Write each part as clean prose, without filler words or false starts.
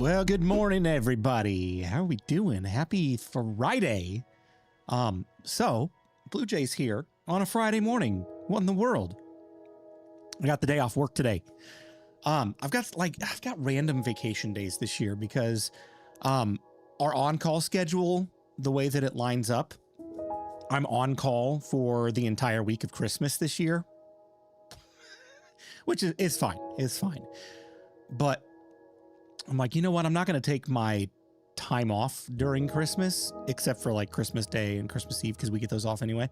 Well, good morning, everybody. How are we doing? Happy Friday. So BluJay's here on a Friday morning. What in the world? I got the day off work today. I've got random vacation days this year because our on-call schedule, the way that it lines up, I'm on call for the entire week of Christmas this year, which is fine. It's fine. But I'm like, you know what? I'm not going to take my time off during Christmas, except for like Christmas Day and Christmas Eve, because we get those off anyway.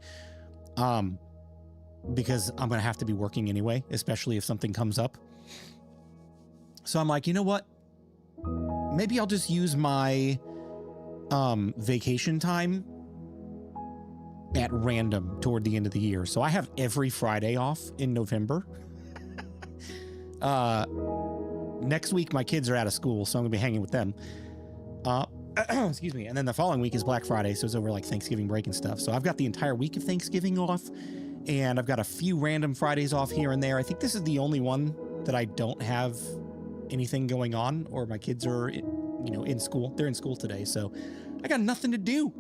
Because I'm going to have to be working anyway, especially if something comes up. So I'm like, you know what? Maybe I'll just use my vacation time at random toward the end of the year. So I have every Friday off in November. Next week, my kids are out of school, so I'm gonna be hanging with them. Excuse me. And then the following week is Black Friday, so it's over like Thanksgiving break and stuff. So I've got the entire week of Thanksgiving off, and I've got a few random Fridays off here and there. I think this is the only one that I don't have anything going on, or my kids are, in school. They're in school today, so I got nothing to do.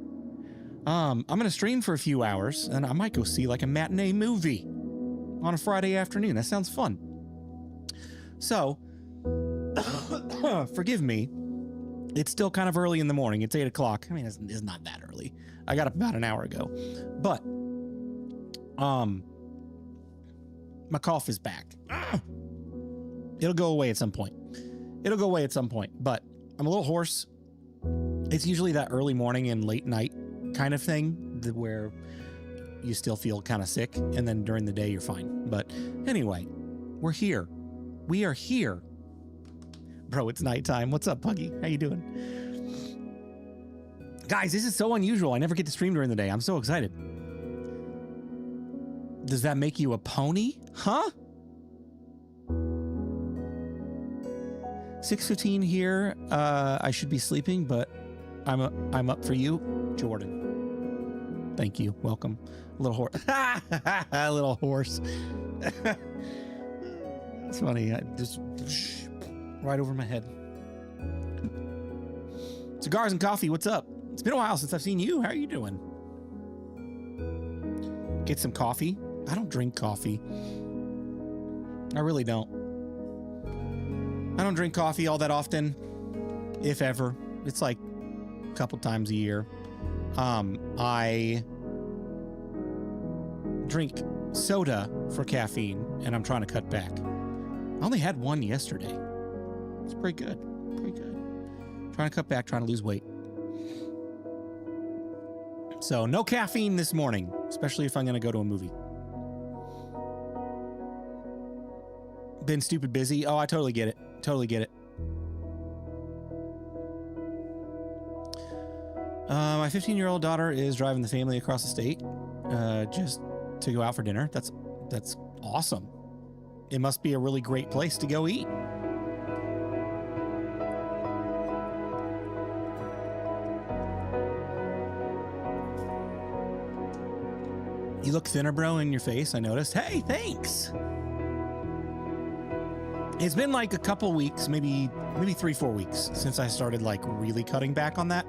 I'm gonna stream for a few hours, and I might go see like a matinee movie on a Friday afternoon. That sounds fun. So, forgive me. It's still kind of early in the morning. It's 8 o'clock. I mean, it's not that early. I got up about an hour ago, but my cough is back. It'll go away at some point. But I'm a little hoarse. It's usually that early morning and late night kind of thing where you still feel kind of sick, and then during the day you're fine. But anyway, we're here. We are here. Bro, it's nighttime. What's up, Puggy? How you doing? Guys, this is so unusual. I never get to stream during the day. I'm so excited. Does that make you a pony? Huh? 6:15 here. I should be sleeping, but I'm up for you. Jordan. Thank you. Welcome. A little horse. A little horse. It's funny. I just right over my head. Cigars and coffee. What's up? It's been a while since I've seen you. How are you doing? Get some coffee. I don't drink coffee. I really don't. I don't drink coffee all that often, if ever. It's like a couple times a year. I drink soda for caffeine, and I'm trying to cut back. I only had one yesterday. It's pretty good. Trying to cut back, trying to lose weight. So no caffeine this morning, especially if I'm going to go to a movie. Been stupid busy. Oh, I totally get it. My 15-year-old daughter is driving the family across the state just to go out for dinner. That's awesome. It must be a really great place to go eat. You look thinner, bro, in your face, I noticed. Hey, thanks. It's been like a couple weeks, maybe 3-4 weeks since I started like really cutting back on that.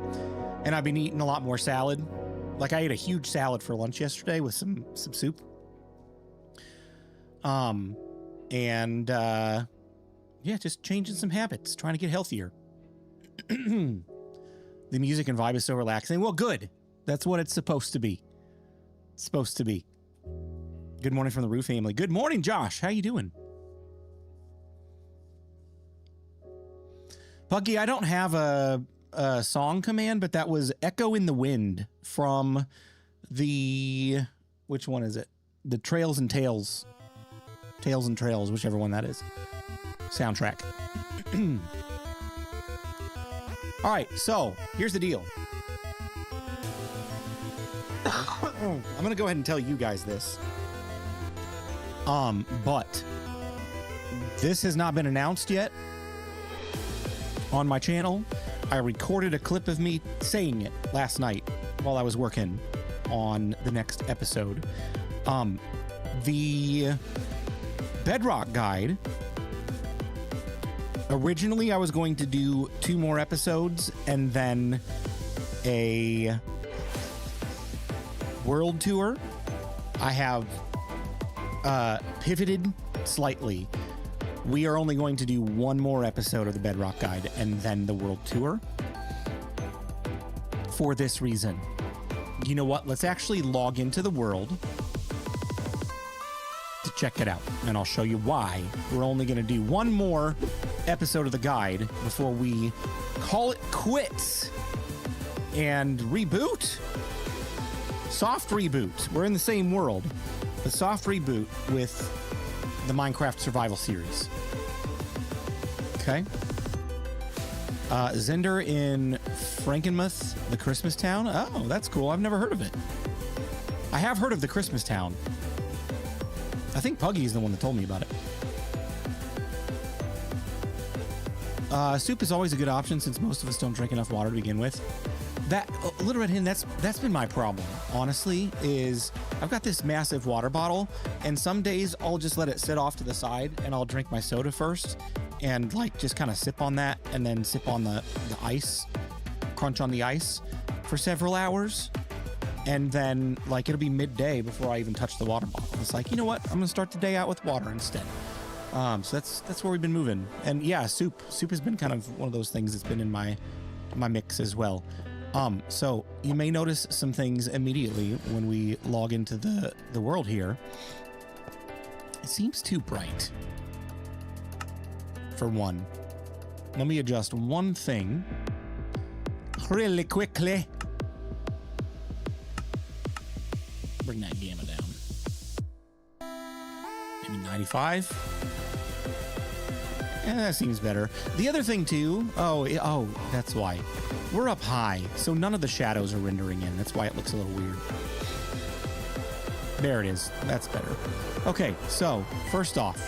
And I've been eating a lot more salad. Like I ate a huge salad for lunch yesterday with some soup. Yeah, just changing some habits, trying to get healthier. The music and vibe is so relaxing. Well, good. That's what it's supposed to be. Good morning from the Roo family. Good morning, Josh. How you doing? Puggy, I don't have a song command, but that was Echo in the Wind from the, which one is it? The Trails and Trails, whichever one that is. Soundtrack. All right, so here's the deal. I'm gonna go ahead and tell you guys this. But this has not been announced yet on my channel. I recorded a clip of me saying it last night while I was working on the next episode. The Bedrock guide Originally, I was going to do 2 more episodes and then a world tour. I have pivoted slightly. We are only going to do 1 more episode of the Bedrock Guide and then the world tour. For this reason. You know what? Let's actually log into the world to check it out. And I'll show you why we're only going to do 1 more episode of the guide before we call it quits and reboot. Soft reboot. We're in the same world. The soft reboot with the Minecraft Survival Series. Okay. Zender in Frankenmuth, the Christmas town. Oh, that's cool. I've never heard of it. I have heard of the Christmas town. I think Puggy is the one that told me about it. Soup is always a good option since most of us don't drink enough water to begin with. That Little Red Hen, that's been my problem, honestly, is I've got this massive water bottle, and some days I'll just let it sit off to the side and I'll drink my soda first and like just kind of sip on that and then sip on the ice, crunch on the ice for several hours. And then like it'll be midday before I even touch the water bottle. It's like, you know what? I'm gonna start the day out with water instead. So that's where we've been moving. And yeah, soup has been kind of one of those things that's been in my mix as well. So you may notice some things immediately when we log into the world here. It seems too bright. For one. Let me adjust one thing really quickly. Bring that gamma down. Maybe 95. That seems better. The other thing too, oh, that's why. We're up high, so none of the shadows are rendering in. That's why it looks a little weird. There it is. That's better. Okay, so first off,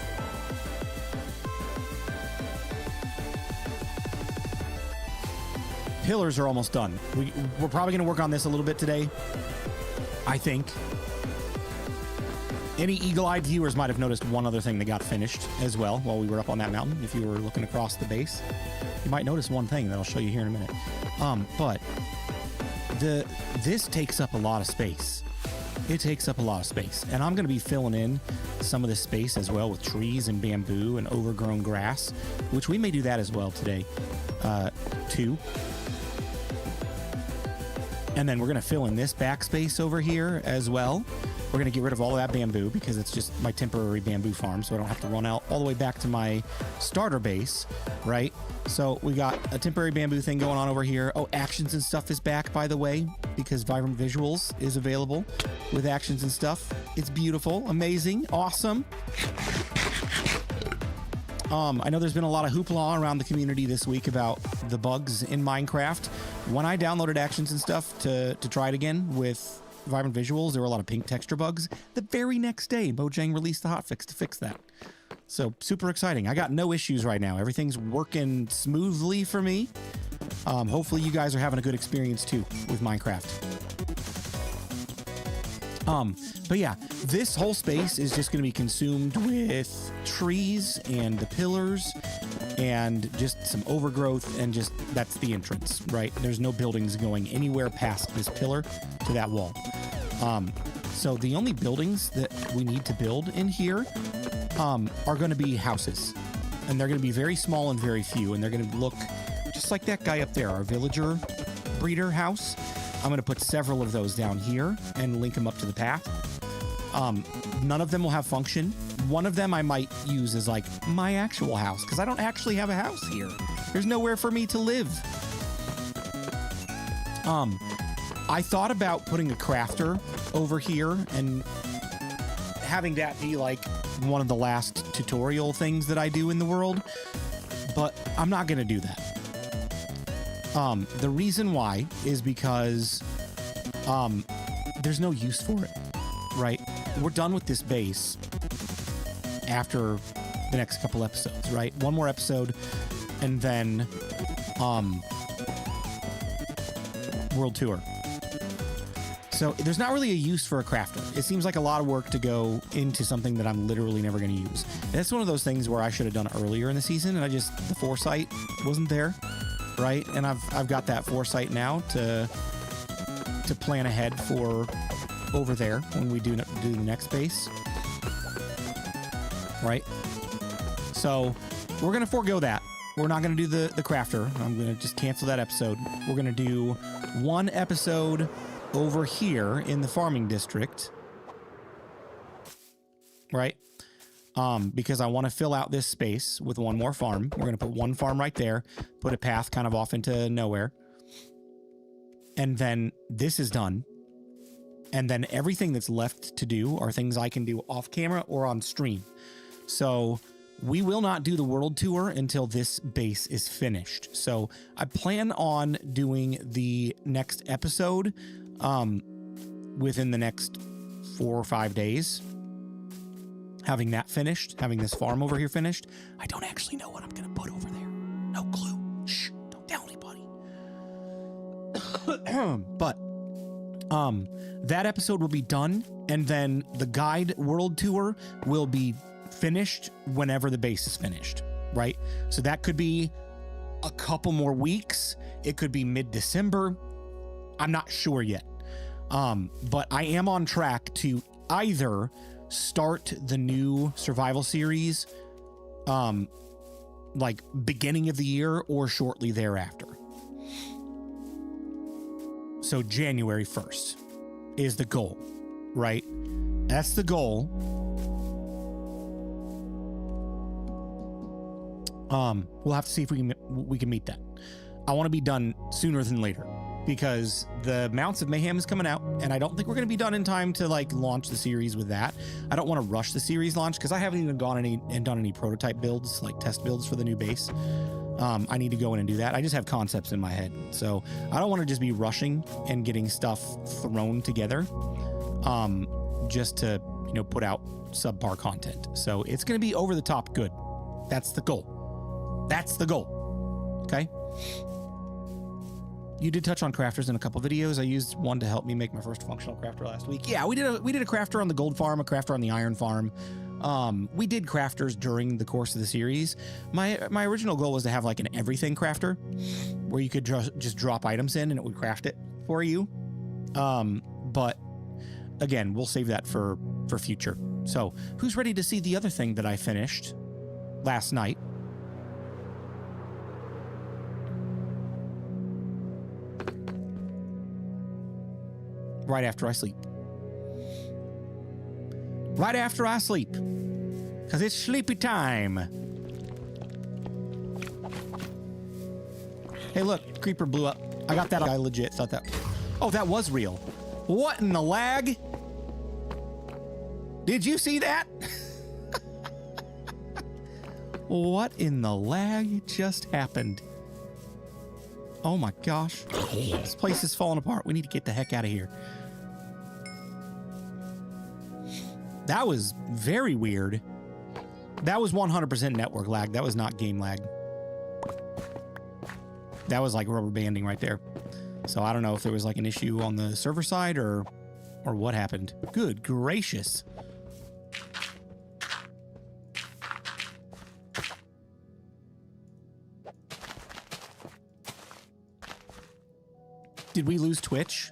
pillars are almost done. We're probably going to work on this a little bit today, I think. Any eagle-eyed viewers might have noticed one other thing that got finished as well while we were up on that mountain. If you were looking across the base, you might notice one thing that I'll show you here in a minute. But this takes up a lot of space. It takes up a lot of space, and I'm going to be filling in some of this space as well with trees and bamboo and overgrown grass, which we may do that as well today, too. And then we're going to fill in this backspace over here as well. We're going to get rid of all of that bamboo because it's just my temporary bamboo farm, so I don't have to run out all the way back to my starter base, right? So we got a temporary bamboo thing going on over here. Oh, actions and stuff is back, by the way, because Vibrant Visuals is available with actions and stuff. It's beautiful, amazing, awesome. I know there's been a lot of hoopla around the community this week about the bugs in Minecraft. When I downloaded actions and stuff to try it again with Vibrant Visuals, there were a lot of pink texture bugs. The very next day, BluJay released the hotfix to fix that. So super exciting. I got no issues right now. Everything's working smoothly for me. Hopefully you guys are having a good experience too with Minecraft. But yeah, this whole space is just going to be consumed with trees and the pillars and just some overgrowth, and just that's the entrance, right? There's no buildings going anywhere past this pillar to that wall. So the only buildings that we need to build in here are going to be houses, and they're going to be very small and very few, and they're going to look just like that guy up there, our villager breeder house. I'm going to put several of those down here and link them up to the path. None of them will have function. One of them I might use as like my actual house, because I don't actually have a house here. There's nowhere for me to live. I thought about putting a crafter over here and having that be like one of the last tutorial things that I do in the world, but I'm not going to do that. The reason why is because there's no use for it, right? We're done with this base after the next couple episodes, right? One more episode, and then world tour. So there's not really a use for a crafter. It seems like a lot of work to go into something that I'm literally never going to use. And that's one of those things where I should have done it earlier in the season, and the foresight wasn't there, right? And I've got that foresight now to plan ahead for over there when we do the next base, right? So we're going to forego that. We're not going to do the crafter. I'm going to just cancel that episode. We're going to do one episode over here in the farming district, right? Because I want to fill out this space with one more farm. We're going to put one farm right there, put a path kind of off into nowhere. And then this is done. And then everything that's left to do are things I can do off camera or on stream. So we will not do the world tour until this base is finished. So I plan on doing the next episode within the next 4 or 5 days. Having that finished, having this farm over here finished. I don't actually know what I'm going to put over there. No clue. Shh, don't tell anybody. But that episode will be done, and then the guide world tour will be finished whenever the base is finished, right? So that could be a couple more weeks. It could be mid-December. I'm not sure yet. But I am on track to either start the new survival series like beginning of the year or shortly thereafter. So January 1st is the goal, right? That's the goal. We'll have to see if we can meet that. I want to be done sooner than later because the Mounts of Mayhem is coming out, and I don't think we're going to be done in time to like launch the series with that. I don't want to rush the series launch because I haven't even gone and done any prototype builds, like test builds for the new base. I need to go in and do that. I just have concepts in my head, so I don't want to just be rushing and getting stuff thrown together, just to put out subpar content. So it's going to be over the top good. That's the goal. That's the goal. Okay. You did touch on crafters in a couple videos. I used one to help me make my first functional crafter last week. Yeah, we did a crafter on the gold farm, a crafter on the iron farm. We did crafters during the course of the series. My original goal was to have like an everything crafter where you could just drop items in and it would craft it for you. But again, we'll save that for future. So who's ready to see the other thing that I finished last night? Right after I sleep. Right after I sleep. Because it's sleepy time. Hey, look. Creeper blew up. I got that. I legit thought that... Oh, that was real. What in the lag? Did you see that? What in the lag just happened? Oh my gosh. This place is falling apart. We need to get the heck out of here. That was very weird. That was 100% network lag. That was not game lag. That was like rubber banding right there. So I don't know if there was like an issue on the server side or what happened. Good gracious. Did we lose Twitch?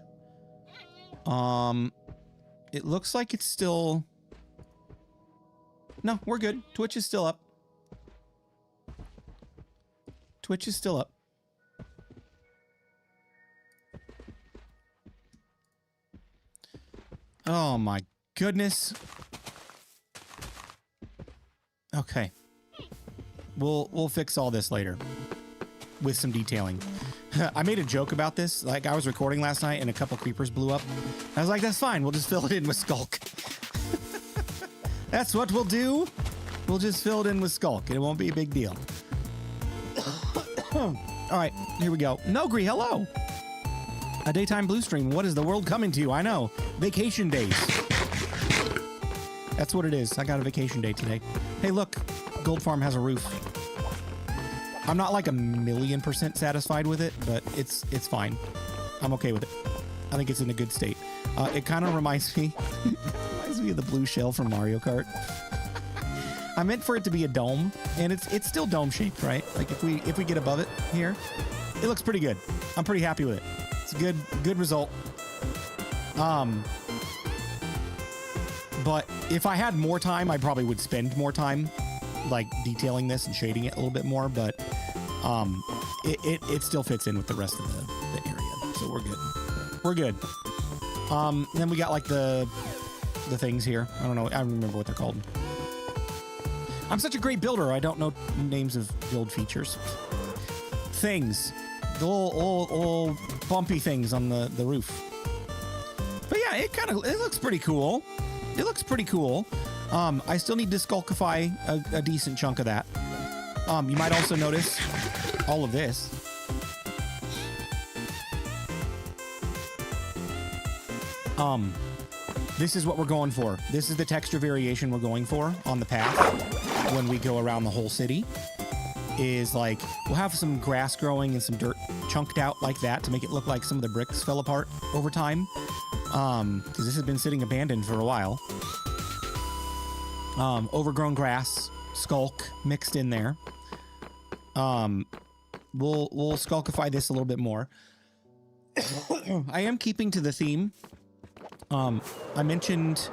It looks like it's still... No, we're good. Twitch is still up. Twitch is still up. Oh my goodness. Okay. We'll fix all this later with some detailing. I made a joke about this. Like, I was recording last night and a couple creepers blew up. I was like, that's fine. We'll just fill it in with Skulk. That's what we'll do. We'll just fill it in with Skulk. It won't be a big deal. All right, here we go. Nogri, hello. A daytime blue stream. What is the world coming to? I know. Vacation days. That's what it is. I got a vacation day today. Hey, look. Gold Farm has a roof. I'm not like 1,000,000% satisfied with it, but it's fine. I'm okay with it. I think it's in a good state. It kind of reminds me of the blue shell from Mario Kart. I meant for it to be a dome, and it's still dome shaped, right? Like if we get above it here, it looks pretty good. I'm pretty happy with it. It's a good result. But if I had more time, I probably would spend more time like detailing this and shading it a little bit more, but it still fits in with the rest of the area. So we're good. We're good. Then we got like the things here. I don't know. I don't remember what they're called. I'm such a great builder. I don't know names of build features. Things. The little bumpy things on the roof. But yeah, it looks pretty cool. It looks pretty cool. I still need to skulkify a decent chunk of that. You might also notice all of this. This is what we're going for. This is the texture variation we're going for on the path when we go around the whole city. Is like, we'll have some grass growing and some dirt chunked out like that to make it look like some of the bricks fell apart over time. Because this has been sitting abandoned for a while. Overgrown grass, skulk mixed in there. We'll skulkify this a little bit more. I am keeping to the theme. I mentioned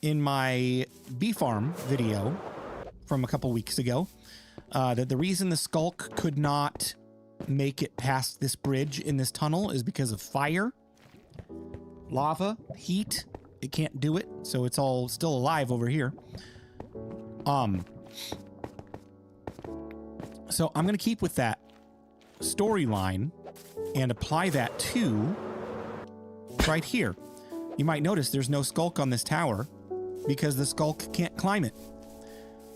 in my bee farm video from a couple weeks ago that the reason the skulk could not make it past this bridge in this tunnel is because of fire, lava, heat. It can't do it, so it's all still alive over here. So I'm gonna keep with that storyline and apply that to right here. You might notice there's no skulk on this tower because the skulk can't climb it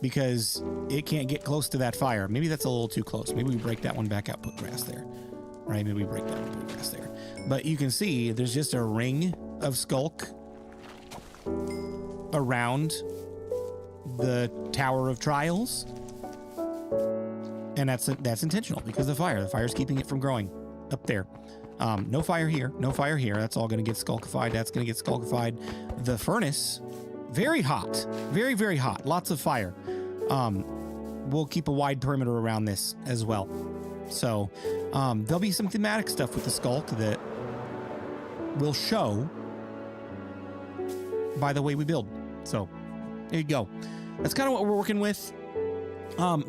because it can't get close to that fire. Maybe that's a little too close. Maybe we break that one back out, put grass there. Right? Maybe we break that one, put grass there. But you can see there's just a ring of skulk around the Tower of Trials. And that's intentional because the fire's keeping it from growing up there. No fire here, no fire here. That's all going to get skulkified. That's going to get skulkified. The furnace, very hot, very, very hot. Lots of fire. We'll keep a wide perimeter around this as well. So there'll be some thematic stuff with the skulk that will show by the way we build. So there you go. That's kind of what we're working with.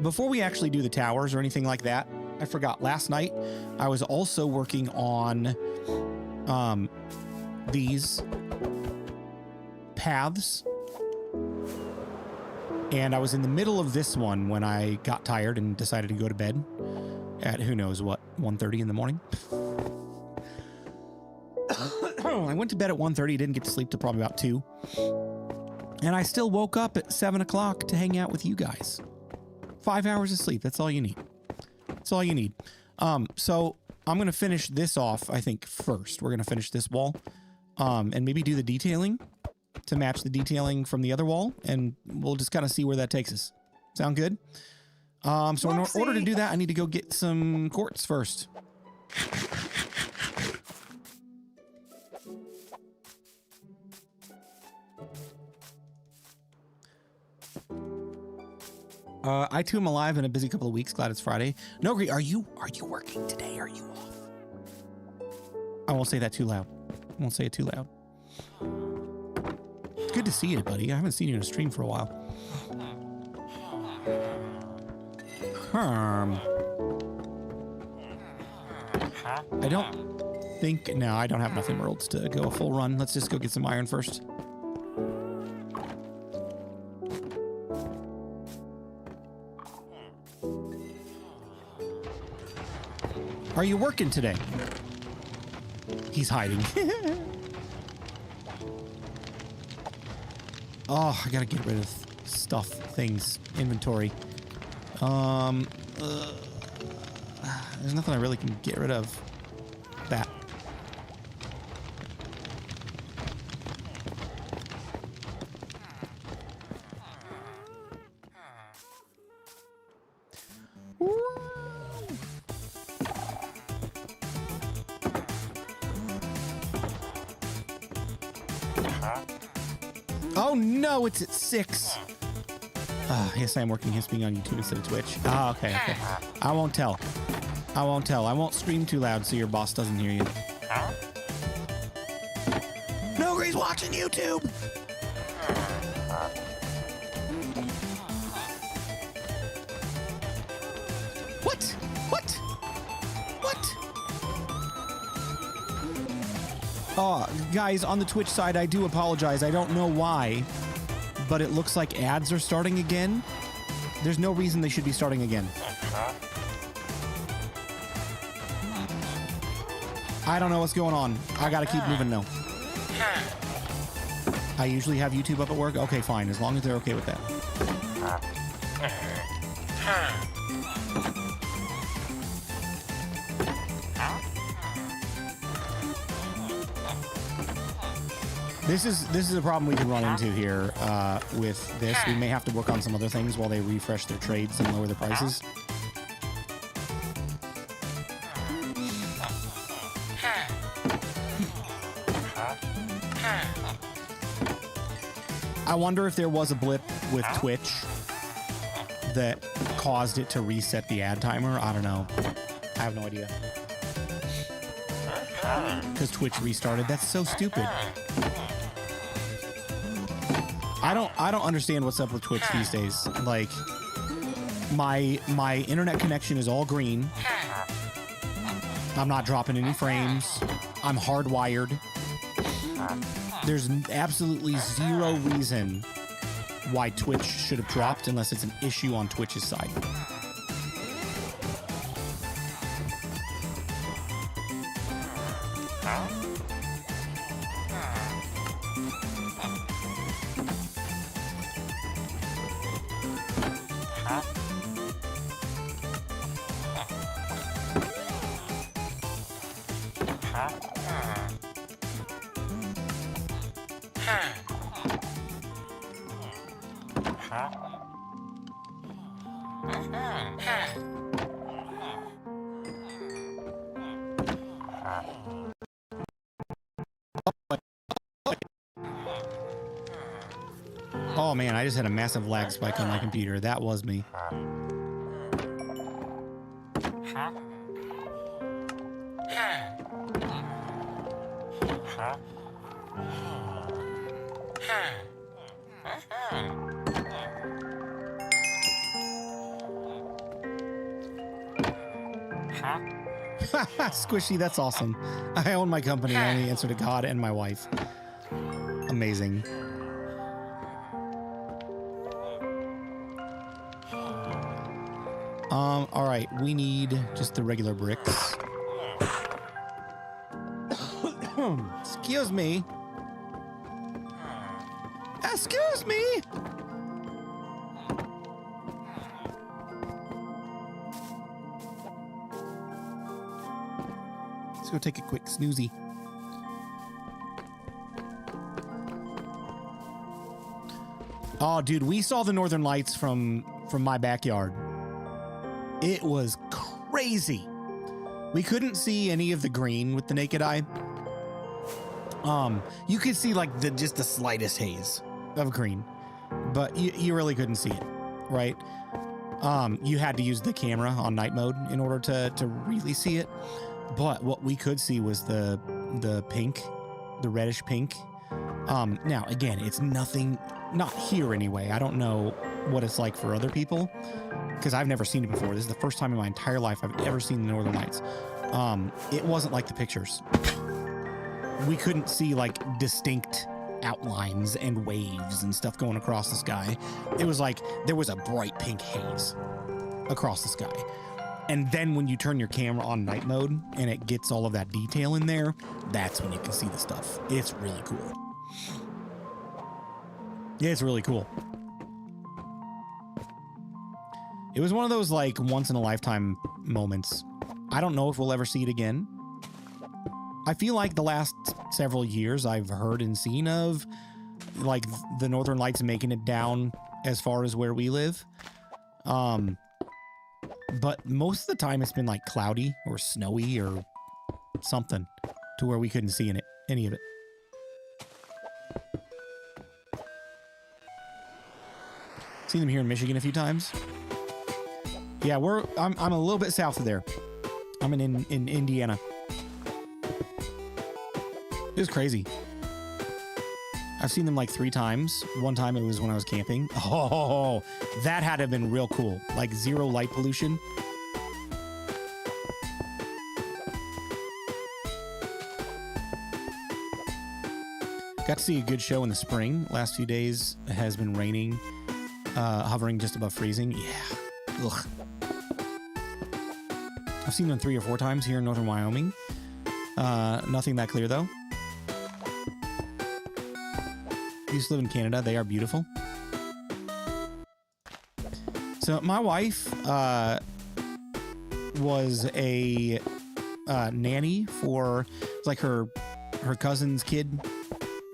Before we actually do the towers or anything like that, I forgot, last night I was also working on these paths, and I was in the middle of this one when I got tired and decided to go to bed at who knows what, 1:30 in the morning. I went to bed at 1:30, didn't get to sleep till probably about 2, and I still woke up at 7 o'clock to hang out with you guys. 5 hours of sleep, that's all you need. That's all you need. So I'm going to finish this off, I think, first. We're going to finish this wall and maybe do the detailing to match the detailing from the other wall, and we'll just kind of see where that takes us. Sound good? So in order to do that, I need to go get some quartz first. I too am alive in a busy couple of weeks. Glad it's Friday. No, Gree, are you working today? Are you off? I won't say that too loud. I won't say it too loud. It's good to see you, buddy. I haven't seen you in a stream for a while. I don't think... No, I don't have enough emeralds to go a full run. Let's just go get some iron first. Are you working today? He's hiding. Oh, I gotta get rid of stuff, things, inventory. There's nothing I really can get rid of. That. Oh no, it's at 6. Yes, I'm working his being on YouTube instead of Twitch. Oh, okay, okay. I won't tell. I won't tell. I won't scream too loud so your boss doesn't hear you. No, he's watching YouTube. What? What? What? Oh, guys, on the Twitch side, I do apologize. I don't know why, but it looks like ads are starting again. There's no reason they should be starting again. I don't know what's going on. I gotta keep moving now. I usually have YouTube up at work. Okay, fine, as long as they're okay with that. This is a problem we can run into here with this. We may have to work on some other things while they refresh their trades and lower the prices. I wonder if there was a blip with Twitch that caused it to reset the ad timer. I don't know. I have no idea. Because Twitch restarted. That's so stupid. I don't understand what's up with Twitch these days. Like, my internet connection is all green. I'm not dropping any frames. I'm hardwired. There's absolutely zero reason why Twitch should have dropped unless it's an issue on Twitch's side. Oh man, I just had a massive lag spike on my computer. That was me. Squishy, that's awesome. I own my company. I only answer to God and my wife. Amazing. All right, we need just the regular bricks. Excuse me. Excuse me. Let's go take a quick snoozy. Oh, dude, we saw the Northern Lights from my backyard. It was crazy. We couldn't see any of the green with the naked eye. You could see like just the slightest haze of green, but you really couldn't see it, right? You had to use the camera on night mode in order to really see it. But what we could see was the pink, the reddish pink. Now again, it's nothing, not here anyway. I don't know what it's like for other people because I've never seen it before. This is the first time in my entire life I've ever seen the Northern Lights. It wasn't like the pictures. We couldn't see like distinct outlines and waves and stuff going across the sky. It was like there was a bright pink haze across the sky. And then when you turn your camera on night mode and it gets all of that detail in there, that's when you can see the stuff. It's really cool. Yeah, it's really cool. It was one of those like once in a lifetime moments. I don't know if we'll ever see it again. I feel like the last several years I've heard and seen of like the Northern Lights making it down as far as where we live. But most of the time it's been like cloudy or snowy or something to where we couldn't see any of it. Seen them here in Michigan a few times. Yeah, I'm a little bit south of there. I'm in Indiana. It was crazy. I've seen them like 3 times. One time it was when I was camping. Oh, that had to have been real cool. Like 0 light pollution. Got to see a good show in the spring. Last few days it has been raining, hovering just above freezing. Yeah. Ugh. I've seen them 3 or 4 times here in northern Wyoming. Nothing that clear though. I used to live in Canada. They are beautiful. So my wife was a nanny for like her cousin's kid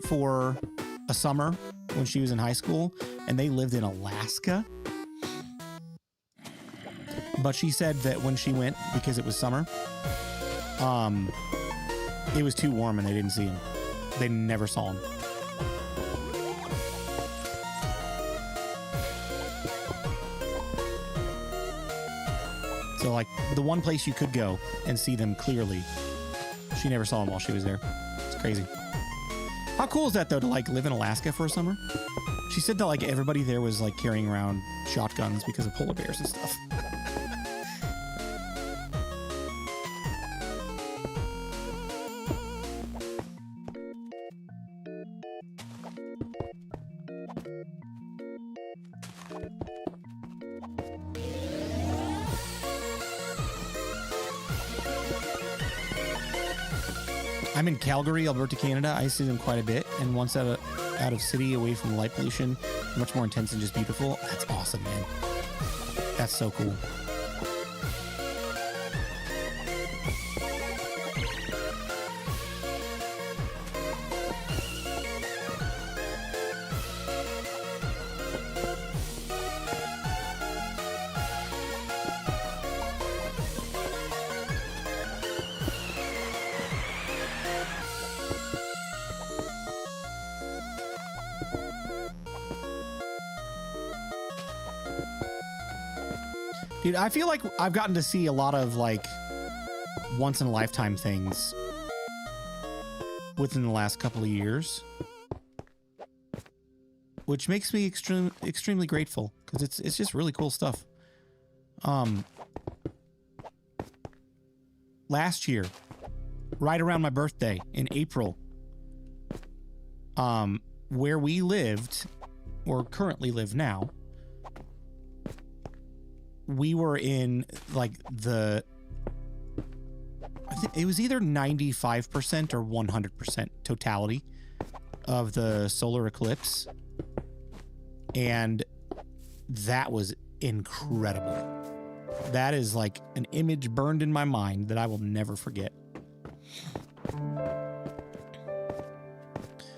for a summer when she was in high school, and they lived in Alaska. But she said that when she went, because it was summer, it was too warm and they didn't see him. They never saw him. So like the one place you could go and see them clearly, she never saw them while she was there. It's crazy. How cool is that though, to like live in Alaska for a summer? She said that like everybody there was like carrying around shotguns because of polar bears and stuff. I'm in Calgary, Alberta, Canada. I see them quite a bit, and once out of city, away from light pollution, much more intense and just beautiful. That's awesome, man. That's so cool. Dude, I feel like I've gotten to see a lot of like once in a lifetime things within the last couple of years, which makes me extremely grateful because it's just really cool stuff. Last year, right around my birthday in April, where we lived or currently live now, we were in like I think it was either 95% or 100% totality of the solar eclipse. And that was incredible. That is like an image burned in my mind that I will never forget.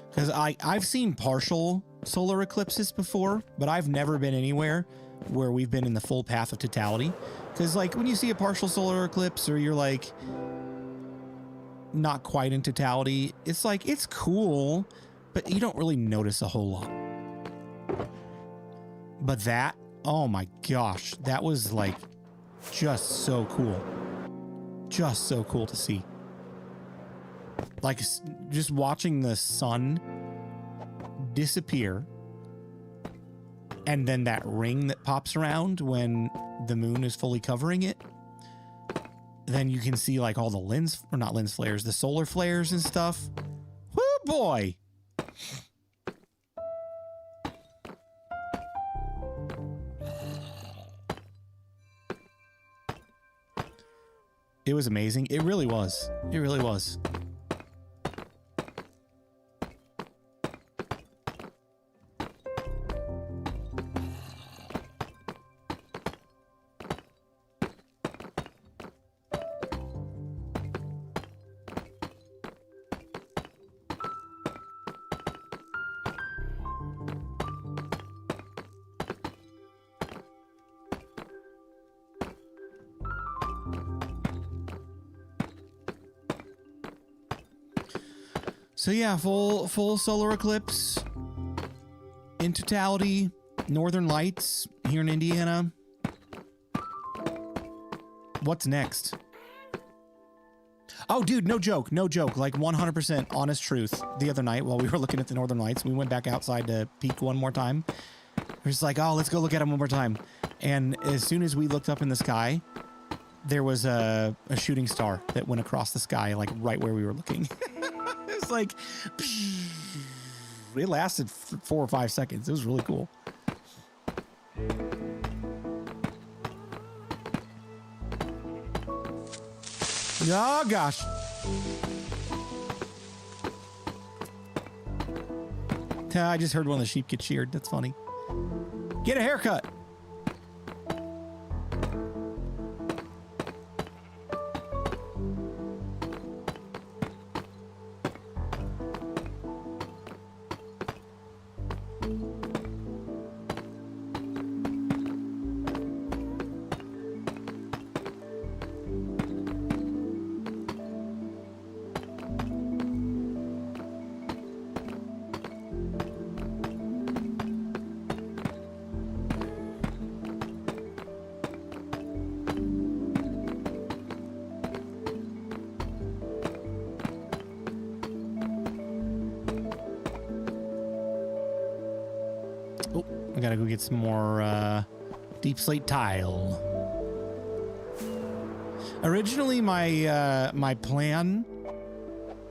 Because I've seen partial solar eclipses before, but I've never been anywhere where we've been in the full path of totality. Because like when you see a partial solar eclipse or you're like not quite in totality, it's like it's cool, but you don't really notice a whole lot. But that, oh my gosh, that was like just so cool. Just so cool to see. Like just watching the sun disappear, and then that ring that pops around when the moon is fully covering it. Then you can see like all the not lens flares, the solar flares and stuff. Woo boy. It was amazing. It really was. It really was. So yeah, full solar eclipse in totality. Northern Lights here in Indiana. What's next? Oh, dude, no joke, like 100% honest truth. The other night while we were looking at the Northern Lights, we went back outside to peek one more time. We're just like, oh, let's go look at them one more time. And as soon as we looked up in the sky, there was a shooting star that went across the sky, like right where we were looking. It was like, it lasted 4 or 5 seconds. It was really cool. Oh, gosh. I just heard one of the sheep get sheared. That's funny. Get a haircut. I gotta go get some more deep slate tile. Originally, my plan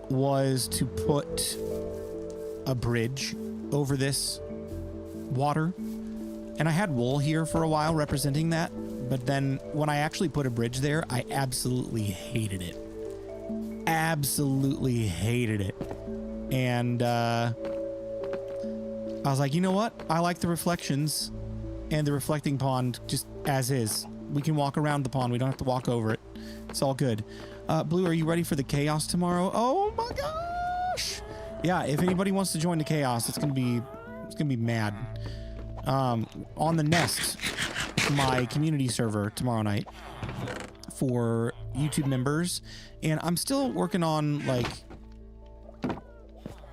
was to put a bridge over this water, and I had wool here for a while representing that. But then when I actually put a bridge there, I absolutely hated it. Absolutely hated it. And I was like, you know what? I like the reflections and the reflecting pond just as is. We can walk around the pond. We don't have to walk over it. It's all good. Blue, are you ready for the chaos tomorrow? Oh my gosh! Yeah, if anybody wants to join the chaos, it's gonna be mad. On the Nest, my community server tomorrow night for YouTube members, and I'm still working on like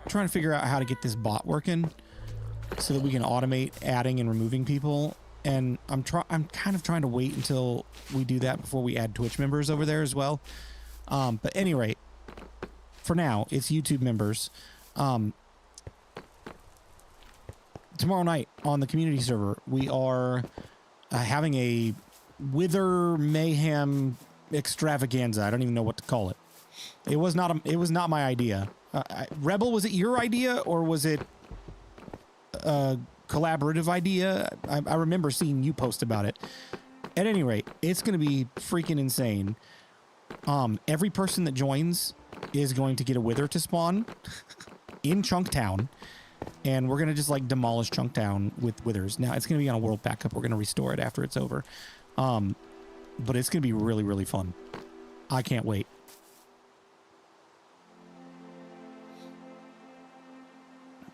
trying to figure out how to get this bot working, so that we can automate adding and removing people. And I'm kind of trying to wait until we do that before we add Twitch members over there as well. But at any rate, for now, it's YouTube members. Tomorrow night on the community server, we are having a Wither Mayhem extravaganza. I don't even know what to call it. It was not my idea. Rebel, was it your idea or was it a collaborative idea? I remember seeing you post about it. At any rate, it's going to be freaking insane. Every person that joins is going to get a wither to spawn in Chunktown, and we're going to just like demolish Chunktown with withers. Now it's going to be on a world backup. We're going to restore it after it's over. But it's going to be really, really fun. I can't wait.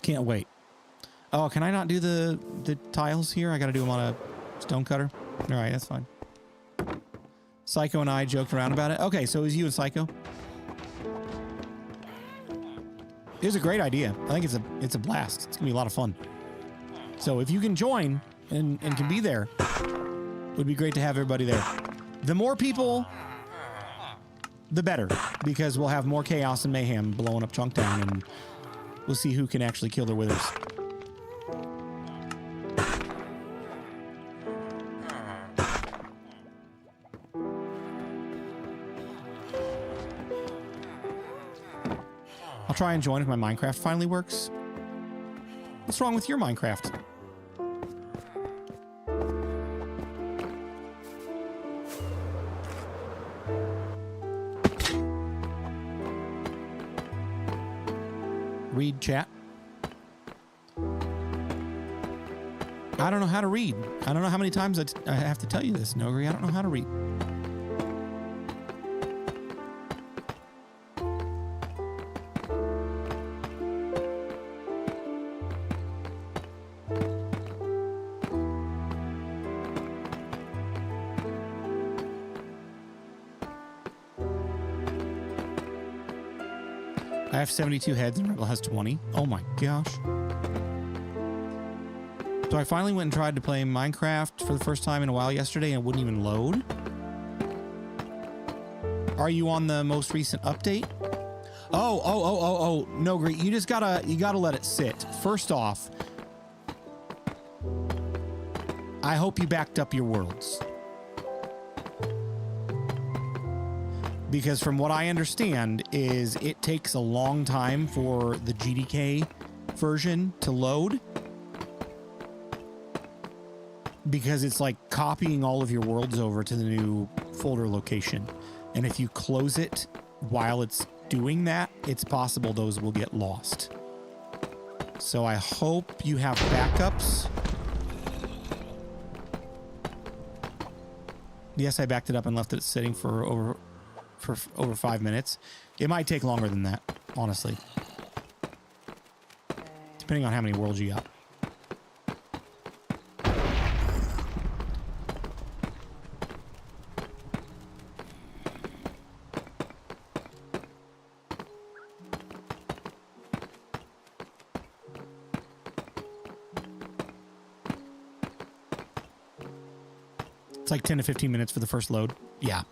Can't wait. Oh, can I not do the tiles here? I got to do them on a stone cutter. All right, that's fine. Psycho and I joked around about it. Okay, so it was you and Psycho. It was a great idea. I think it's a blast. It's gonna be a lot of fun. So if you can join and can be there, it would be great to have everybody there. The more people, the better, because we'll have more chaos and mayhem blowing up Chunktown, and we'll see who can actually kill their withers. I'll try and join if my Minecraft finally works. What's wrong with your Minecraft? Read chat. I don't know how to read. I don't know how many times I have to tell you this, Nogri. I don't know how to read. I have 72 heads and Rebel has 20. Oh my gosh. So I finally went and tried to play Minecraft for the first time in a while yesterday and it wouldn't even load. Are you on the most recent update? Oh, no, Great. You gotta let it sit. First off, I hope you backed up your worlds. Because from what I understand is it takes a long time for the GDK version to load. Because it's like copying all of your worlds over to the new folder location. And if you close it while it's doing that, it's possible those will get lost. So I hope you have backups. Yes, I backed it up and left it sitting for over 5 minutes. It might take longer than that, honestly. Depending on how many worlds you got. It's like 10 to 15 minutes for the first load. Yeah.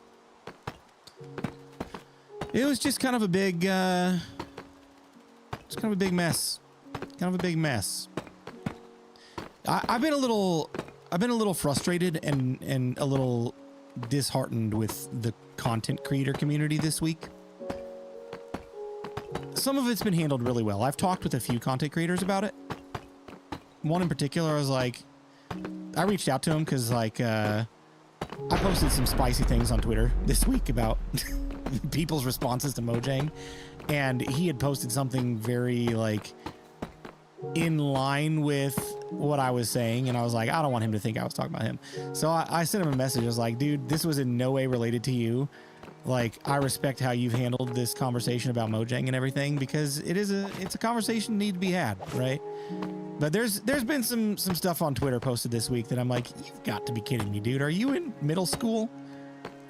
It was just kind of a big, it's kind of a big mess. Kind of a big mess. I've been a little frustrated and a little disheartened with the content creator community this week. Some of it's been handled really well. I've talked with a few content creators about it. One in particular, I reached out to him because I posted some spicy things on Twitter this week about people's responses to Mojang, and he had posted something very in line with what I was saying, and I was like, I don't want him to think I was talking about him. So I sent him a message. I was like, dude, this was in no way related to you. I respect how you've handled this conversation about Mojang and everything, because it's a conversation that needs to be had, right? But there's been some stuff on Twitter posted this week that I'm like, you've got to be kidding me, dude. Are you in middle school?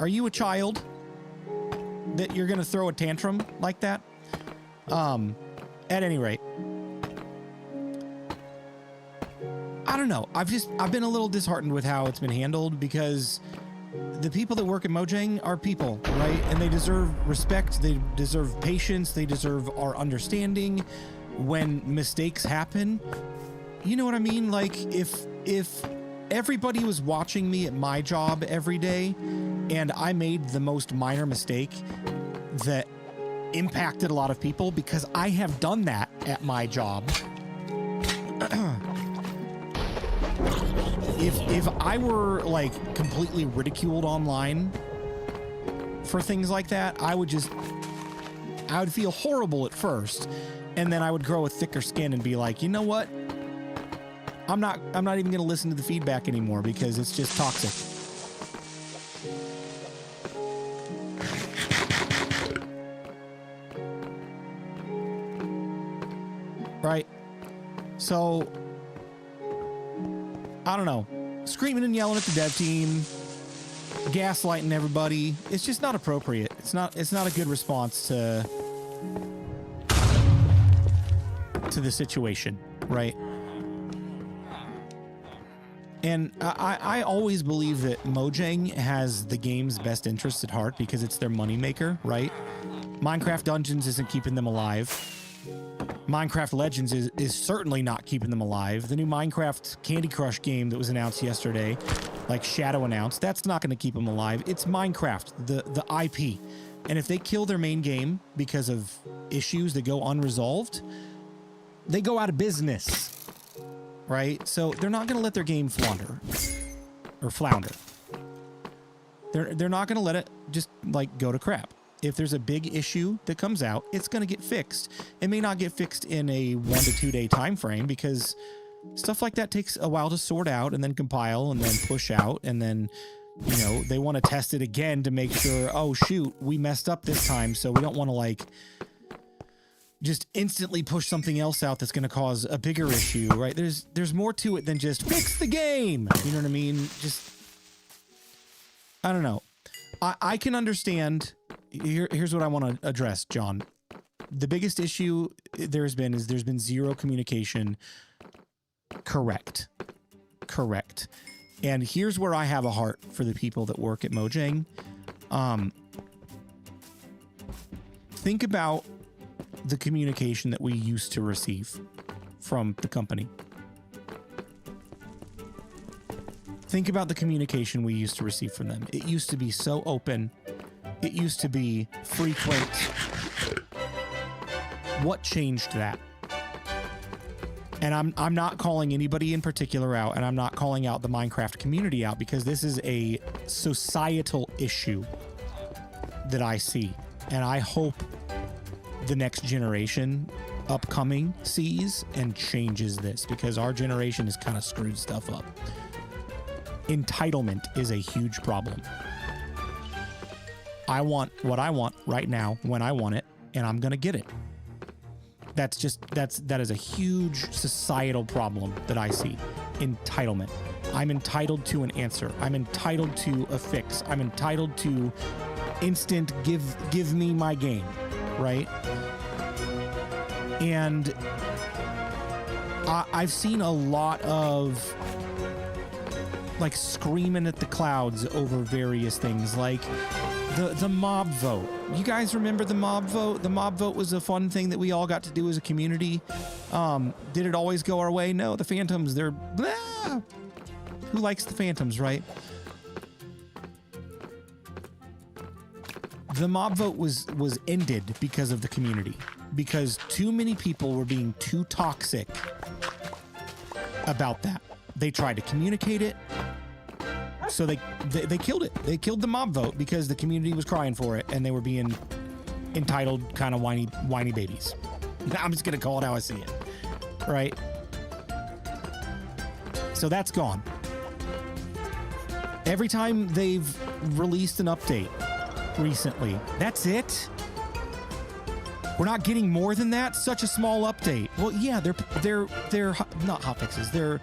Are you a child that you're gonna throw a tantrum like that? At any rate, I don't know. I've been a little disheartened with how it's been handled, because the people that work at Mojang are people, right? And they deserve respect. They deserve patience. They deserve our understanding when mistakes happen. You know what I mean? If everybody was watching me at my job every day and I made the most minor mistake that impacted a lot of people, because I have done that at my job. If I were completely ridiculed online for things like that, I would feel horrible at first, and then I would grow a thicker skin and be like, you know what? I'm not even going to listen to the feedback anymore, because it's just toxic. Right? So I don't know. Screaming and yelling at the dev team, gaslighting everybody. It's just not appropriate. It's not a good response to the situation, right? And I always believe that Mojang has the game's best interests at heart, because it's their moneymaker, right? Minecraft Dungeons isn't keeping them alive. Minecraft Legends is certainly not keeping them alive. The new Minecraft Candy Crush game that was announced yesterday, Shadow announced, that's not going to keep them alive. It's Minecraft, the IP. And if they kill their main game because of issues that go unresolved, they go out of business. Right? So they're not going to let their game flounder. They're not going to let it just go to crap. If there's a big issue that comes out, it's going to get fixed. It may not get fixed in a 1 to 2 day time frame, because stuff like that takes a while to sort out and then compile and then push out, and then they want to test it again to make sure, oh shoot, we messed up this time, so we don't want to just instantly push something else out that's going to cause a bigger issue, right? There's more to it than just fix the game. You know what I mean? I don't know. I can understand. Here's what I want to address, John. The biggest issue there's been zero communication. Correct. correct. And here's where I have a heart for the people that work at Mojang. Think about the communication that we used to receive from the company. Think about the communication we used to receive from them. It used to be so open. It used to be frequent. What changed that? And I'm not calling anybody in particular out, and I'm not calling out the Minecraft community out, because this is a societal issue that I see. And I hope the next generation upcoming sees and changes this, because our generation has kind of screwed stuff up. Entitlement is a huge problem. I want what I want right now when I want it, and I'm going to get it. That is a huge societal problem that I see. Entitlement. I'm entitled to an answer. I'm entitled to a fix. I'm entitled to instant give me my game, right? And I've seen a lot of like screaming at the clouds over various things, like the mob vote. You guys remember the mob vote? The mob vote was a fun thing that we all got to do as a community. Did it always go our way? No, the Phantoms, they're blah. Who likes the Phantoms, right? The mob vote was ended because of the community, because too many people were being too toxic about that. They tried to communicate it, so they killed it. They killed the mob vote because the community was crying for it, and they were being entitled, kind of whiny babies. I'm just gonna call it how I see it, right? So that's gone. Every time they've released an update recently, that's it. We're not getting more than that. Such a small update. Well, yeah, they're not hotfixes. They're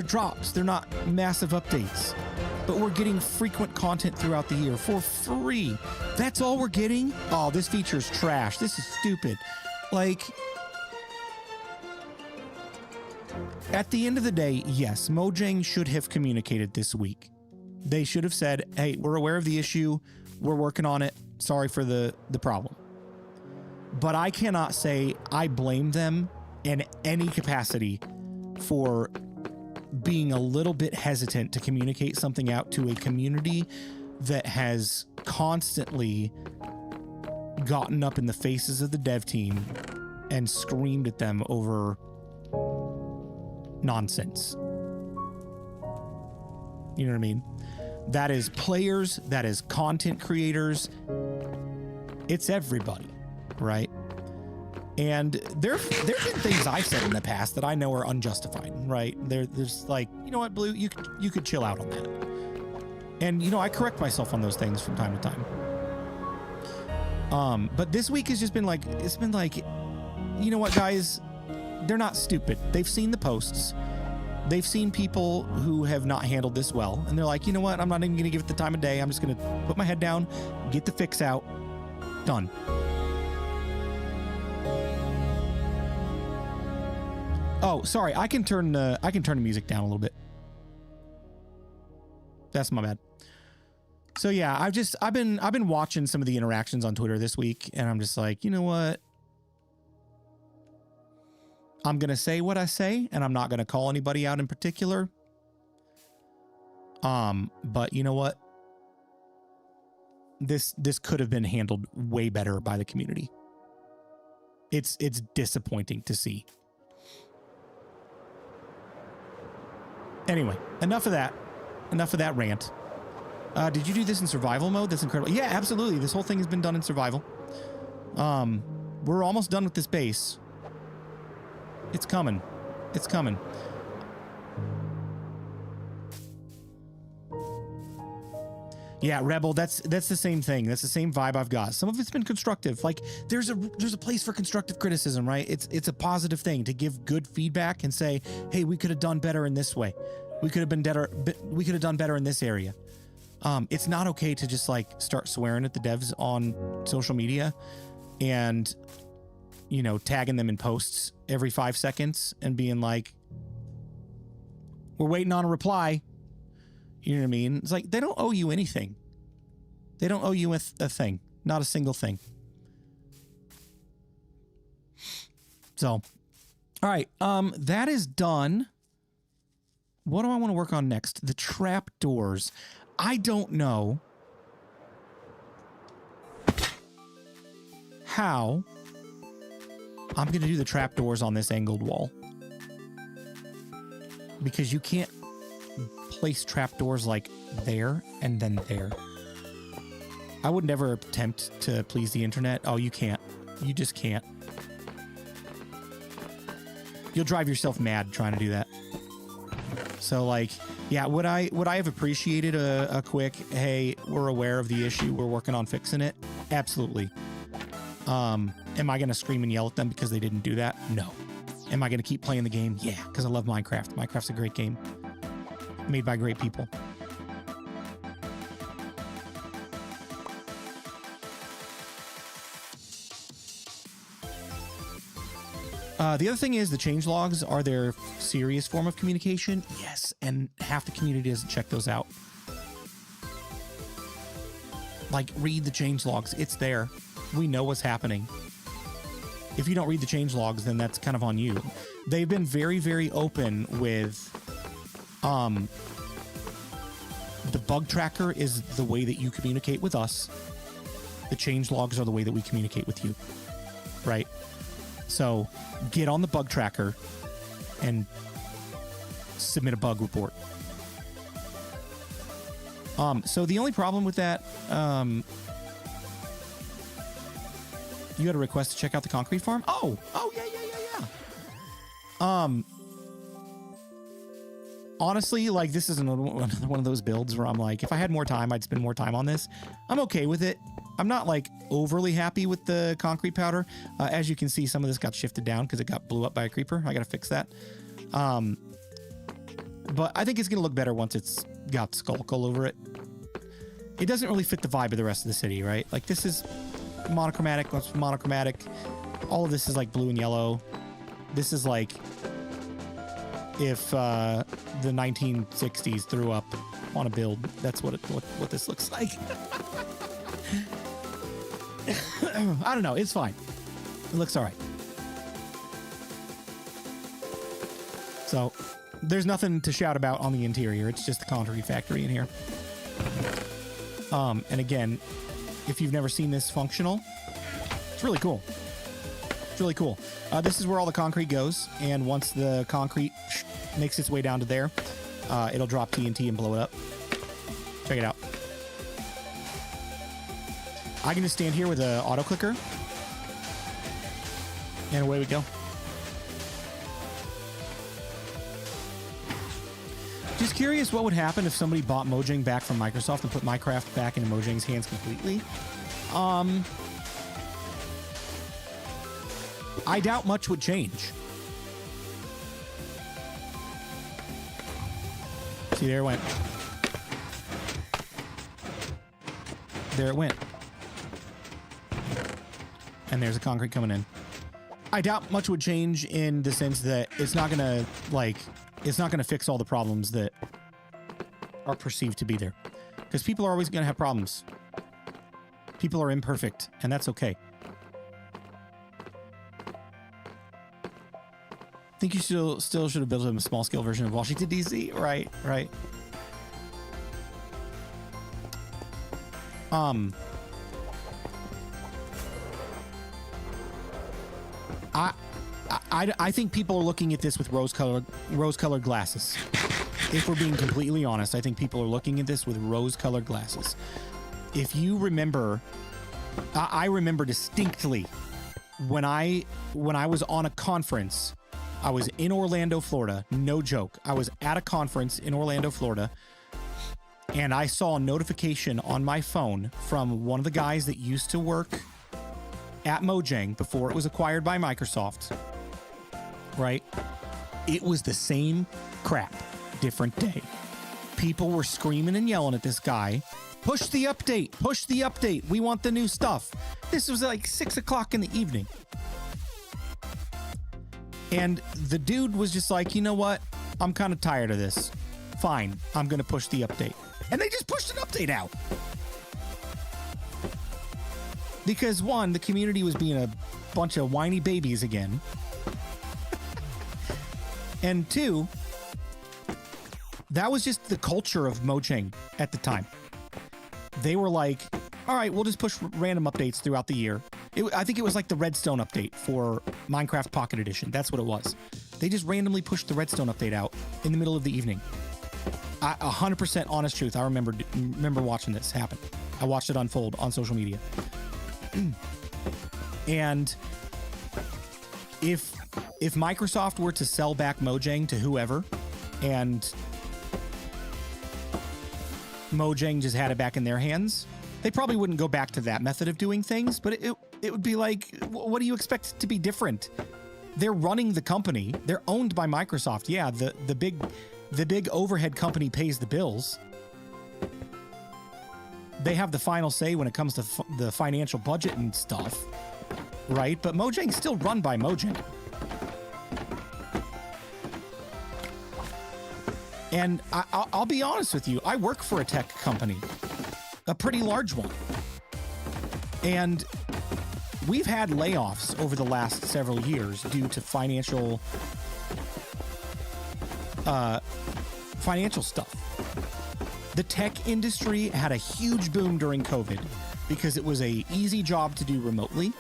drops. They're not massive updates. But we're getting frequent content throughout the year for free. That's all we're getting? Oh, this feature's trash. This is stupid. Like, at the end of the day, yes, Mojang should have communicated this week. They should have said, hey, we're aware of the issue. We're working on it. Sorry for the problem. But I cannot say I blame them in any capacity for being a little bit hesitant to communicate something out to a community that has constantly gotten up in the faces of the dev team and screamed at them over nonsense. You know what I mean? That is players, that is content creators. It's everybody, right? And there have been things I've said in the past that I know are unjustified, right? There's like, you know what, Blue, you could chill out on that. And, you know, I correct myself on those things from time to time. But this week has just been like, it's been like, you know what, guys, they're not stupid. They've seen the posts. They've seen people who have not handled this well. And they're like, you know what, I'm not even going to give it the time of day. I'm just going to put my head down, get the fix out, done. Oh, sorry. I can turn the music down a little bit. That's my bad. So yeah, I've been watching some of the interactions on Twitter this week, and I'm just like, you know what? I'm gonna say what I say, and I'm not gonna call anybody out in particular. But you know what? This could have been handled way better by the community. It's disappointing to see. Anyway, enough of that rant. Did you do this in survival mode? That's incredible. Yeah, absolutely. This whole thing has been done in survival. We're almost done with this base. It's coming. It's coming. Yeah, Rebel, that's the same thing. That's the same vibe I've got. Some of it's been constructive. Like there's a place for constructive criticism, right? It's a positive thing to give good feedback and say, "Hey, we could have done better in this way. We could have been better. We could have done better in this area." It's not okay to just like start swearing at the devs on social media and, you know, tagging them in posts every 5 seconds and being like, We're waiting on a reply. You know what I mean? It's like, they don't owe you anything. They don't owe you a thing. Not a single thing. So, all right. That is done. What do I want to work on next? The trapdoors. I don't know how I'm going to do the trapdoors on this angled wall. Because you can't place trapdoors like there and then there. I would never attempt to please the internet. Oh, you can't. You just can't. You'll drive yourself mad trying to do that. So, like, yeah, would I have appreciated a quick, hey, we're aware of the issue, we're working on fixing it? Absolutely. Am I going to scream and yell at them because they didn't do that? No. Am I going to keep playing the game? Yeah, because I love Minecraft. Minecraft's a great game. Made by great people. The other thing is the changelogs are their serious form of communication. Yes, and half the community doesn't check those out. Like, read the changelogs. It's there. We know what's happening. If you don't read the changelogs, then that's kind of on you. They've been very, very open with... the bug tracker is the way that you communicate with us. The changelogs are the way that we communicate with you. Right? So, get on the bug tracker and submit a bug report. So the only problem with that, you had a request to check out the concrete farm? Oh, yeah. Honestly, like, this is another one of those builds where I'm like, if I had more time, I'd spend more time on this. I'm okay with it. I'm not, like, overly happy with the concrete powder. As you can see, some of this got shifted down because it got blew up by a creeper. I got to fix that. But I think it's going to look better once it's got skulk all over it. It doesn't really fit the vibe of the rest of the city, right? Like, this is monochromatic. What's monochromatic? All of this is, like, blue and yellow. This is, like... if the 1960s threw up on a build, that's what this looks like. I don't know. It's fine. It looks all right. So there's nothing to shout about on the interior. It's just the concrete factory in here. And again, if you've never seen this functional, it's really cool. It's really cool. This is where all the concrete goes, and once the concrete makes its way down to there, it'll drop TNT and blow it up. Check it out. I can just stand here with an auto clicker, and away we go. Just curious what would happen if somebody bought Mojang back from Microsoft and put Minecraft back into Mojang's hands completely. I doubt much would change. See, there it went. There it went. And there's a concrete coming in. I doubt much would change in the sense that it's not gonna, like, it's not gonna fix all the problems that are perceived to be there. Because people are always gonna have problems. People are imperfect, and that's okay. I think you still should have built a small scale version of Washington, D.C. Right. I think people are looking at this with rose-colored glasses. If we're being completely honest, I think people are looking at this with rose-colored glasses. If you remember, I remember distinctly when I was on a conference. I was in Orlando, Florida. No joke. I was at a conference in Orlando, Florida, and I saw a notification on my phone from one of the guys that used to work at Mojang before it was acquired by Microsoft. Right? It was the same crap, different day. People were screaming and yelling at this guy. Push the update. Push the update. We want the new stuff. This was like 6 o'clock in the evening. And the dude was just like, you know what? I'm kind of tired of this. Fine, I'm going to push the update. And they just pushed an update out. Because one, the community was being a bunch of whiny babies again. And two, that was just the culture of Mojang at the time. They were like, all right, we'll just push random updates throughout the year. I think it was like the Redstone update for Minecraft Pocket Edition. That's what it was. They just randomly pushed the Redstone update out in the middle of the evening. 100% honest truth. I remember watching this happen. I watched it unfold on social media. And if Microsoft were to sell back Mojang to whoever, and Mojang just had it back in their hands, they probably wouldn't go back to that method of doing things, but it would be like, what do you expect to be different? They're running the company. They're owned by Microsoft. Yeah, the big overhead company pays the bills. They have the final say when it comes to the financial budget and stuff, right? But Mojang's still run by Mojang. And I'll be honest with you, I work for a tech company, a pretty large one. And we've had layoffs over the last several years due to financial stuff. The tech industry had a huge boom during COVID because it was a easy job to do remotely.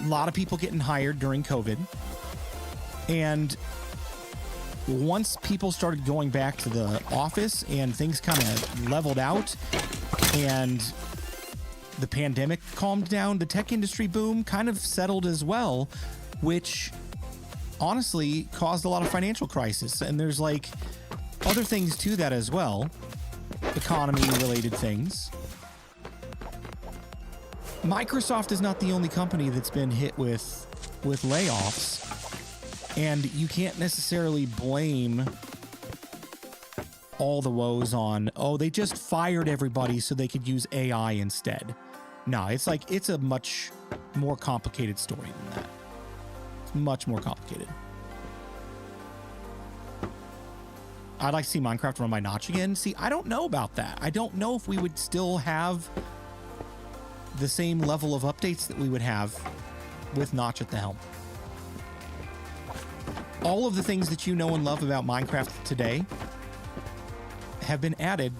A lot of people getting hired during COVID. And once people started going back to the office and things kind of leveled out and the pandemic calmed down, the tech industry boom kind of settled as well, which honestly caused a lot of financial crisis. And there's like other things to that as well, economy related things. Microsoft is not the only company that's been hit with layoffs, and you can't necessarily blame all the woes on, oh, they just fired everybody so they could use AI instead. No, it's a much more complicated story than that. It's much more complicated. I'd like to see Minecraft run by Notch again. See, I don't know about that. I don't know if we would still have the same level of updates that we would have with Notch at the helm. All of the things that you know and love about Minecraft today have been added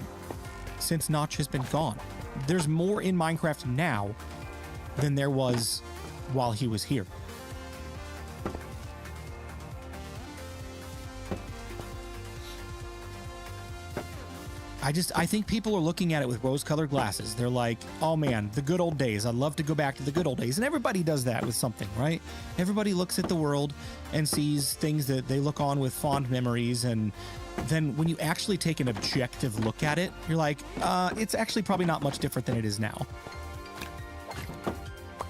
since Notch has been gone. There's more in Minecraft now than there was while he was here. I think people are looking at it with rose-colored glasses. They're like, oh man, the good old days. I'd love to go back to the good old days. And everybody does that with something, right? Everybody looks at the world and sees things that they look on with fond memories. And then when you actually take an objective look at it, you're like, it's actually probably not much different than it is now.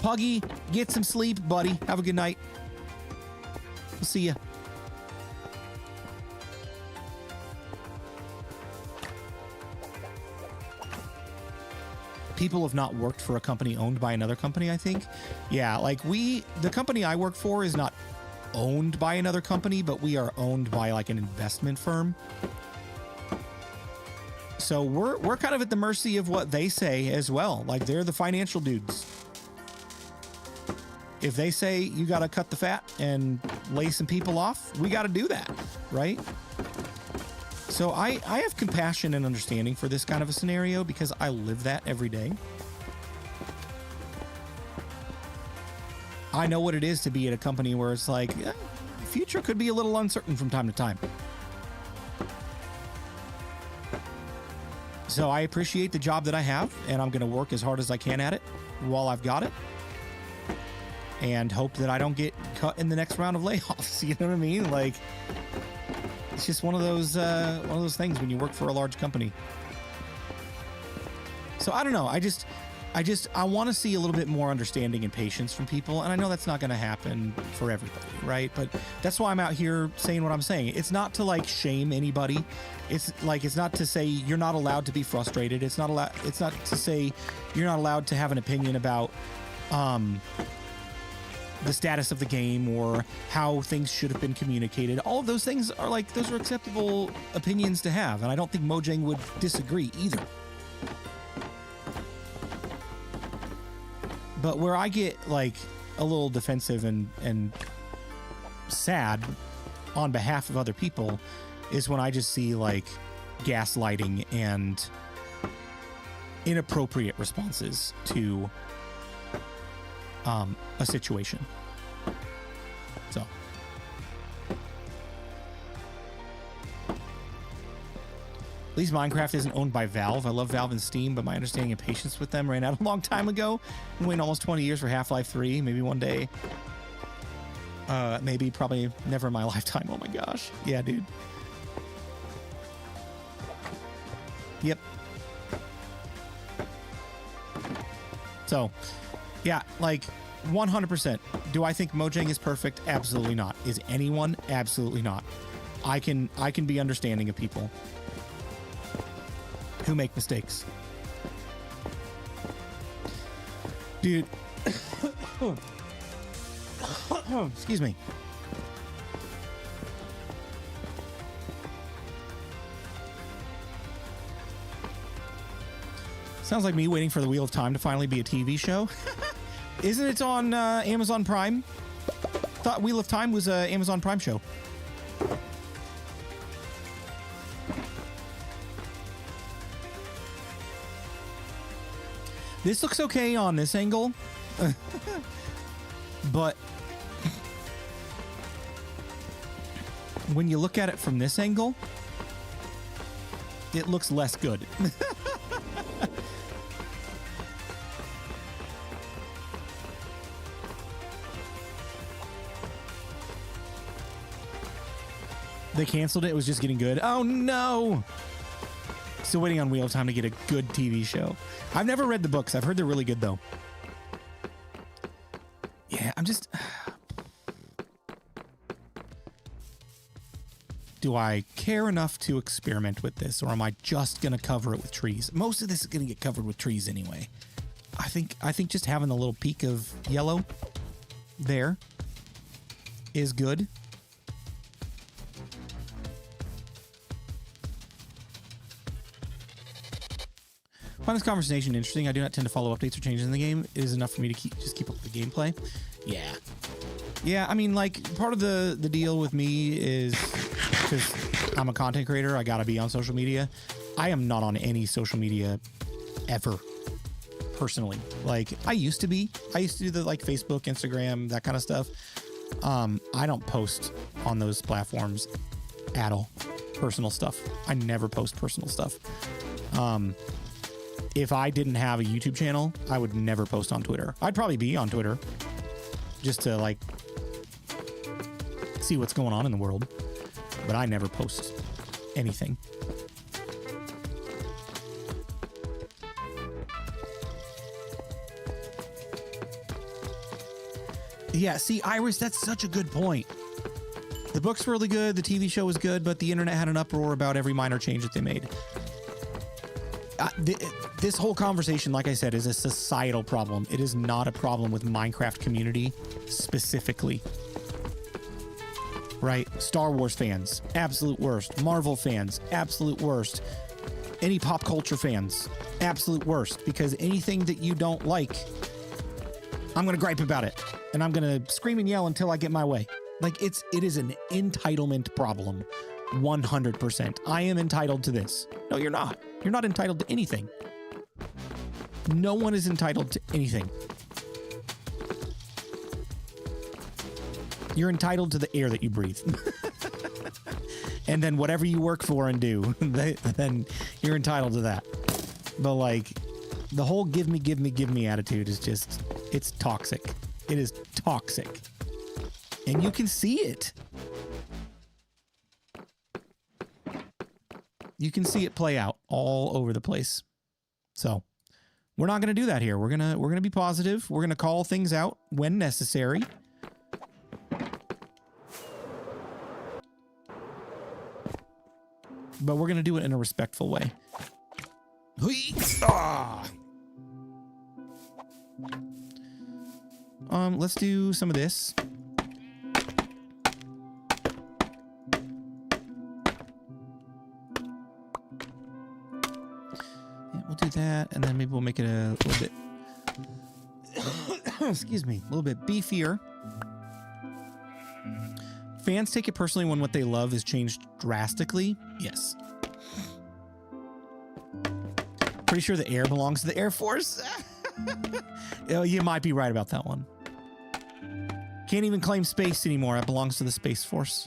Puggy, get some sleep, buddy. Have a good night. We'll see ya. People have not worked for a company owned by another company, I think. Yeah, like the company I work for is not owned by another company, but we are owned by like an investment firm. So we're kind of at the mercy of what they say as well. Like they're the financial dudes. If they say you got to cut the fat and lay some people off, we got to do that, right? So I have compassion and understanding for this kind of a scenario because I live that every day. I know what it is to be at a company where it's like, the future could be a little uncertain from time to time. So I appreciate the job that I have, and I'm going to work as hard as I can at it while I've got it. And hope that I don't get cut in the next round of layoffs. You know what I mean? Like, it's just one of those things when you work for a large company. So I don't know. I want to see a little bit more understanding and patience from people. And I know that's not going to happen for everybody, right? But that's why I'm out here saying what I'm saying. It's not to like shame anybody. It's not to say you're not allowed to be frustrated. It's not to say you're not allowed to have an opinion about, the status of the game or how things should have been communicated. All of those things are like, those are acceptable opinions to have. And I don't think Mojang would disagree either. But where I get like a little defensive and sad on behalf of other people is when I just see like gaslighting and inappropriate responses to a situation. So at least Minecraft isn't owned by Valve. I love Valve and Steam, but my understanding and patience with them ran out a long time ago. I'm waiting almost 20 years for Half-Life 3. Maybe one day. Maybe, probably never in my lifetime. Oh my gosh. Yeah, dude. Yep. So, yeah, like 100%. Do I think Mojang is perfect? Absolutely not. Is anyone? Absolutely not. I can be understanding of people who make mistakes. Dude. Excuse me. Sounds like me waiting for the Wheel of Time to finally be a TV show. Isn't it on Amazon Prime? Thought Wheel of Time was a Amazon Prime show. This looks okay on this angle, but when you look at it from this angle, it looks less good. They canceled it. It was just getting good. Oh, no. Still waiting on Wheel of Time to get a good TV show. I've never read the books. I've heard they're really good, though. Yeah, I'm just... Do I care enough to experiment with this, or am I just going to cover it with trees? Most of this is going to get covered with trees anyway. I think just having a little peak of yellow there is good. Find this conversation interesting. I do not tend to follow updates or changes in the game. It is enough for me to keep up with the gameplay. Yeah. Yeah, I mean, like, part of the deal with me is because I'm a content creator, I gotta be on social media. I am not on any social media ever, personally. Like, I used to be. I used to do the, like, Facebook, Instagram, that kind of stuff. I don't post on those platforms at all. Personal stuff. I never post personal stuff. If I didn't have a YouTube channel, I would never post on Twitter. I'd probably be on Twitter just to, like, see what's going on in the world. But I never post anything. Yeah, see, Iris, that's such a good point. The book's really good, the TV show was good, but the internet had an uproar about every minor change that they made. This whole conversation, like I said, is a societal problem. It is not a problem with Minecraft community specifically. Right? Star Wars fans, absolute worst. Marvel fans, absolute worst. Any pop culture fans, absolute worst. Because anything that you don't like, I'm going to gripe about it. And I'm going to scream and yell until I get my way. Like, it is an entitlement problem. 100%. I am entitled to this. No, you're not. You're not entitled to anything. No one is entitled to anything. You're entitled to the air that you breathe. And then whatever you work for and do, then you're entitled to that. But like, the whole give me attitude is just, it's toxic. It is toxic. And you can see it. You can see it play out all over the place. So we're not going to do that here. We're going to be positive. We're going to call things out when necessary. But we're going to do it in a respectful way. let's do some of this. Yeah, we'll do that, and then maybe we'll make it a little bit, excuse me, a little bit beefier. Fans take it personally when what they love is changed drastically. Yes. Pretty sure the air belongs to the Air Force. Oh, you might be right about that one. Can't even claim space anymore. It belongs to the Space Force.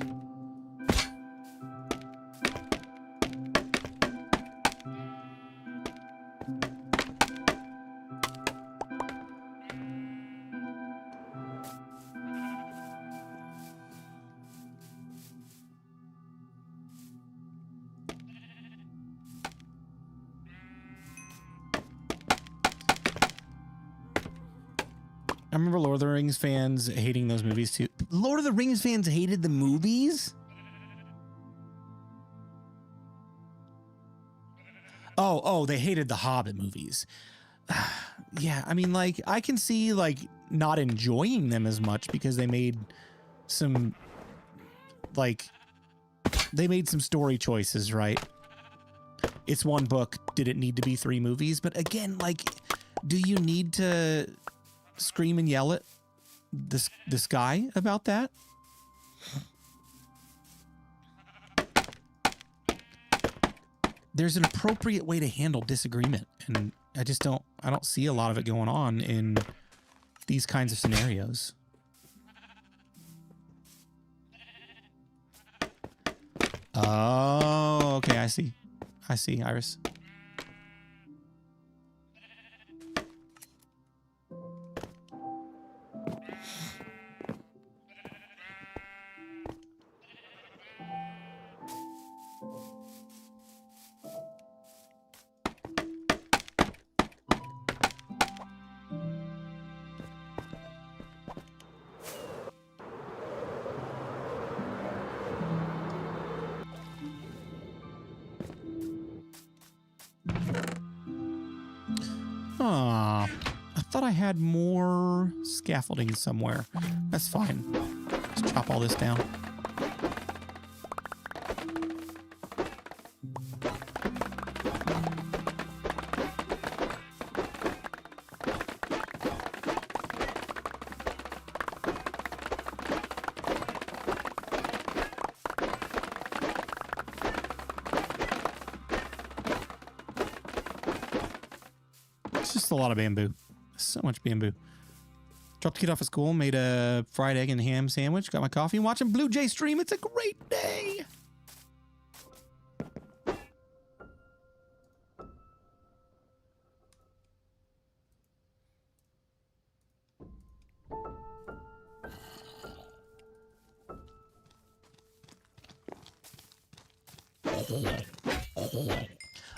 I remember Lord of the Rings fans hating those movies too. Lord of the Rings fans hated the movies? Oh, they hated the Hobbit movies. Yeah, I mean, like, I can see, like, not enjoying them as much because they made some, like, they made some story choices, right? It's one book. Did it need to be 3 movies? But again, like, do you need to scream and yell at the sky about that? There's an appropriate way to handle disagreement, and I don't see a lot of it going on in these kinds of scenarios. Oh, okay, I see, Iris. Aw, I thought I had more scaffolding somewhere. That's fine. Let's chop all this down. Just a lot of bamboo. So much bamboo. Dropped the kid off at school, made a fried egg and ham sandwich, got my coffee, and watching BluJay stream. It's a great day.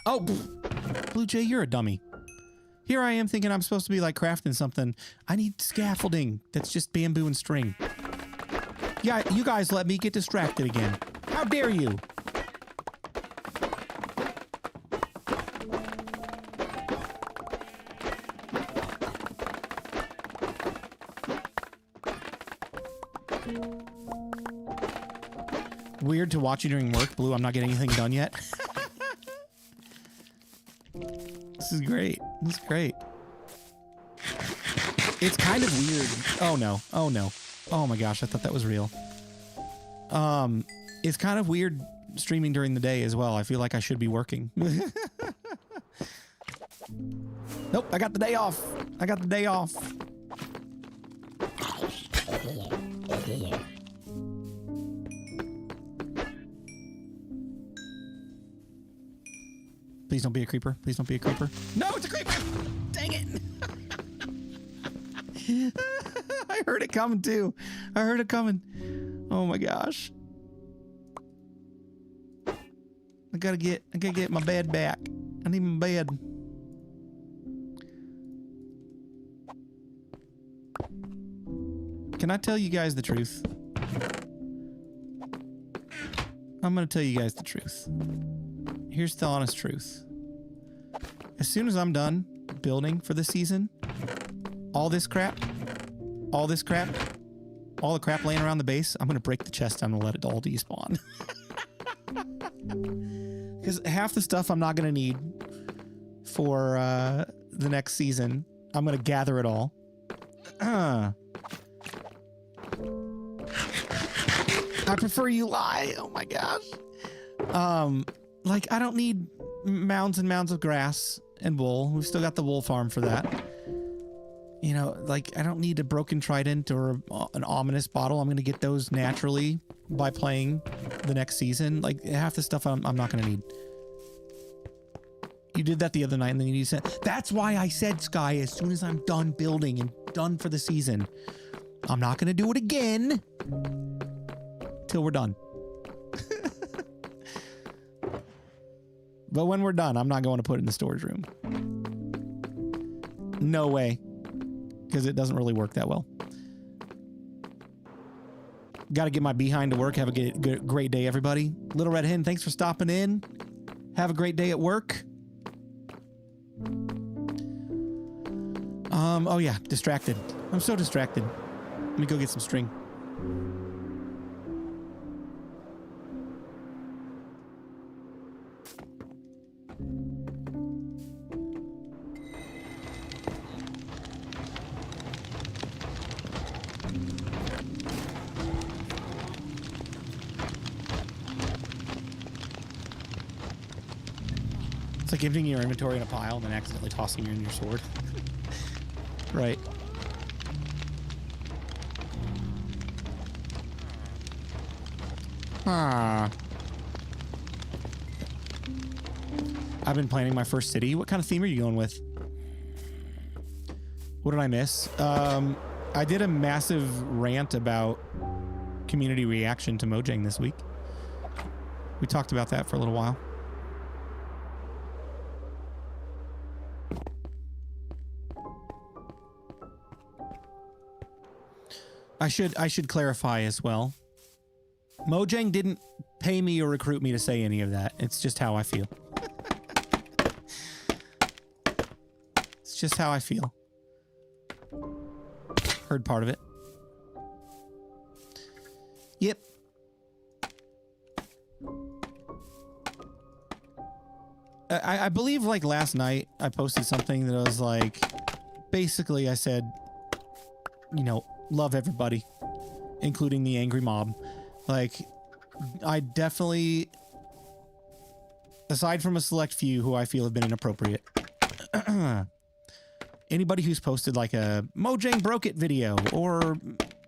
Oh, BluJay, you're a dummy. Here I am thinking I'm supposed to be like crafting something. I need scaffolding. That's just bamboo and string. Yeah, you guys let me get distracted again. How dare you? Weird to watch you during work, Blue. I'm not getting anything done yet. This is great. This is great. It's kind of weird. Oh no. Oh no. Oh my gosh, I thought that was real. It's kind of weird streaming during the day as well. I feel like I should be working. Nope, I got the day off. I got the day off. Please don't be a creeper. Please don't be a creeper. No, it's a creeper! Dang it! I heard it coming too. I heard it coming. Oh my gosh. I gotta get my bed back. I need my bed. Can I tell you guys the truth? I'm gonna tell you guys the truth. Here's the honest truth. As soon as I'm done building for the season, all this crap, all this crap, all the crap laying around the base, I'm going to break the chest. I'm going to let it all despawn. Because half the stuff I'm not going to need for the next season. I'm going to gather it all. I prefer you lie. Oh my gosh. Like, I don't need mounds and mounds of grass and wool. We've still got the wool farm for that. You know, like, I don't need a broken trident or an ominous bottle. I'm going to get those naturally by playing the next season. Like, half the stuff I'm not going to need. You did that the other night, and then you said, that's why I said, Sky, as soon as I'm done building and done for the season, I'm not going to do it again till we're done. But when we're done, I'm not going to put it in the storage room. No way. Because it doesn't really work that well. Got to get my behind to work. Have a great day, everybody. Little Red Hen, thanks for stopping in. Have a great day at work. Oh yeah, distracted. I'm so distracted. Let me go get some string. It's like emptying your inventory in a pile and then accidentally tossing you in your sword. Right. Ah. I've been planning my first city. What kind of theme are you going with? What did I miss? I did a massive rant about community reaction to Mojang this week. We talked about that for a little while. I should clarify as well. Mojang didn't pay me or recruit me to say any of that. It's just how I feel. It's just how I feel. Heard part of it. Yep. I believe like last night I posted something that was like, basically I said, you know, love everybody, including the angry mob. Like, I definitely, aside from a select few who I feel have been inappropriate, anybody who's posted like a Mojang broke it video or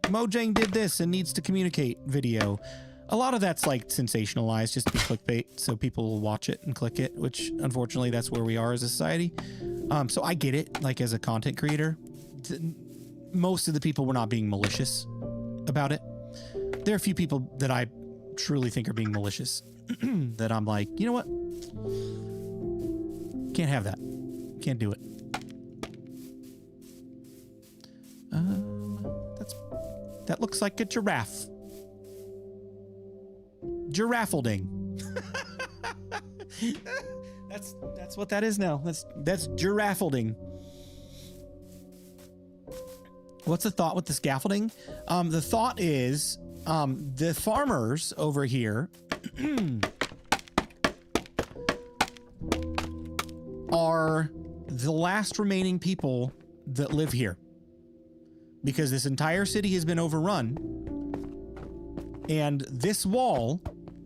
Mojang did this and needs to communicate video, a lot of that's like sensationalized just to be clickbait so people will watch it and click it, which unfortunately that's where we are as a society. So I get it, like as a content creator. Most of the people were not being malicious about it. There are a few people that I truly think are being malicious that I'm like, you know what? Can't have that. Can't do it. That looks like a giraffe. Giraffalding. That's what that is now. That's giraffalding. What's the thought with the scaffolding? The thought is the farmers over here are the last remaining people that live here. Because this entire city has been overrun. And this wall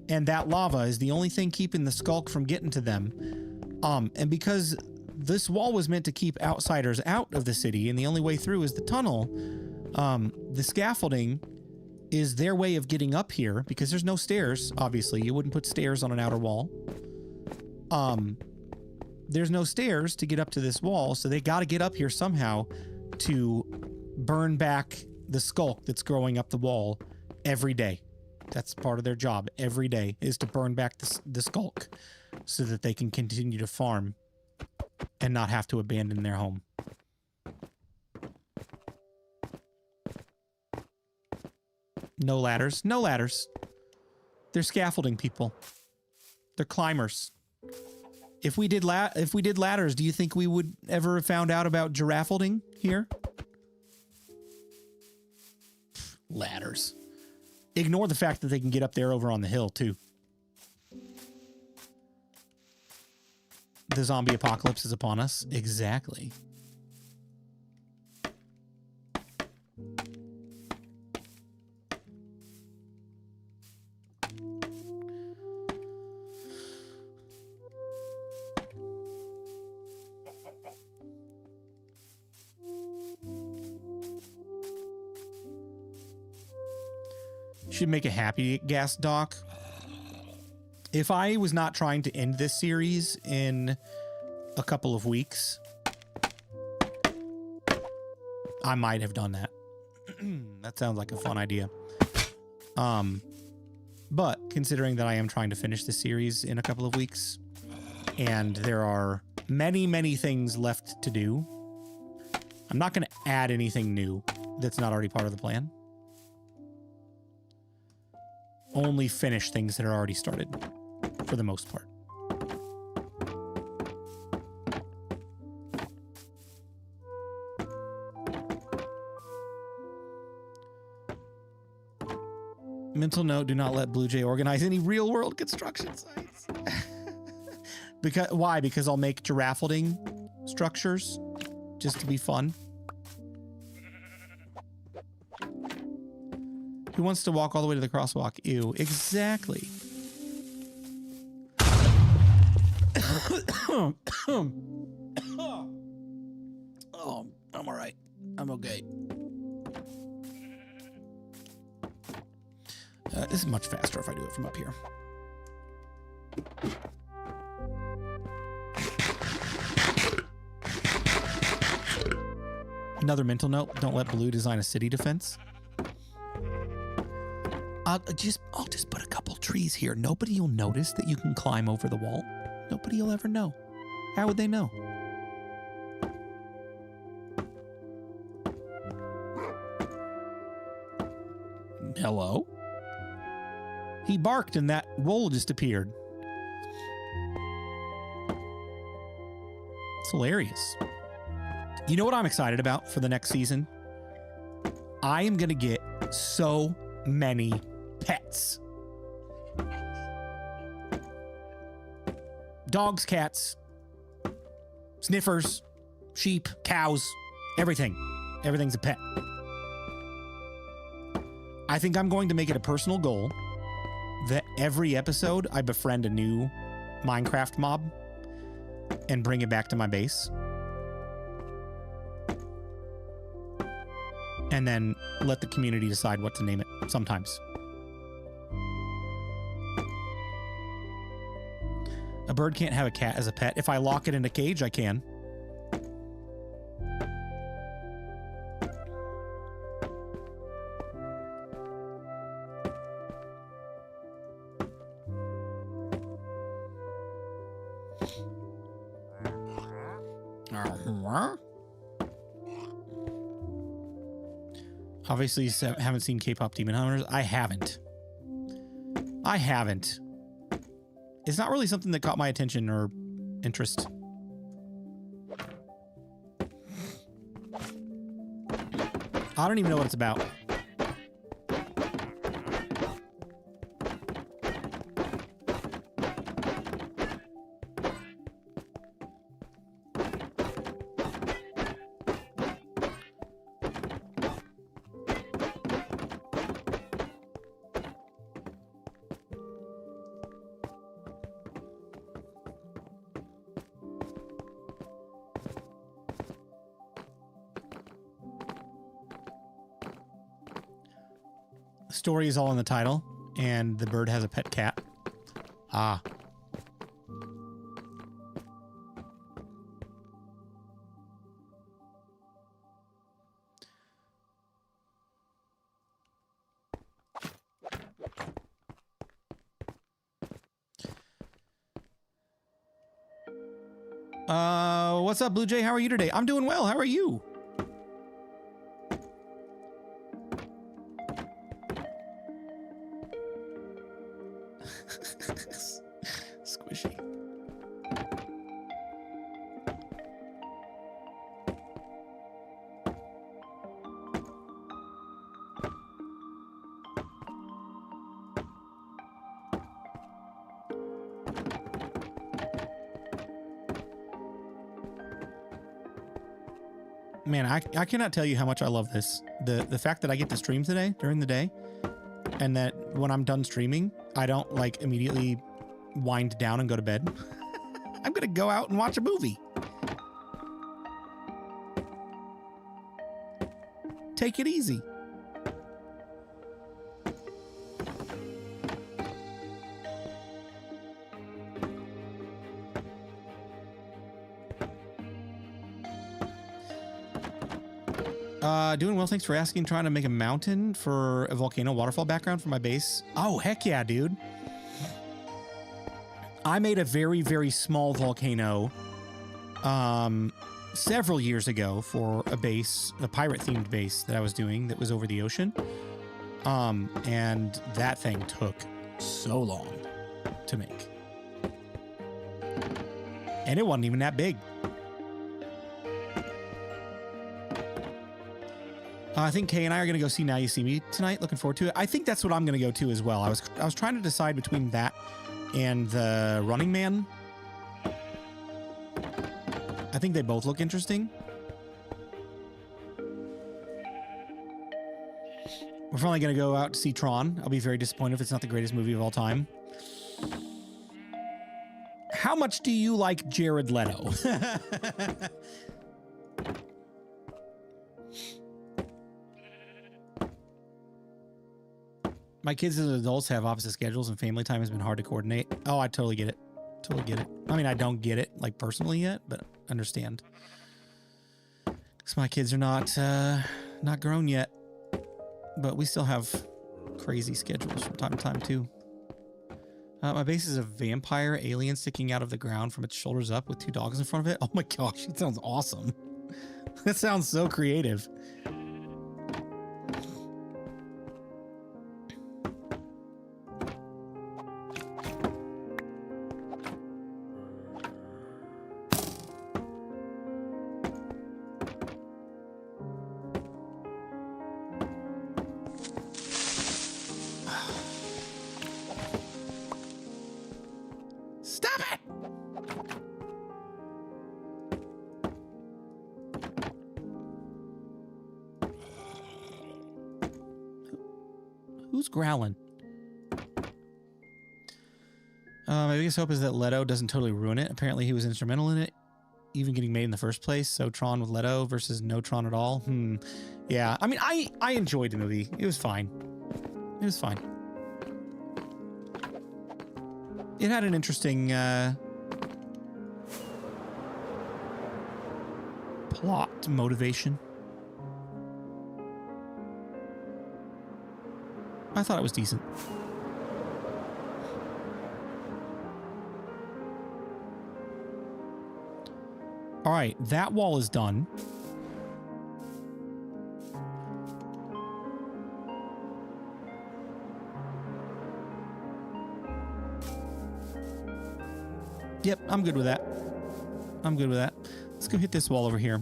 and that lava is the only thing keeping the skulk from getting to them. And because this wall was meant to keep outsiders out of the city, and the only way through is the tunnel. The scaffolding is their way of getting up here, because there's no stairs, obviously. You wouldn't put stairs on an outer wall. There's no stairs to get up to this wall, so they got to get up here somehow to burn back the skulk that's growing up the wall every day. That's part of their job every day, is to burn back the skulk so that they can continue to farm and not have to abandon their home. No ladders. No ladders. They're scaffolding people. They're climbers. If we did ladders, do you think we would ever have found out about giraffalding here? Ladders. Ignore the fact that they can get up there over on the hill, too. The zombie apocalypse is upon us. Exactly. Should make a happy gas dock. If I was not trying to end this series in a couple of weeks, I might have done that. That sounds like a fun idea. But considering that I am trying to finish the series in a couple of weeks, and there are many, many things left to do, I'm not going to add anything new that's not already part of the plan. Only finish things that are already started, for the most part. Mental note, do not let BluJay organize any real-world construction sites. Why? Because I'll make giraffalding structures just to be fun. Who wants to walk all the way to the crosswalk? Ew, exactly. Oh, I'm all right. I'm okay. This is much faster if I do it from up here. Another mental note, don't let Blue design a city defense. I'll just put a couple trees here. Nobody will notice that you can climb over the wall. Nobody will ever know. How would they know? Hello? He barked and that wool just appeared. It's hilarious. You know what I'm excited about for the next season? I am going to get so many pets. Dogs, cats, sniffers, sheep, cows, everything. Everything's a pet. I think I'm going to make it a personal goal that every episode I befriend a new Minecraft mob and bring it back to my base. And then let the community decide what to name it sometimes. A bird can't have a cat as a pet. If I lock it in a cage, I can. Obviously, you haven't seen K-pop Demon Hunters. I haven't. It's not really something that caught my attention or interest. I don't even know what it's about. Story is all in the title, and the bird has a pet cat. Ah. What's up, BluJay? How are you today? I'm doing well. How are you? Squishy. Man, I cannot tell you how much I love this. The fact that I get to stream today during the day, and that when I'm done streaming, I don't like immediately wind down and go to bed. I'm gonna go out and watch a movie. Take it easy. Doing well, thanks for asking. Trying to make a mountain for a volcano waterfall background for my base. Oh, heck yeah, dude. I made a very, very small volcano several years ago for a base, a pirate-themed base that I was doing that was over the ocean. And that thing took so long to make. And it wasn't even that big. I think Kay and I are going to go see Now You See Me tonight. Looking forward to it. I think that's what I'm going to go to as well. I was trying to decide between that and the Running Man. I think they both look interesting. We're probably going to go out to see Tron. I'll be very disappointed if it's not the greatest movie of all time. How much do you like Jared Leto? My kids as adults have opposite schedules and family time has been hard to coordinate. Oh, I totally get it. Totally get it. I mean, I don't get it like personally yet, but understand. Because my kids are not grown yet, but we still have crazy schedules from time to time too. My base is a vampire alien sticking out of the ground from its shoulders up with 2 dogs in front of it. Oh my gosh, that sounds awesome. That sounds so creative. Growling. My biggest hope is that Leto doesn't totally ruin it. Apparently he was instrumental in it even getting made in the first place. So Tron with Leto versus no Tron at all. Yeah, I mean, I enjoyed the movie. It was fine. It was fine. It had an interesting plot motivation. I thought it was decent. All right, that wall is done. Yep, I'm good with that. I'm good with that. Let's go hit this wall over here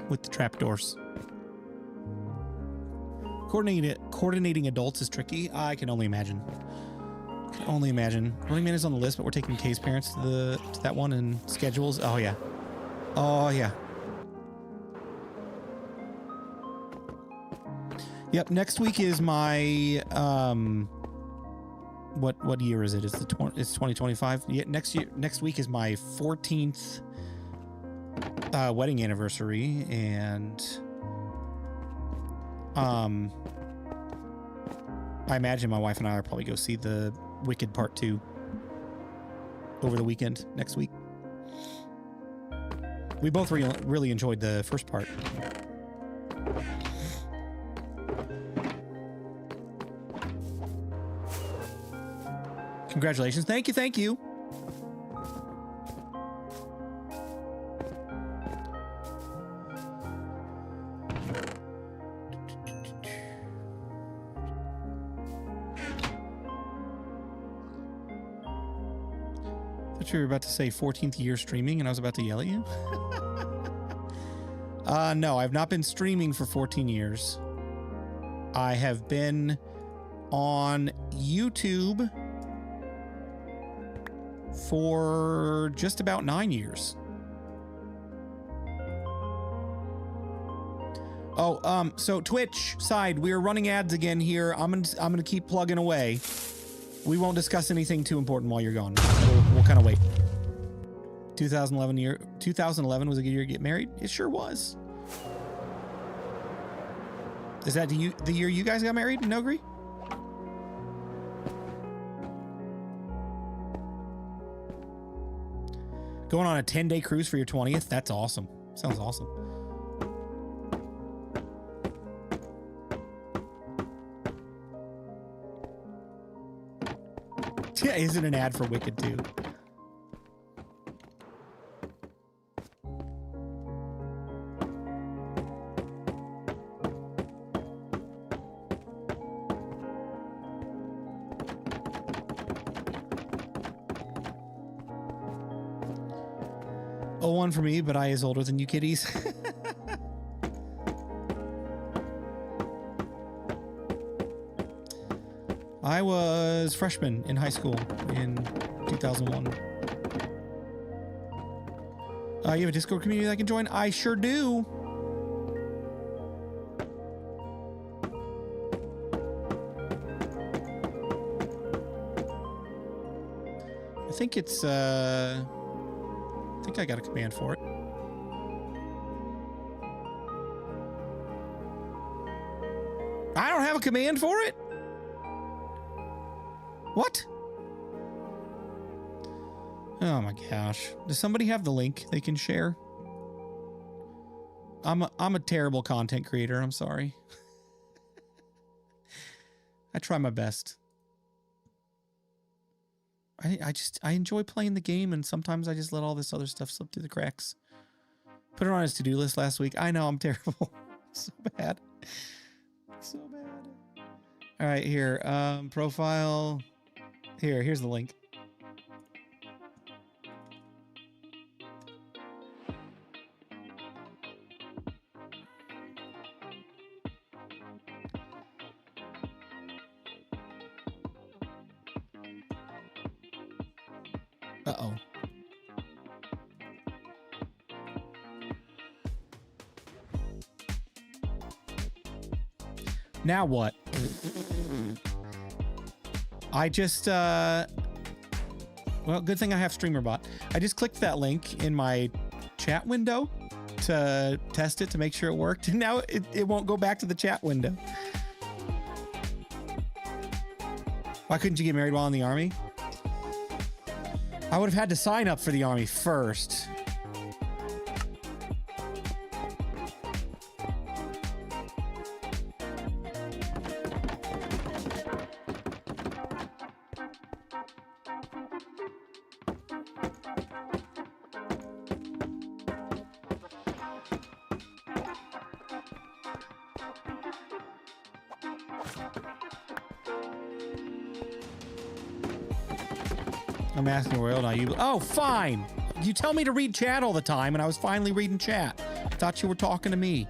with the trapdoors. Coordinating adults is tricky. I can only imagine. Only imagine. Running Man is on the list, but we're taking Kay's parents to that one and schedules. Oh yeah. Oh yeah. Yep. Next week is my what year is it? It's 2025. Yeah. Next week is my 14th wedding anniversary, and I imagine my wife and I will probably go see the Wicked Part 2 over the weekend next week. We both really enjoyed the first part. Congratulations. Thank you. Thank you. You were about to say 14th year streaming and I was about to yell at you. No, I've not been streaming for 14 years. I have been on YouTube for just about 9 years. Oh, so Twitch side, we are running ads again here. I'm gonna keep plugging away. We won't discuss anything too important while you're gone. We'll kind of wait. 2011 was a good year to get married? It sure was. Is that the year you guys got married in Nogri? Going on a 10-day cruise for your 20th? That's awesome. Sounds awesome. Yeah, isn't an ad for Wicked too? Oh, one for me, but I is older than you kiddies. I was freshman in high school in 2001. You have a Discord community that I can join? I sure do. I think it's, I think I got a command for it. I don't have a command for it? What? Oh my gosh. Does somebody have the link they can share? I'm a terrible content creator. I'm sorry. I try my best. I enjoy playing the game, and sometimes I just let all this other stuff slip through the cracks. Put it on his to-do list last week. I know I'm terrible. So bad. So bad. All right, here. Profile. Here's the link. Uh-oh. Now what? I just, well, good thing I have StreamerBot. I just clicked that link in my chat window to test it to make sure it worked. And now it won't go back to the chat window. Why couldn't you get married while in the army? I would have had to sign up for the army first. I'm asking where old are you? Oh, fine. You tell me to read chat all the time, and I was finally reading chat. Thought you were talking to me.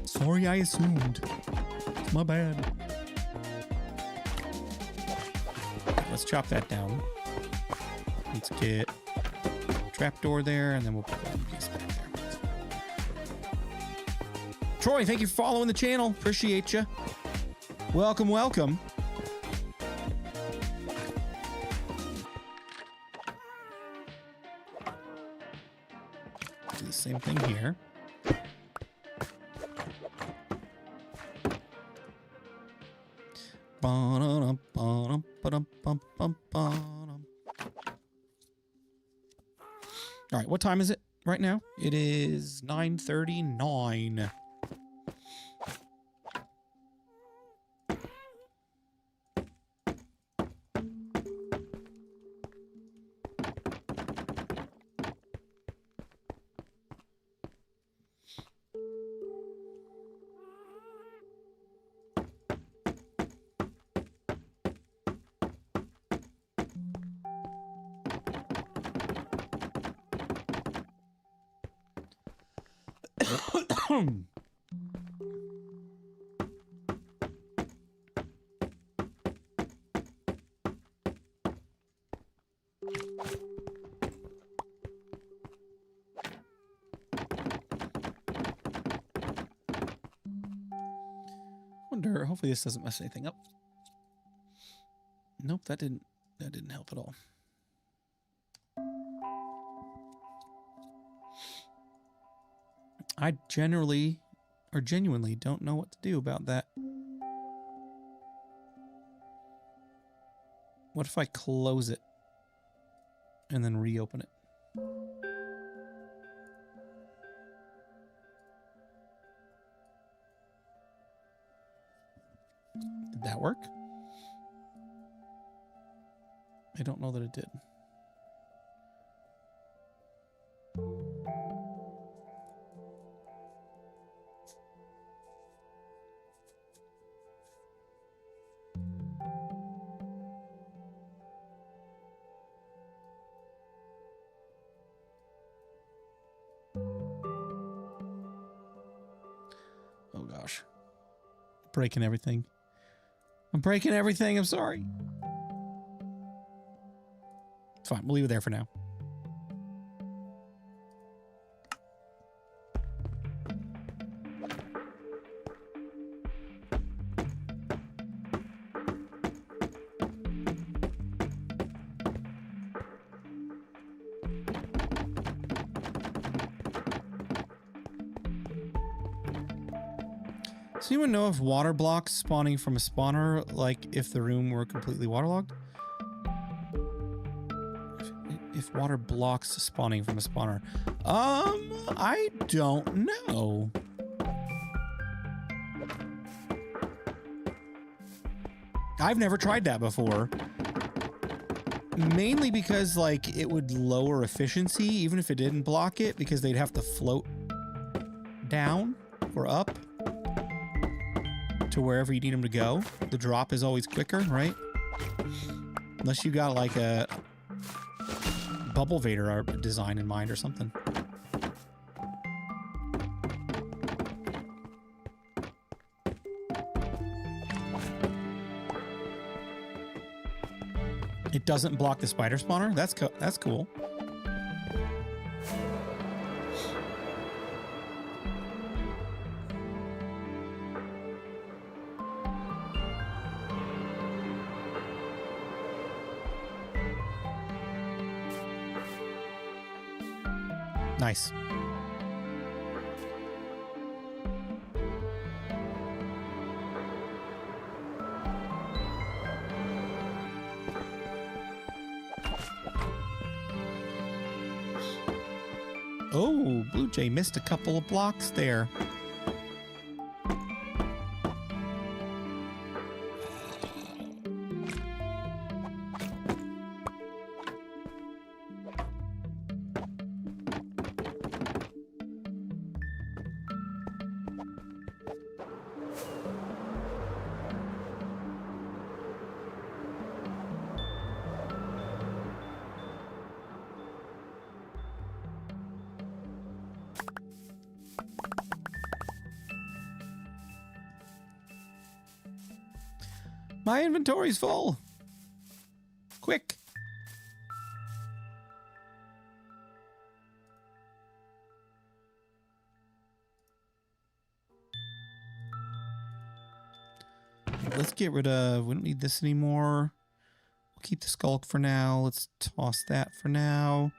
Sorry, I assumed. It's my bad. Let's chop that down. Let's get trapdoor there, and then we'll put one piece back there. Troy, thank you for following the channel. Appreciate you. Welcome, welcome. Do the same thing here. All right, what time is it right now? It is 9:39. here. Hopefully this doesn't mess anything up. Nope, that didn't help at all. I genuinely don't know what to do about that. What if I close it and then reopen it? Did that work? I don't know that it did. Oh gosh. Breaking everything. I'm breaking everything. I'm sorry. It's fine. We'll leave it there for now. Does anyone know if water blocks spawning from a spawner, like if the room were completely waterlogged? If water blocks spawning from a spawner. I don't know. I've never tried that before. Mainly because, like, it would lower efficiency, even if it didn't block it, because they'd have to float down or up to wherever you need them to go. The drop is always quicker, right? Unless you got like a bubble Vader design in mind or something. It doesn't block the spider spawner? That's cool. Nice. Oh, BluJay missed a couple of blocks there. My inventory's full. Quick. Let's get rid of, we don't need this anymore. We'll keep the skulk for now. Let's toss that for now.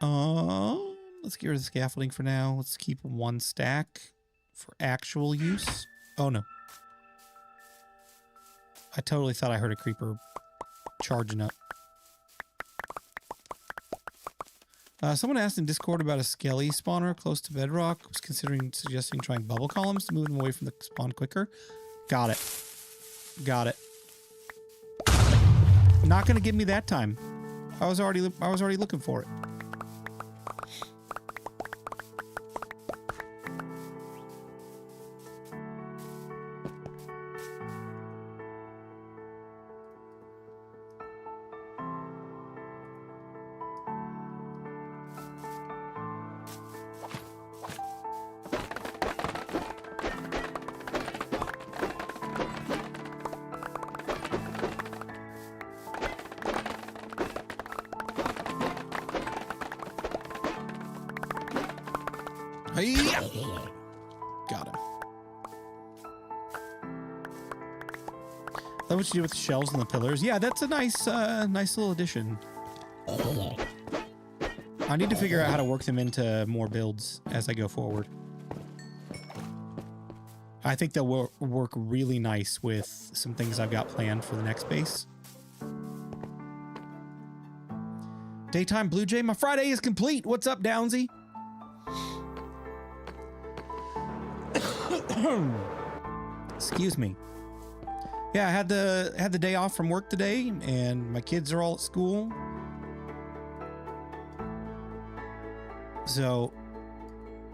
Let's get rid of the scaffolding for now. Let's keep one stack for actual use. Oh no. I totally thought I heard a creeper charging up. Someone asked in Discord about a skelly spawner close to Bedrock. I was suggesting trying bubble columns to move them away from the spawn quicker. Got it. Got it. Not gonna give me that time. I was already looking for it. Got him. Love what you do with the shelves and the pillars. Yeah, that's a nice, nice little addition. I need to figure out how to work them into more builds as I go forward. I think they'll work really nice with some things I've got planned for the next base. Daytime BluJay, my Friday is complete. What's up, Downsy? Excuse me. Yeah, I had the day off from work today, and my kids are all at school. So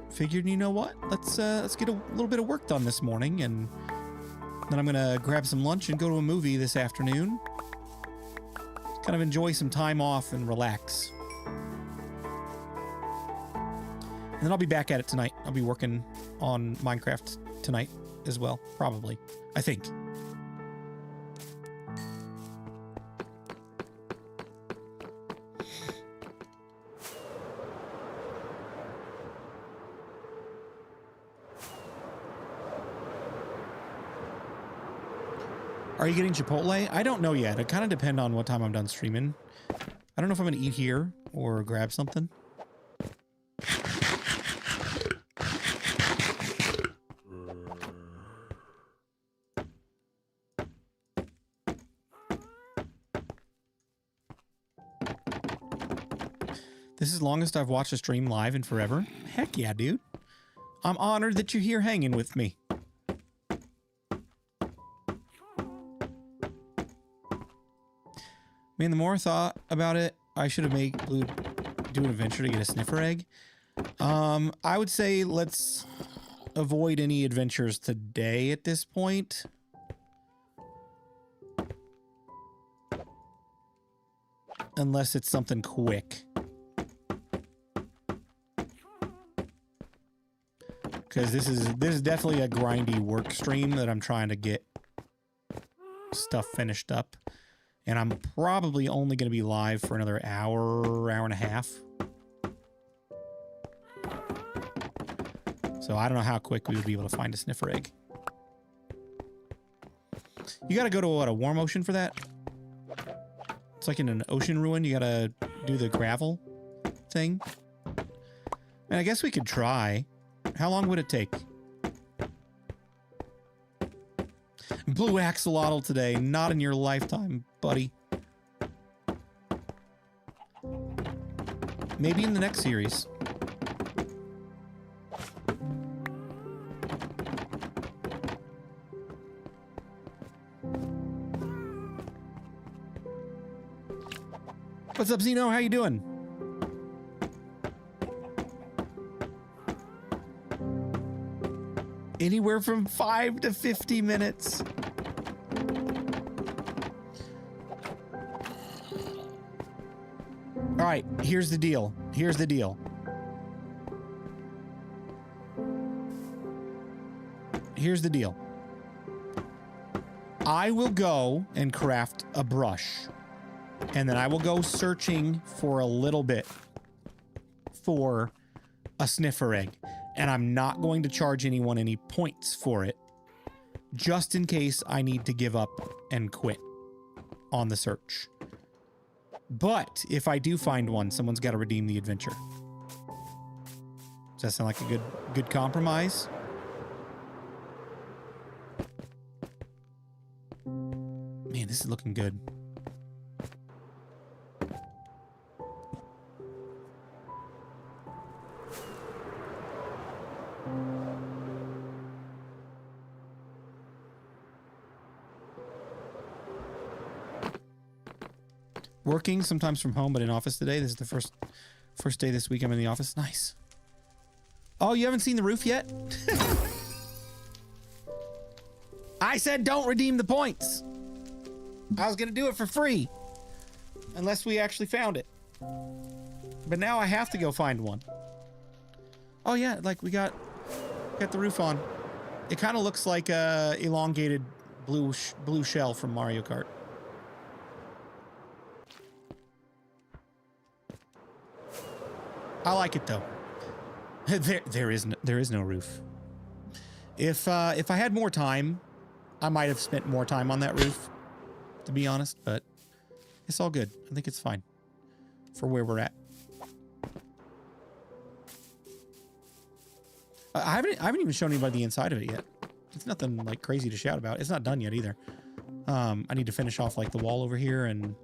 figured, you know what? Let's get a little bit of work done this morning, and then I'm gonna grab some lunch and go to a movie this afternoon. Kind of enjoy some time off and relax. And then I'll be back at it tonight. I'll be working on Minecraft tonight as well, probably. I think. Are you getting Chipotle? I don't know yet. It kind of depends on what time I'm done streaming. I don't know if I'm going to eat here or grab something. This is the longest I've watched a stream live in forever. Heck yeah, dude. I'm honored that you're here hanging with me. Man, the more I thought about it, I should have made Blue do an adventure to get a sniffer egg. I would say let's avoid any adventures today at this point. Unless it's something quick. Because this is definitely a grindy work stream that I'm trying to get stuff finished up. And I'm probably only going to be live for another hour, hour and a half. So I don't know how quick we would be able to find a sniffer egg. You got to go to what, a warm ocean for that? It's like in an ocean ruin. You got to do the gravel thing. And I guess we could try. How long would it take? Blue axolotl today, not in your lifetime, buddy. Maybe in the next series. What's up, Zeno? How you doing? Anywhere from 5 to 50 minutes. All right, here's the deal. Here's the deal. Here's the deal. I will go and craft a brush, and then I will go searching for a little bit for a sniffer egg. And I'm not going to charge anyone any points for it, just in case I need to give up and quit on the search. But if I do find one, someone's got to redeem the adventure. Does that sound like a good compromise? Man, this is looking good. Working sometimes from home, but in office today. This is the first day this week I'm in the office. Nice. Oh, you haven't seen the roof yet? I said don't redeem the points. I was gonna do it for free, unless we actually found it. But now I have to go find one. Oh yeah, like we got the roof on. It kind of looks like a elongated blue shell from Mario Kart. I like it though. There is no roof. If I had more time, I might have spent more time on that roof. to be honest, but it's all good. I think it's fine for where we're at. I haven't even shown anybody the inside of it yet. It's nothing like crazy to shout about. It's not done yet either. I need to finish off like the wall over here and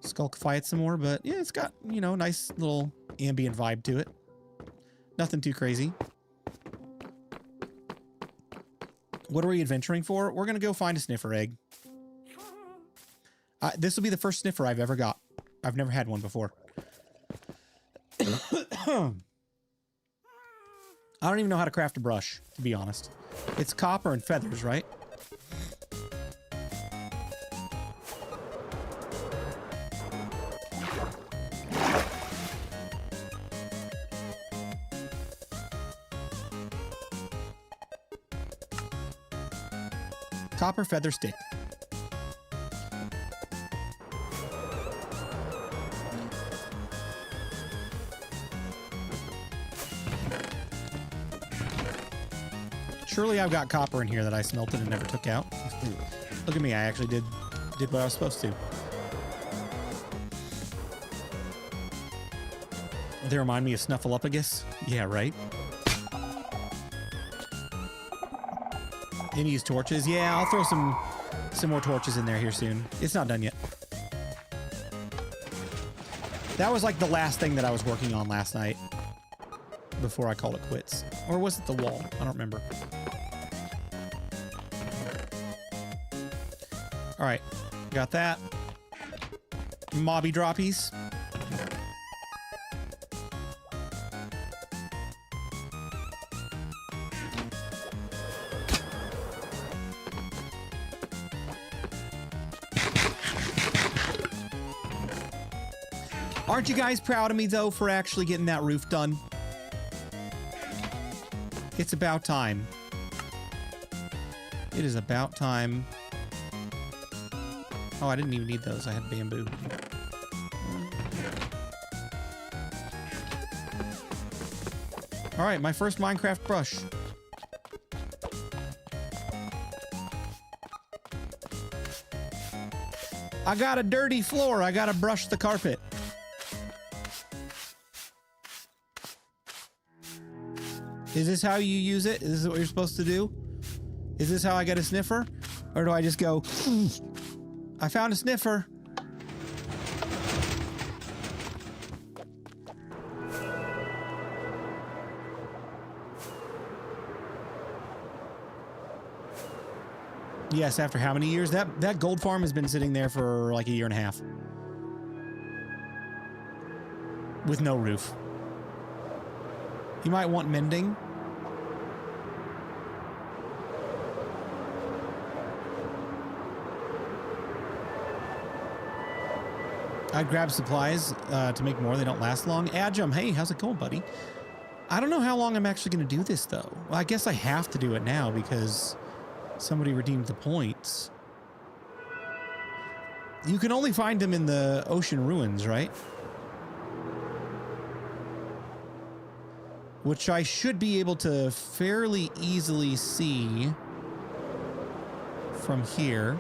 skulkify it some more, but yeah, it's got, you know, nice little ambient vibe to it. Nothing too crazy. What are we adventuring for? We're going to go find a sniffer egg. This will be the first sniffer I've ever got. I've never had one before. I don't even know how to craft a brush, to be honest. It's copper and feathers, right? Copper feather stick. Surely I've got copper in here that I smelted and never took out. Look at me, I actually did what I was supposed to. They remind me of Snuffleupagus. Yeah, right. And use torches. Yeah, I'll throw some more torches in there here soon. It's not done yet. That was like the last thing that I was working on last night before I called it quits. Or was it the wall? I don't remember. All right, got that. Mobby droppies. Aren't you guys proud of me, though, for actually getting that roof done? It's about time. It is about time. Oh, I didn't even need those. I had bamboo. All right, my first Minecraft brush. I got a dirty floor. I gotta brush the carpet. Is this how you use it? Is this what you're supposed to do? Is this how I get a sniffer? Or do I just go, I found a sniffer. Yes, after how many years? That gold farm has been sitting there for like a year and a half. With no roof. You might want mending. I'd grab supplies to make more. They don't last long. Adjum, hey, how's it going, buddy? I don't know how long I'm actually going to do this, though. Well, I guess I have to do it now because somebody redeemed the points. You can only find them in the ocean ruins, right? Which I should be able to fairly easily see from here.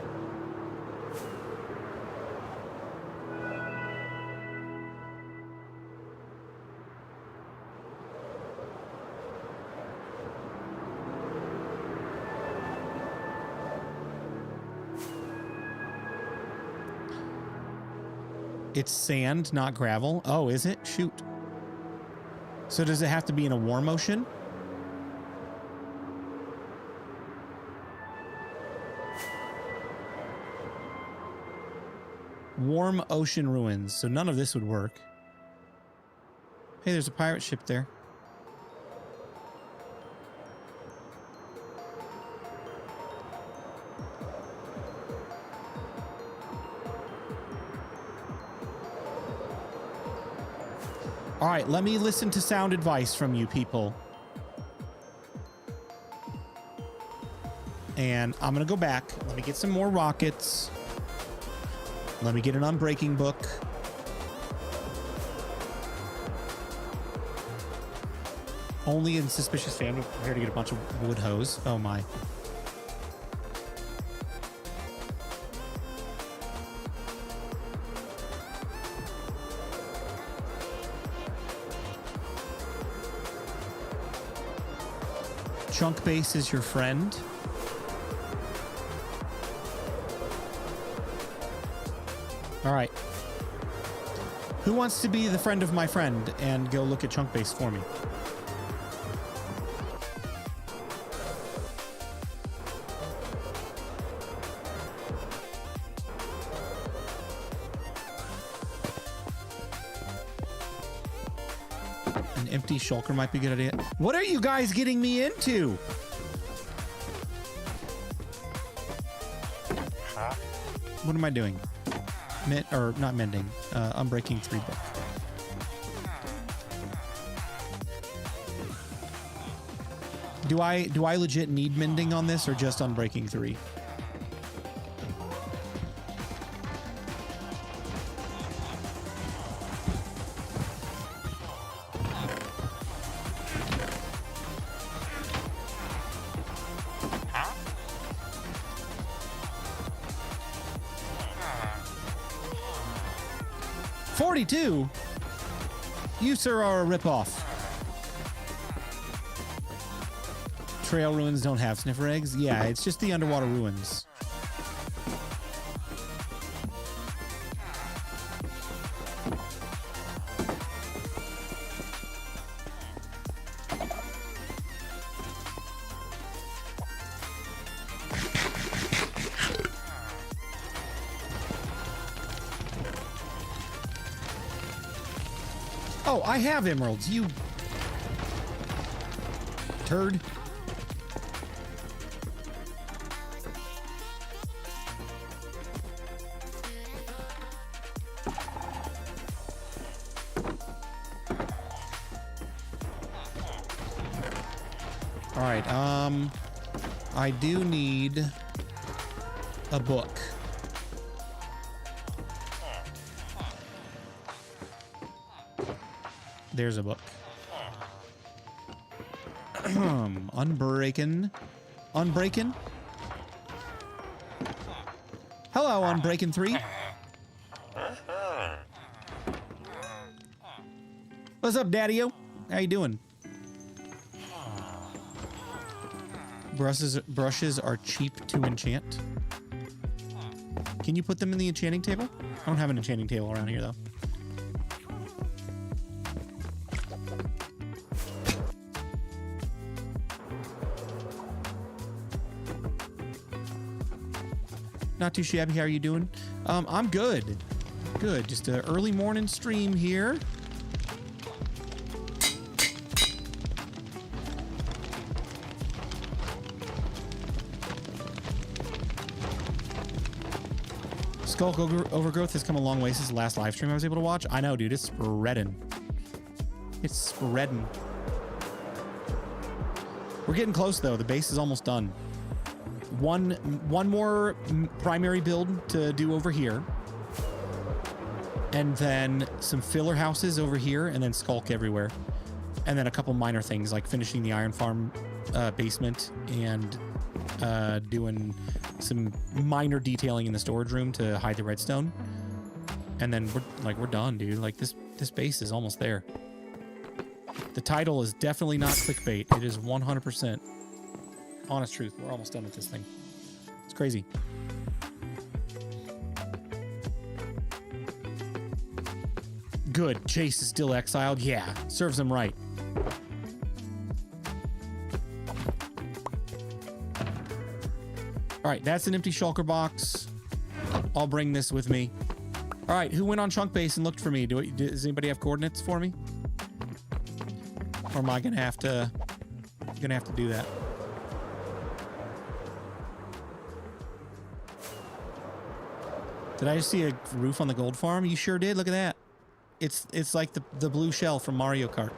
It's sand, not gravel. Oh, is it? Shoot. So does it have to be in a warm ocean? Warm ocean ruins. So none of this would work. Hey, there's a pirate ship there. All right, let me listen to sound advice from you people. And I'm going to go back. Let me get some more rockets. Let me get an unbreaking book. Only in suspicious family prepare to get a bunch of wood hose. Oh my. Chunk base is your friend. All right. Who wants to be the friend of my friend and go look at chunk base for me? An empty shulker might be a good idea. What are you guys getting me into? What am I doing? Or not mending. Unbreaking 3 book. Do I legit need mending on this or just unbreaking 3? $42? You, sir, are a ripoff. Trail ruins don't have sniffer eggs? Yeah, it's just the underwater ruins. Oh, I have emeralds, you turd. All right, I do need a book. There's a book. Unbreaking. Unbreaking? Hello, Unbreaking 3. What's up, Daddy-o? How you doing? Brushes are cheap to enchant. Can you put them in the enchanting table? I don't have an enchanting table around here, though. Not too shabby. How are you doing? I'm good. Good. Just an early morning stream here. Skulk Overgrowth has come a long way since the last live stream I was able to watch. I know, dude. It's spreading. It's spreading. We're getting close, though. The base is almost done. One more primary build to do over here. And then some filler houses over here, and then Skulk everywhere. And then a couple minor things, like finishing the iron farm basement and doing some minor detailing in the storage room to hide the redstone. And then we're done, dude. Like this base is almost there. The title is definitely not clickbait. It is 100% honest truth. We're almost done with this thing. It's crazy. Good. Chase is still exiled. Yeah, serves him right. All right, that's an empty shulker box. I'll bring this with me. All right, who went on chunk base and looked for me? Does anybody have coordinates for me? Or am I gonna have to do that? Did I just see a roof on the gold farm? You sure did. Look at that. It's like the blue shell from Mario Kart.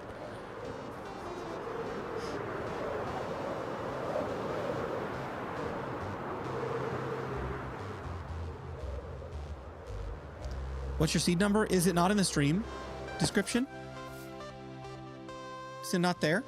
What's your seed number? Is it not in the stream description? Is it not there?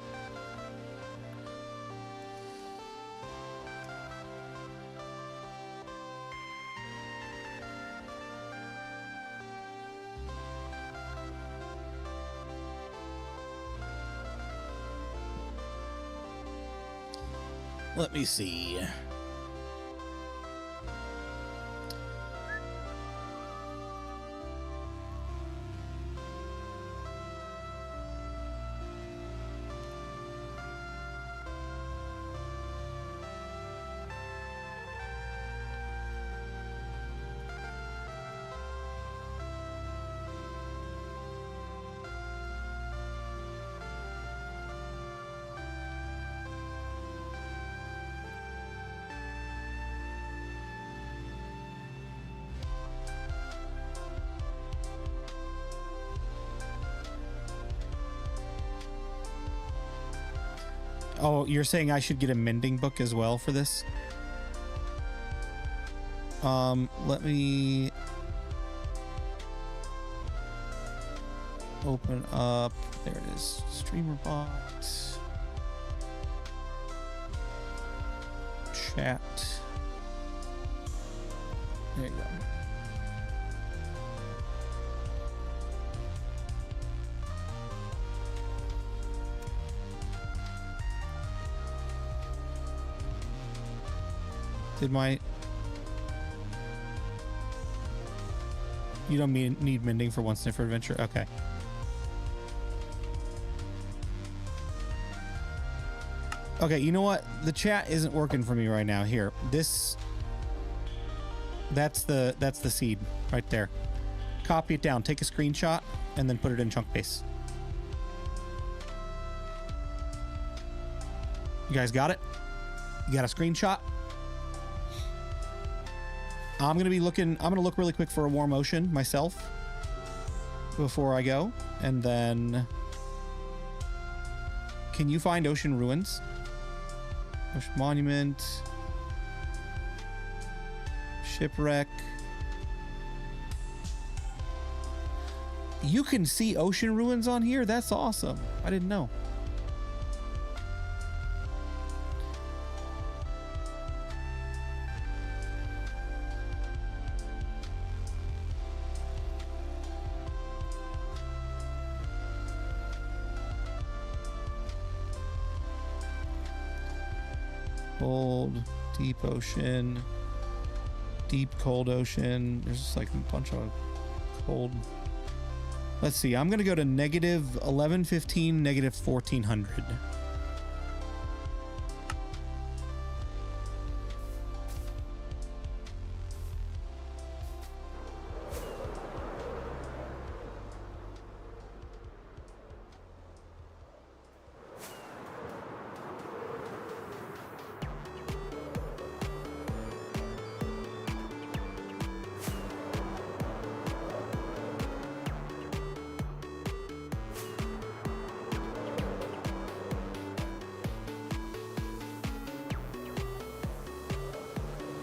Let me see. Oh, you're saying I should get a mending book as well for this? Let me open up. There it is. Streamer box. Chat. There you go. Did my... You don't need mending for one sniffer adventure? Okay. Okay, you know what? The chat isn't working for me right now. Here. This... That's the seed right there. Copy it down. Take a screenshot and then put it in chunk base. You guys got it? You got a screenshot? I'm gonna look really quick for a warm ocean myself before I go, and then can you find ocean ruins? Ocean monument, shipwreck. You can see ocean ruins on here? That's awesome. I didn't know. Cold, deep ocean, deep cold ocean. There's just like a bunch of cold. Let's see. I'm gonna go to negative 1115, negative 1400.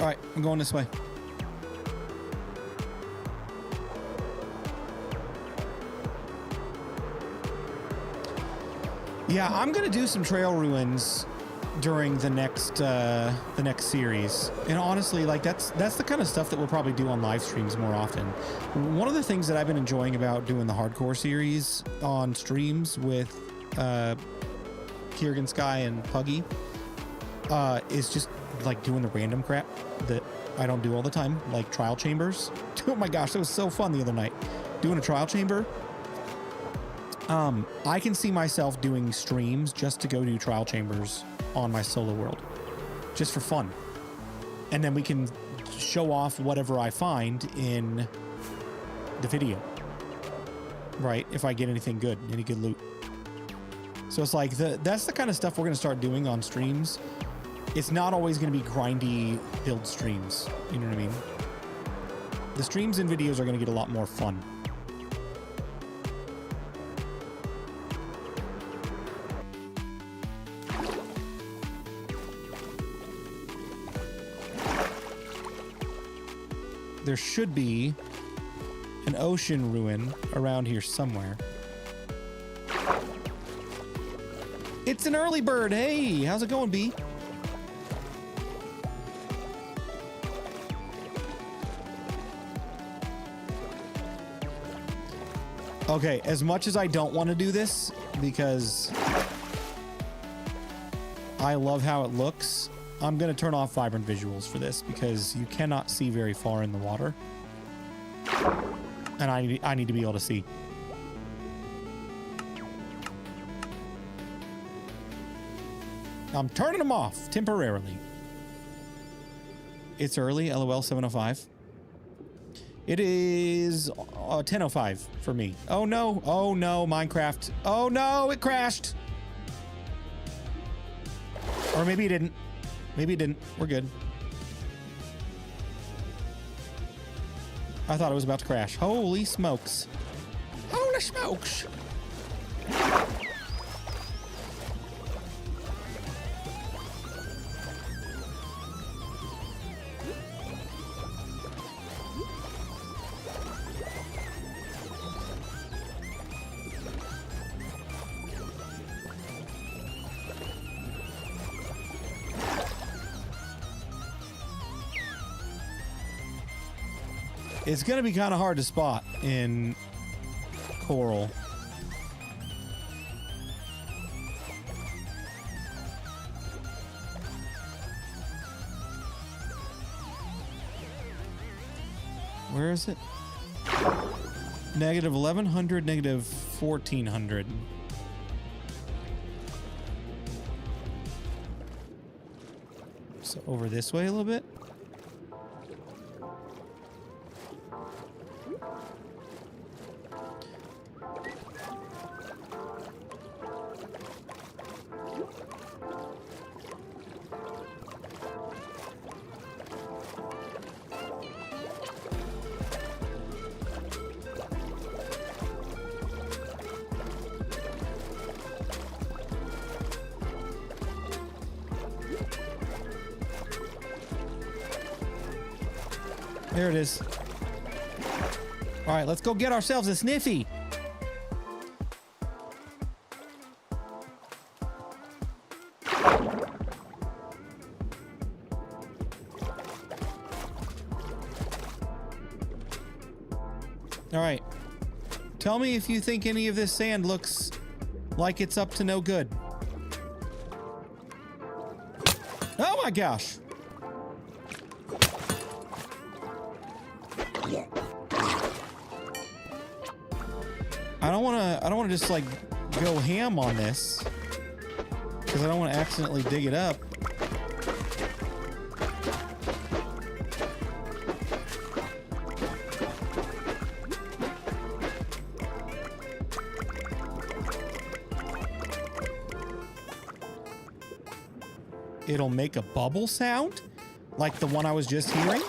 All right, I'm going this way. Yeah, I'm gonna do some trail ruins during the next series, and honestly, like that's the kind of stuff that we'll probably do on live streams more often. One of the things that I've been enjoying about doing the hardcore series on streams with Kiergan Sky and Puggy is just like doing the random crap that I don't do all the time, like trial chambers. Oh my gosh, that was so fun the other night doing a trial chamber. I can see myself doing streams just to go do trial chambers on my solo world, just for fun, and then we can show off whatever I find in the video, right? If I get anything good, any good loot. So it's like that's the kind of stuff we're gonna start doing on streams. It's not always going to be grindy build streams. You know what I mean? The streams and videos are going to get a lot more fun. There should be an ocean ruin around here somewhere. It's an early bird. Hey, how's it going, B? Okay, as much as I don't want to do this because I love how it looks, I'm going to turn off vibrant visuals for this because you cannot see very far in the water. And I need to be able to see. I'm turning them off temporarily. It's early, LOL 7:05. It is 10:05 for me. Oh no, Minecraft. Oh no, it crashed. Or maybe it didn't. Maybe it didn't. We're good. I thought it was about to crash. Holy smokes. Holy smokes. It's going to be kind of hard to spot in coral. Where is it? Negative 1100, negative 1400. So over this way a little bit. There it is. All right, let's go get ourselves a sniffy. All right. Tell me if you think any of this sand looks like it's up to no good. Oh my gosh. I don't want to just like go ham on this because I don't want to accidentally dig it up. It'll make a bubble sound like the one I was just hearing.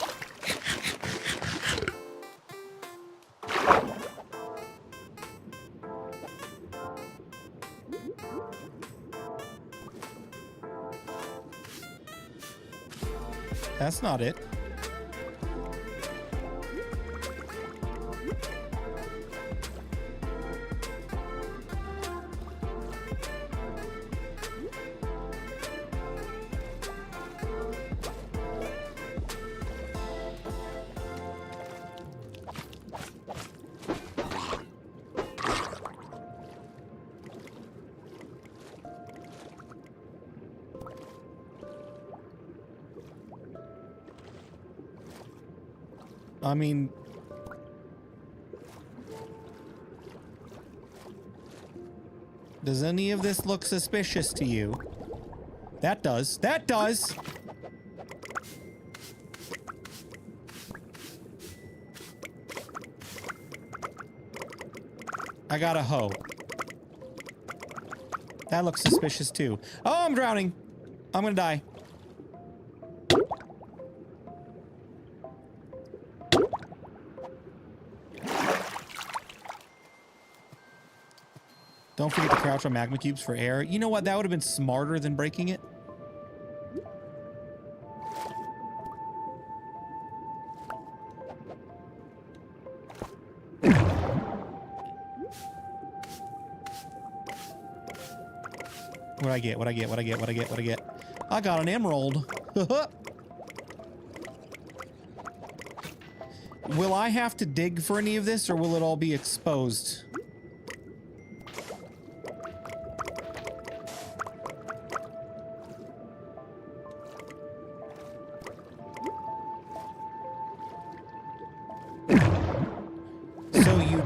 That's not it. I mean, does any of this look suspicious to you? That does. That does! I got a hoe. That looks suspicious too. Oh, I'm drowning. I'm gonna die. Don't forget to crouch on magma cubes for air. You know what? That would have been smarter than breaking it. What'd I get? What'd I get? What'd I get? What'd I get? What'd I get? I got an emerald. Will I have to dig for any of this, or will it all be exposed?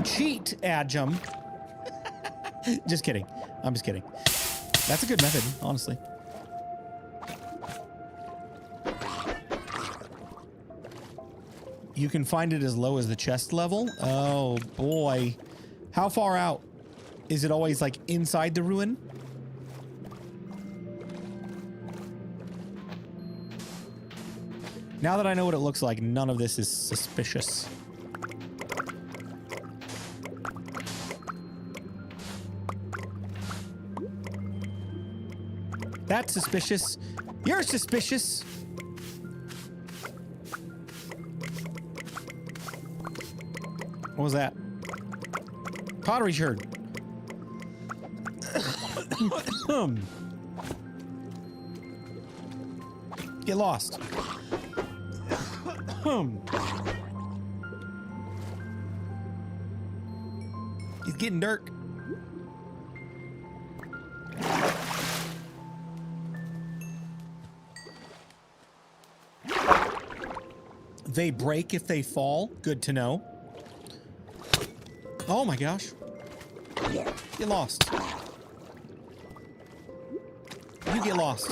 cheat, Adjum. Just kidding. I'm just kidding. That's a good method, honestly. You can find it as low as the chest level? Oh, boy. How far out? Is it always, like, inside the ruin? Now that I know what it looks like, none of this is suspicious. That's suspicious. You're suspicious. What was that? Pottery sherd. Get lost. He's getting dirt. They break if they fall. Good to know. Oh my gosh. Get lost. You get lost.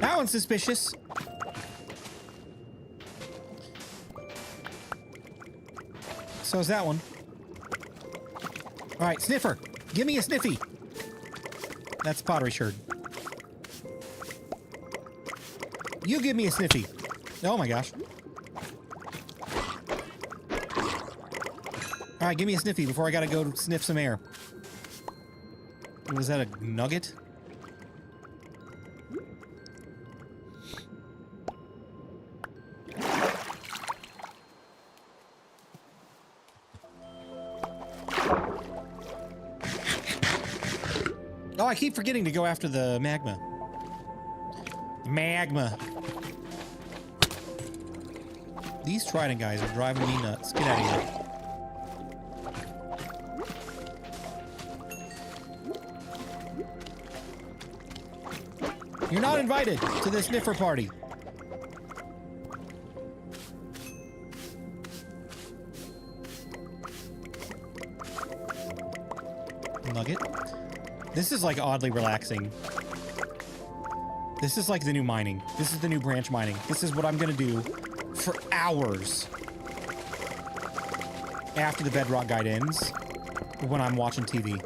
That one's suspicious. So is that one. All right, sniffer. Give me a sniffy. That's pottery sherd. You give me a sniffy. Oh my gosh. All right, give me a sniffy before I gotta go sniff some air. Was that a nugget? Oh, I keep forgetting to go after the magma. Magma. These trident guys are driving me nuts. Get out of here. You're not invited to the sniffer party. Nugget. This is like oddly relaxing. This is like the new mining. This is the new branch mining. This is what I'm gonna do for hours after the Bedrock guide ends when I'm watching TV.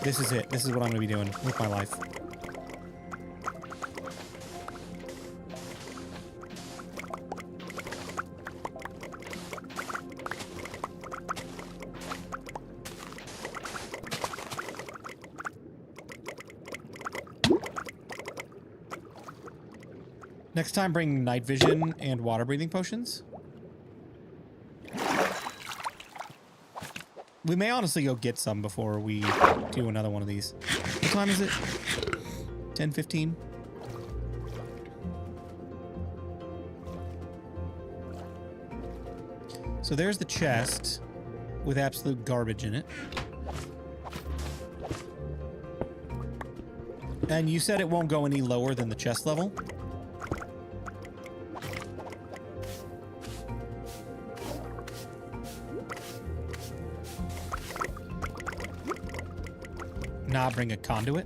This is it. This is what I'm gonna be doing with my life. Next time, bring night vision and water breathing potions. We may honestly go get some before we do another one of these. What time is it? 10:15. So there's the chest with absolute garbage in it. And you said it won't go any lower than the chest level? Nah, bring a conduit.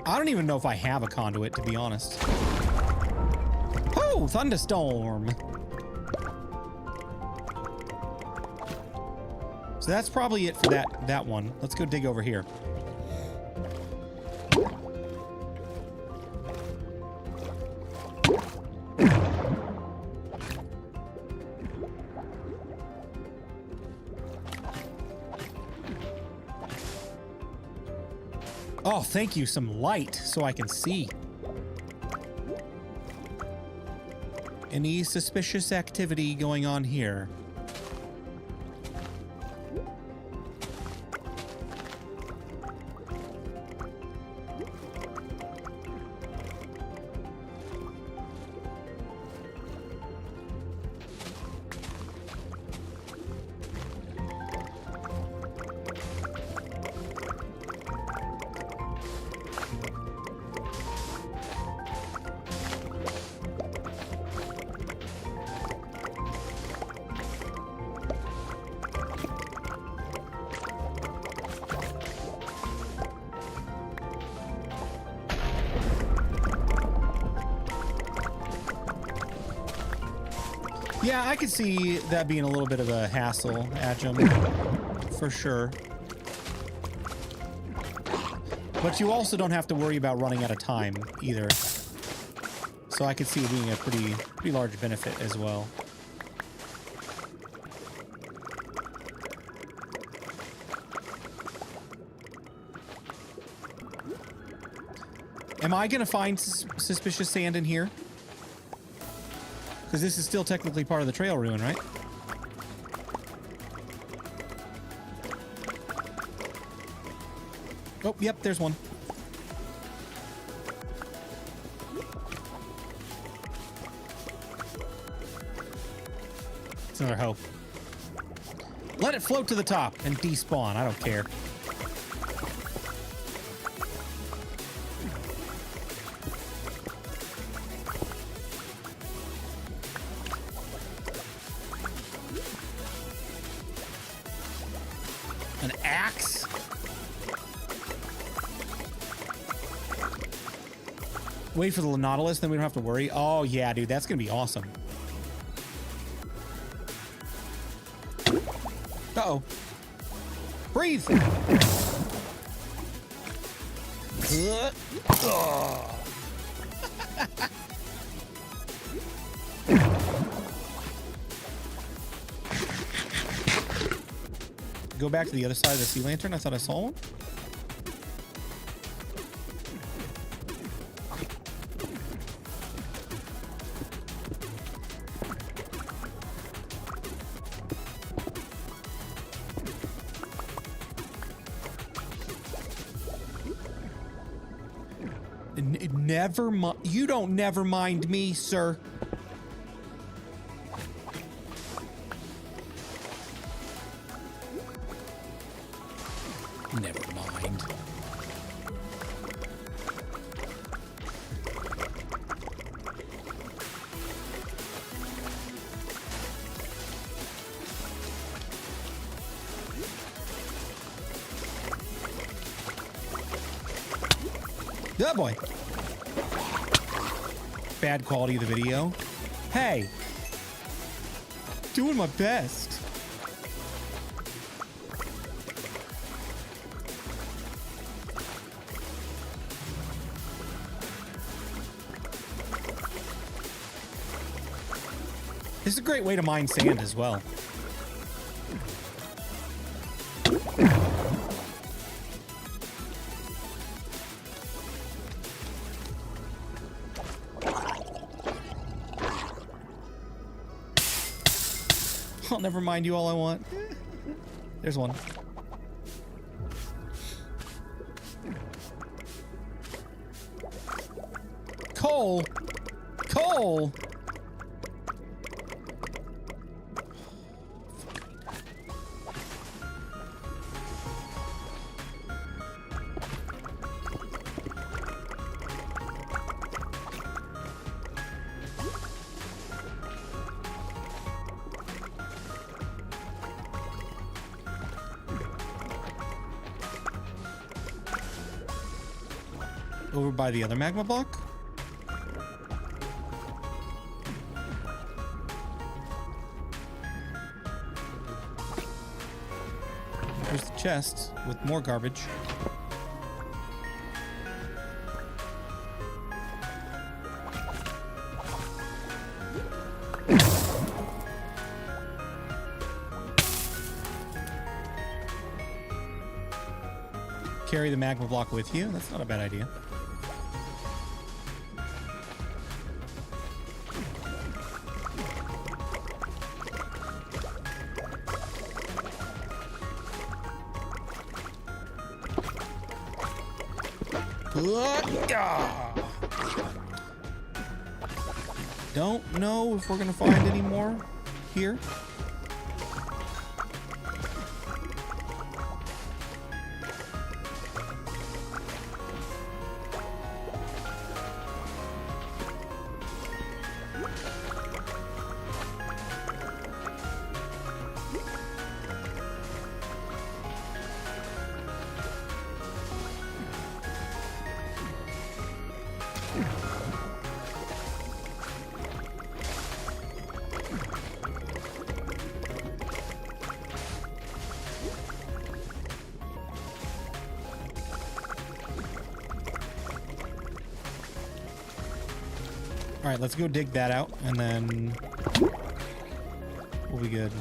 I don't even know if I have a conduit, to be honest. Oh, thunderstorm. So that's probably it for that one. Let's go dig over here. Oh, thank you. Some light so I can see. Any suspicious activity going on here? Yeah, I could see that being a little bit of a hassle, Adjum, for sure. But you also don't have to worry about running out of time either. So I could see it being a pretty large benefit as well. Am I going to find suspicious sand in here? Because this is still technically part of the trail ruin, right? Oh, yep, there's one. It's another hoe. Let it float to the top and despawn. I don't care. An axe? Wait for the Nautilus, then we don't have to worry. Oh, yeah, dude, that's going to be awesome. Uh-oh. Breathe! Go back to the other side of the sea lantern. I thought I saw one. Never mind. You don't never mind me, sir. Never mind. Oh boy. Bad quality of the video. Hey. Doing my best. This is a great way to mine sand as well. I'll never mind you all I want. There's one. Coal! Coal! Over by the other magma block? There's the chest with more garbage. Carry the magma block with you? That's not a bad idea. Don't know if we're gonna find any more here. All right, let's go dig that out, and then we'll be good.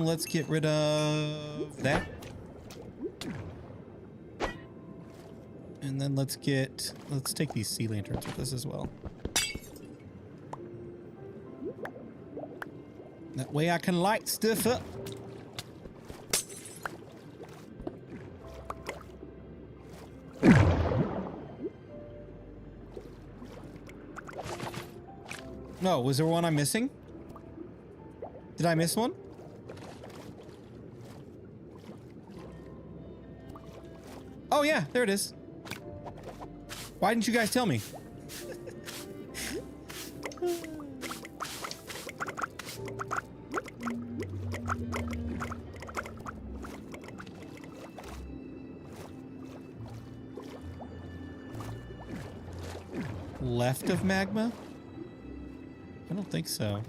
Let's get rid of that. And then let's take these sea lanterns with us as well. That way I can light stuff up. No, was there one I'm missing? Did I miss one? Oh yeah, there it is. Why didn't you guys tell me? Left of magma? I don't think so.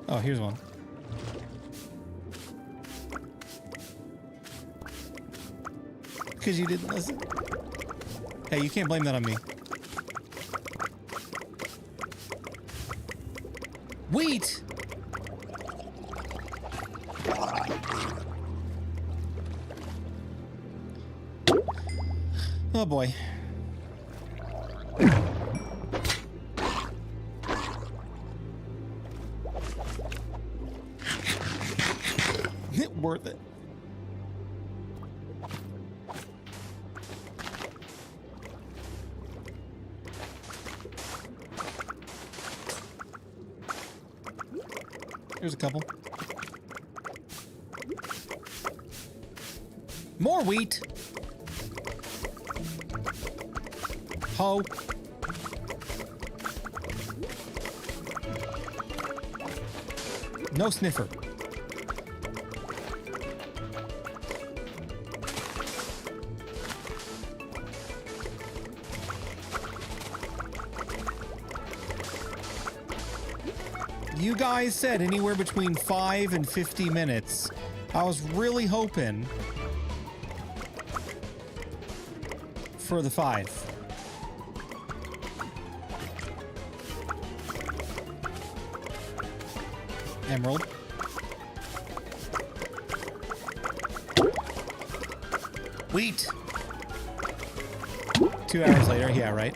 Oh, here's one. Because you didn't listen. Hey, you can't blame that on me. Wheat! Oh boy. Worth it. Here's a couple. More wheat. Ho. No sniffer. You guys said anywhere between 5 and 50 minutes. I was really hoping for the 5. Emerald. Wheat. 2 hours later. Yeah, right.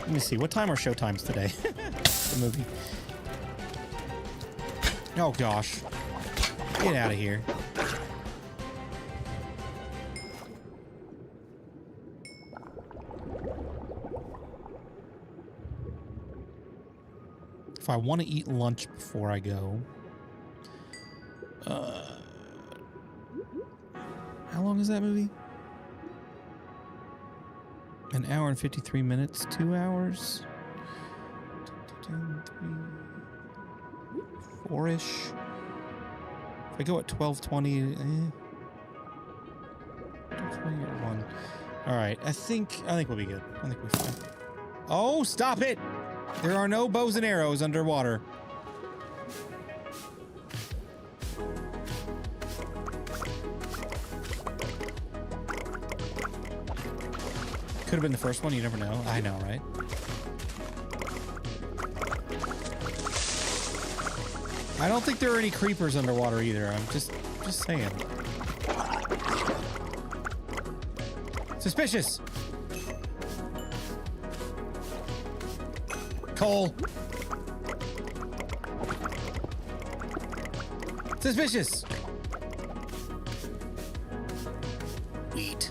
Let me see. What time are show times today? The movie. Oh gosh. Get out of here. If I want to eat lunch before I go. How long is that movie? An hour and 53 minutes, 2 hours. 4-ish. If I go at 12:20, 12:20 or 1. All right, I think we'll be good. I think we'll be fine. Oh, stop it! There are no bows and arrows underwater. Could have been the first one. You never know. I know, right? I don't think there are any creepers underwater either. I'm just saying. Suspicious. Coal. Suspicious. Wheat.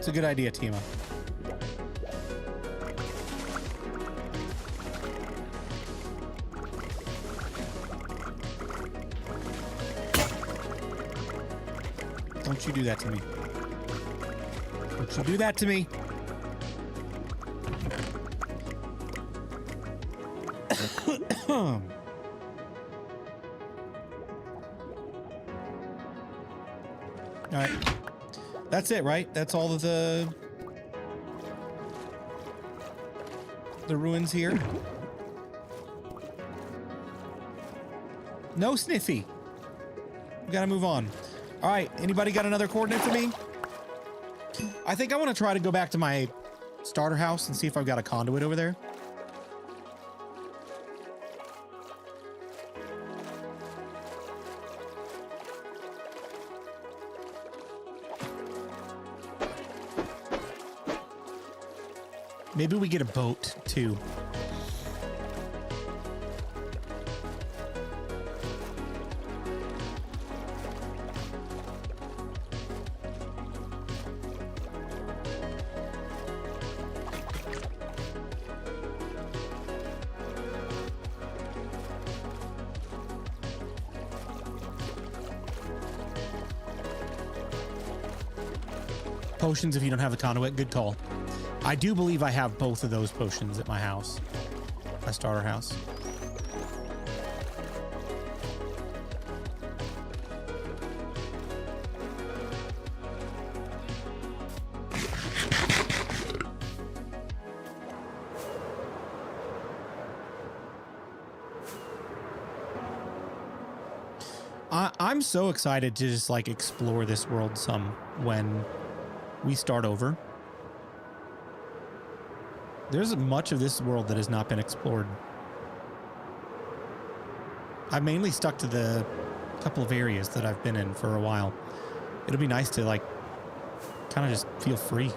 It's a good idea, Tima. Don't you do that to me. Don't you do that to me. All right. That's it, right? That's all of the ruins here. No Sniffy. We gotta move on. All right, anybody got another coordinate for me? I think I want to try to go back to my starter house and see if I've got a conduit over there. Maybe we get a boat, too. Potions if you don't have the conduit. Good call. I do believe I have both of those potions at my house. My starter house. I'm so excited to just like explore this world some when we start over. There's much of this world that has not been explored. I've mainly stuck to the couple of areas that I've been in for a while. It'll be nice to like kind of just feel free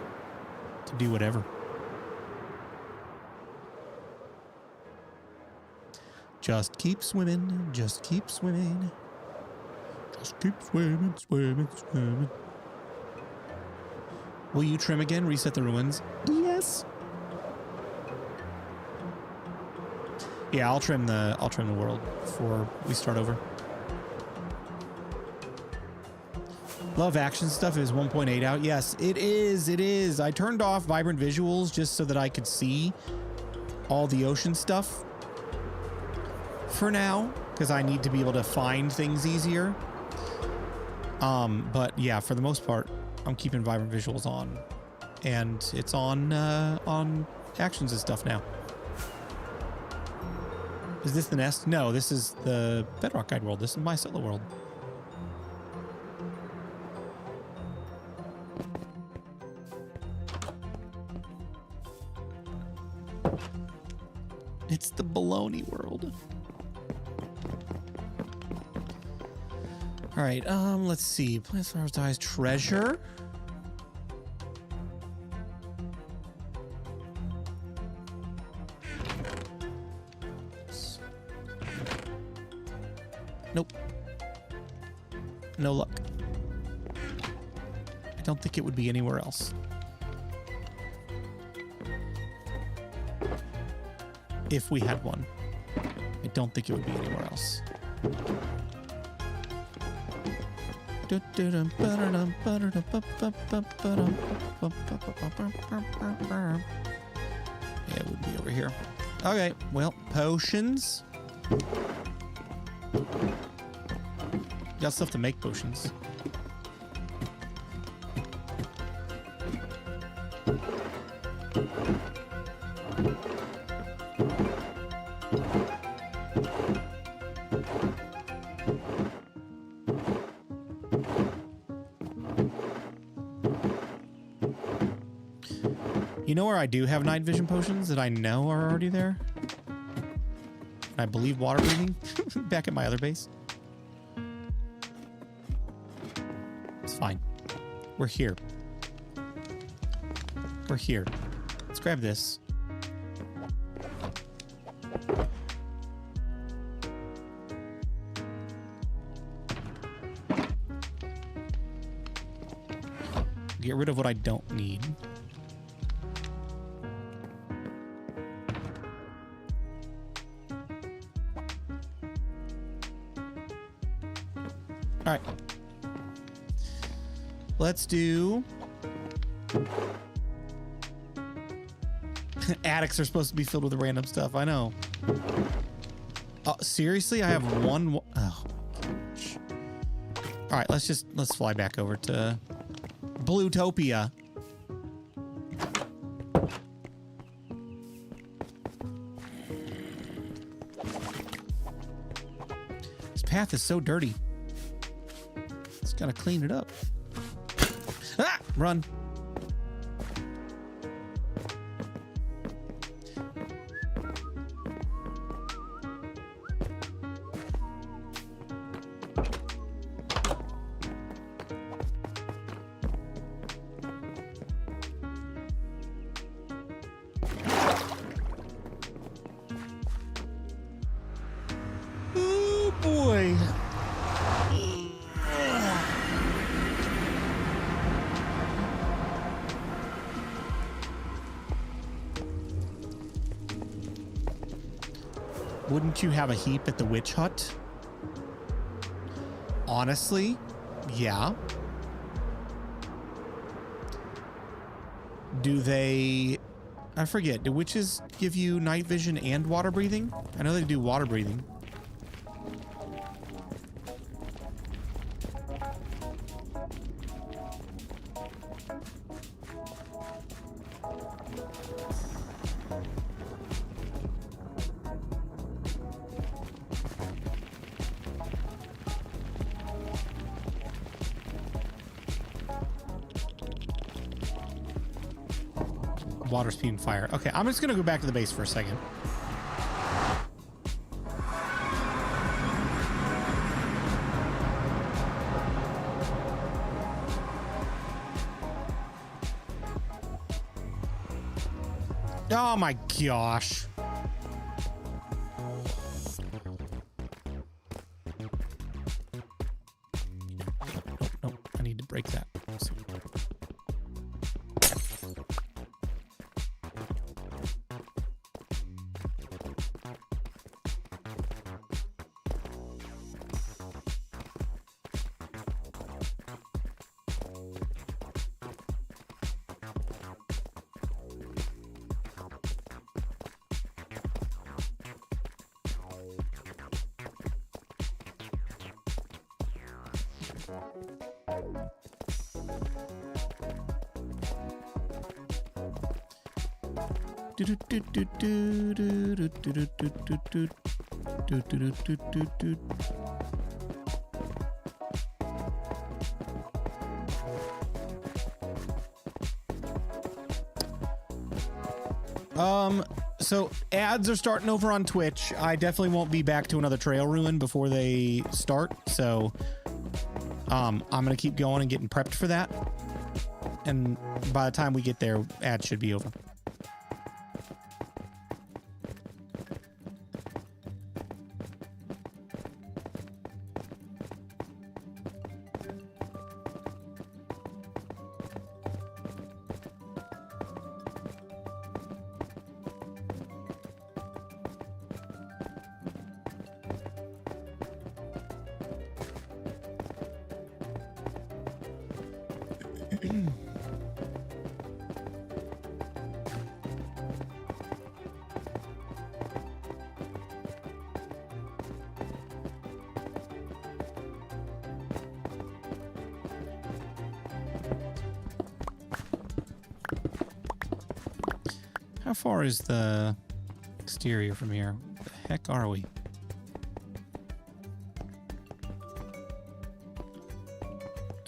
to do whatever. Just keep swimming, just keep swimming. Just keep swimming, swimming, swimming. Will you trim again? Reset the ruins? Yes. Yeah, I'll trim the world before we start over. Love action stuff is 1.8 out. Yes, it is. It is. I turned off vibrant visuals just so that I could see all the ocean stuff for now, because I need to be able to find things easier. But yeah, for the most part, I'm keeping vibrant visuals on, and it's on actions and stuff now. Is this the nest? No, this is the Bedrock Guide world. This is my solo world. It's the baloney world. All right, let's see. Plants, flowers, dies, treasure. Nope. No luck. I don't think it would be anywhere else. If we had one. I don't think it would be anywhere else. Yeah, it would be over here. Okay, well, potions. Got stuff to make potions. You know where I do have night vision potions that I know are already there? I believe water breathing back at my other base. It's fine. We're here. We're here. Let's grab this. get rid of what I don't need. All right. Let's do... Attics are supposed to be filled with random stuff. I know. Seriously? I have one... Oh. All right, let's fly back over to Blutopia. This path is so dirty. Just gotta clean it up. Ah! Run. Wouldn't you have a heap at the witch hut? Honestly, yeah. Do they... I forget. Do witches give you night vision and water breathing? I know they do water breathing. Water, speed, and fire. Okay, I'm just gonna go back to the base for a second. Oh my gosh. Nope, I need to break that. So ads are starting over on Twitch. I definitely won't be back to another trail ruin before they start. So I'm gonna keep going and getting prepped for that. And by the time we get there, ads should be over. How far is the exterior from here? Where the heck are we?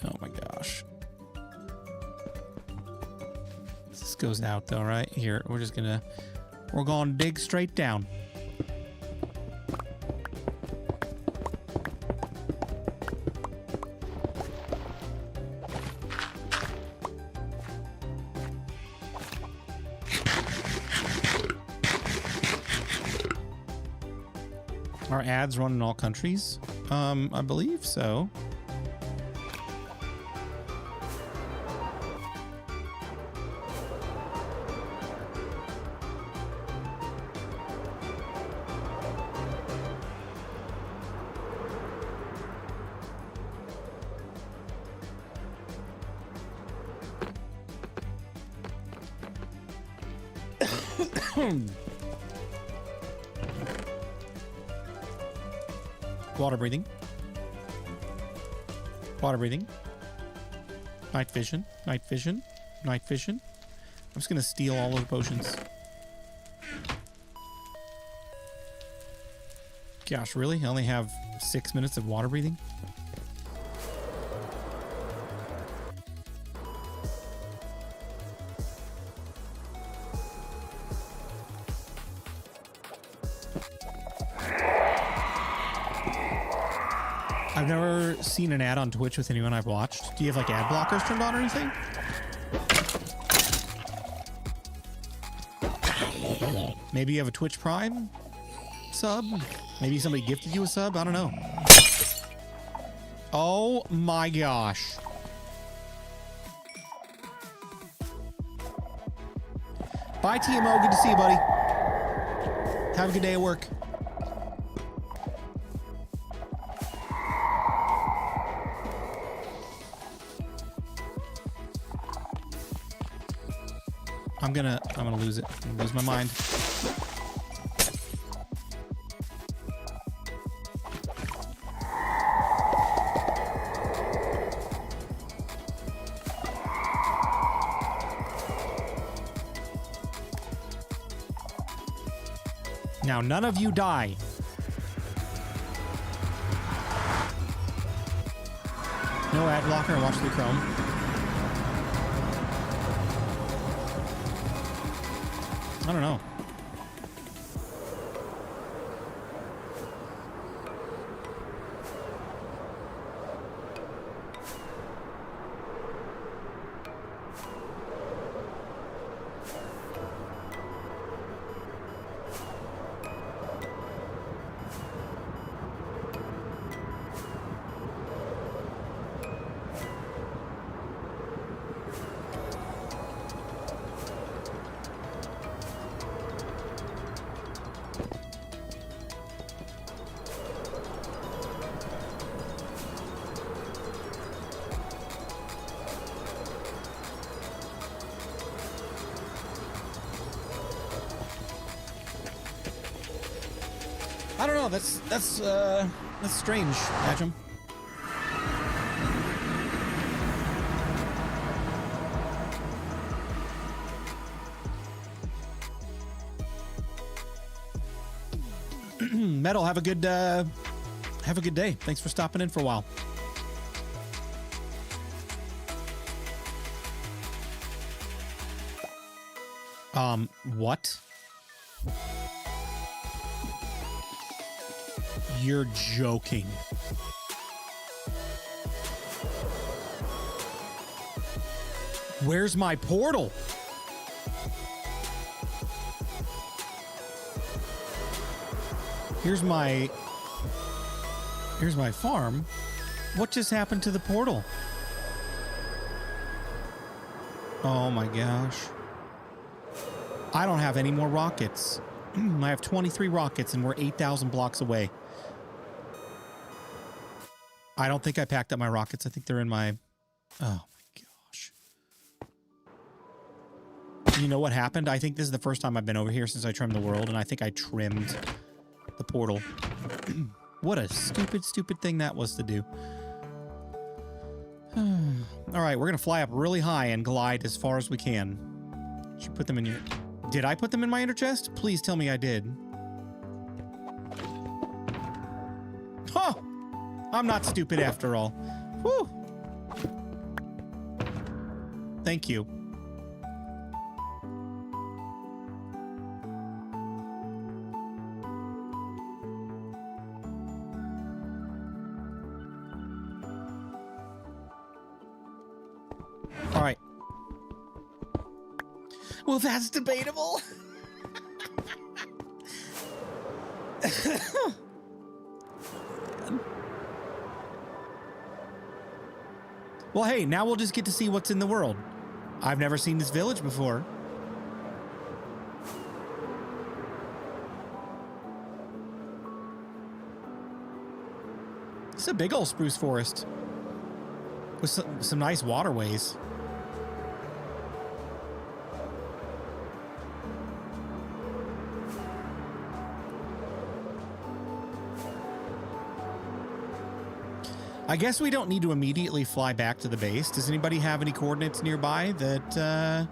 Oh my gosh. This goes out though, right? Here, we're going to dig straight down. Are ads run in all countries? I believe so. Water breathing. Water breathing. Night vision. Night vision. Night vision. I'm just gonna steal all those potions. Gosh, really? I only have 6 minutes of water breathing? I've never seen an ad on Twitch with anyone I've watched. Do you have like ad blockers turned on or anything? Maybe you have a Twitch Prime sub? Maybe somebody gifted you a sub? I don't know. Oh my gosh. Bye, TMO. Good to see you, buddy. Have a good day at work. I'm gonna lose it. I'm gonna lose my mind. Now, none of you die. No ad blocker. Watch the Chrome. I don't know. I don't know. That's strange, Ajum. Metal, have a good day. Thanks for stopping in for a while. What? You're joking. Where's my portal? Here's my farm. What just happened to the portal? Oh my gosh. I don't have any more rockets. I have 23 rockets and we're 8,000 blocks away. I don't think I packed up my rockets. I think they're in my... Oh my gosh. You know what happened? I think this is the first time I've been over here since I trimmed the world, and I think I trimmed the portal. What a stupid, stupid thing that was to do. All right, we're going to fly up really high and glide as far as we can. Should put them in your... Did I put them in my inner chest? Please tell me I did. Huh! I'm not stupid after all. Whew. Thank you. All right. Well, that's debatable. Well, hey, now we'll just get to see what's in the world. I've never seen this village before. It's a big old spruce forest with some nice waterways. I guess we don't need to immediately fly back to the base. Does anybody have any coordinates nearby that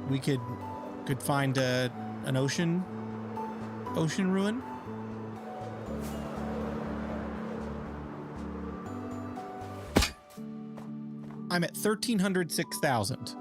we could find an ocean ruin? I'm at 1,306,000.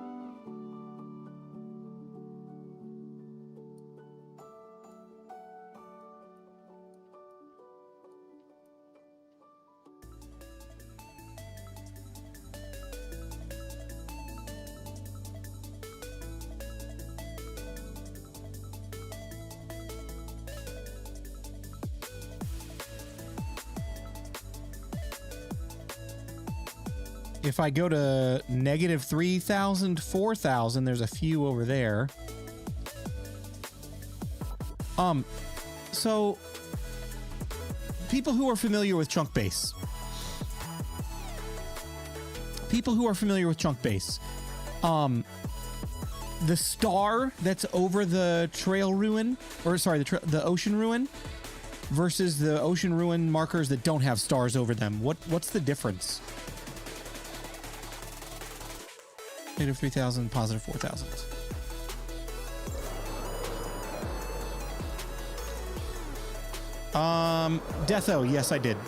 If I go to negative 3,000, 4,000, there's a few over there. So people who are familiar with chunk base. The star that's over the trail ruin, or sorry, the ocean ruin versus the ocean ruin markers that don't have stars over them. What's the difference? Negative 3,000, positive 4,000. Deatho, yes, I did.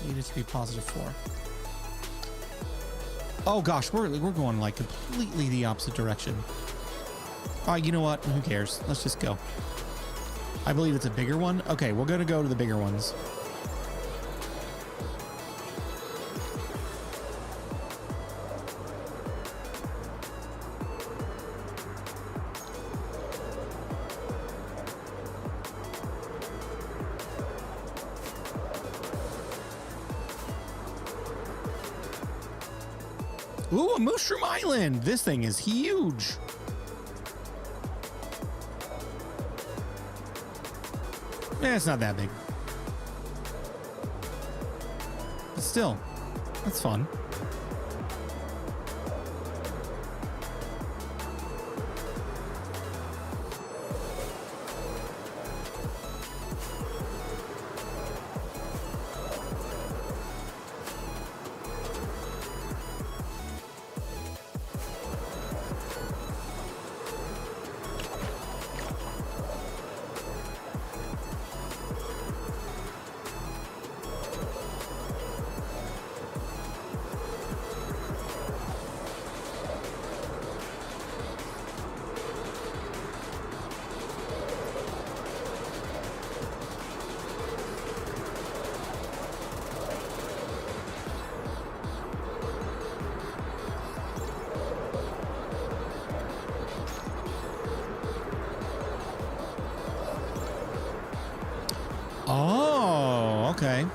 Needed to be positive 4. Oh gosh, we're going like completely the opposite direction. You know what? Who cares? Let's just go. I believe it's a bigger one. Okay, we're gonna go to the bigger ones. Ooh, a Mushroom Island! This thing is huge! Yeah, it's not that big. But still, that's fun. Oh, okay.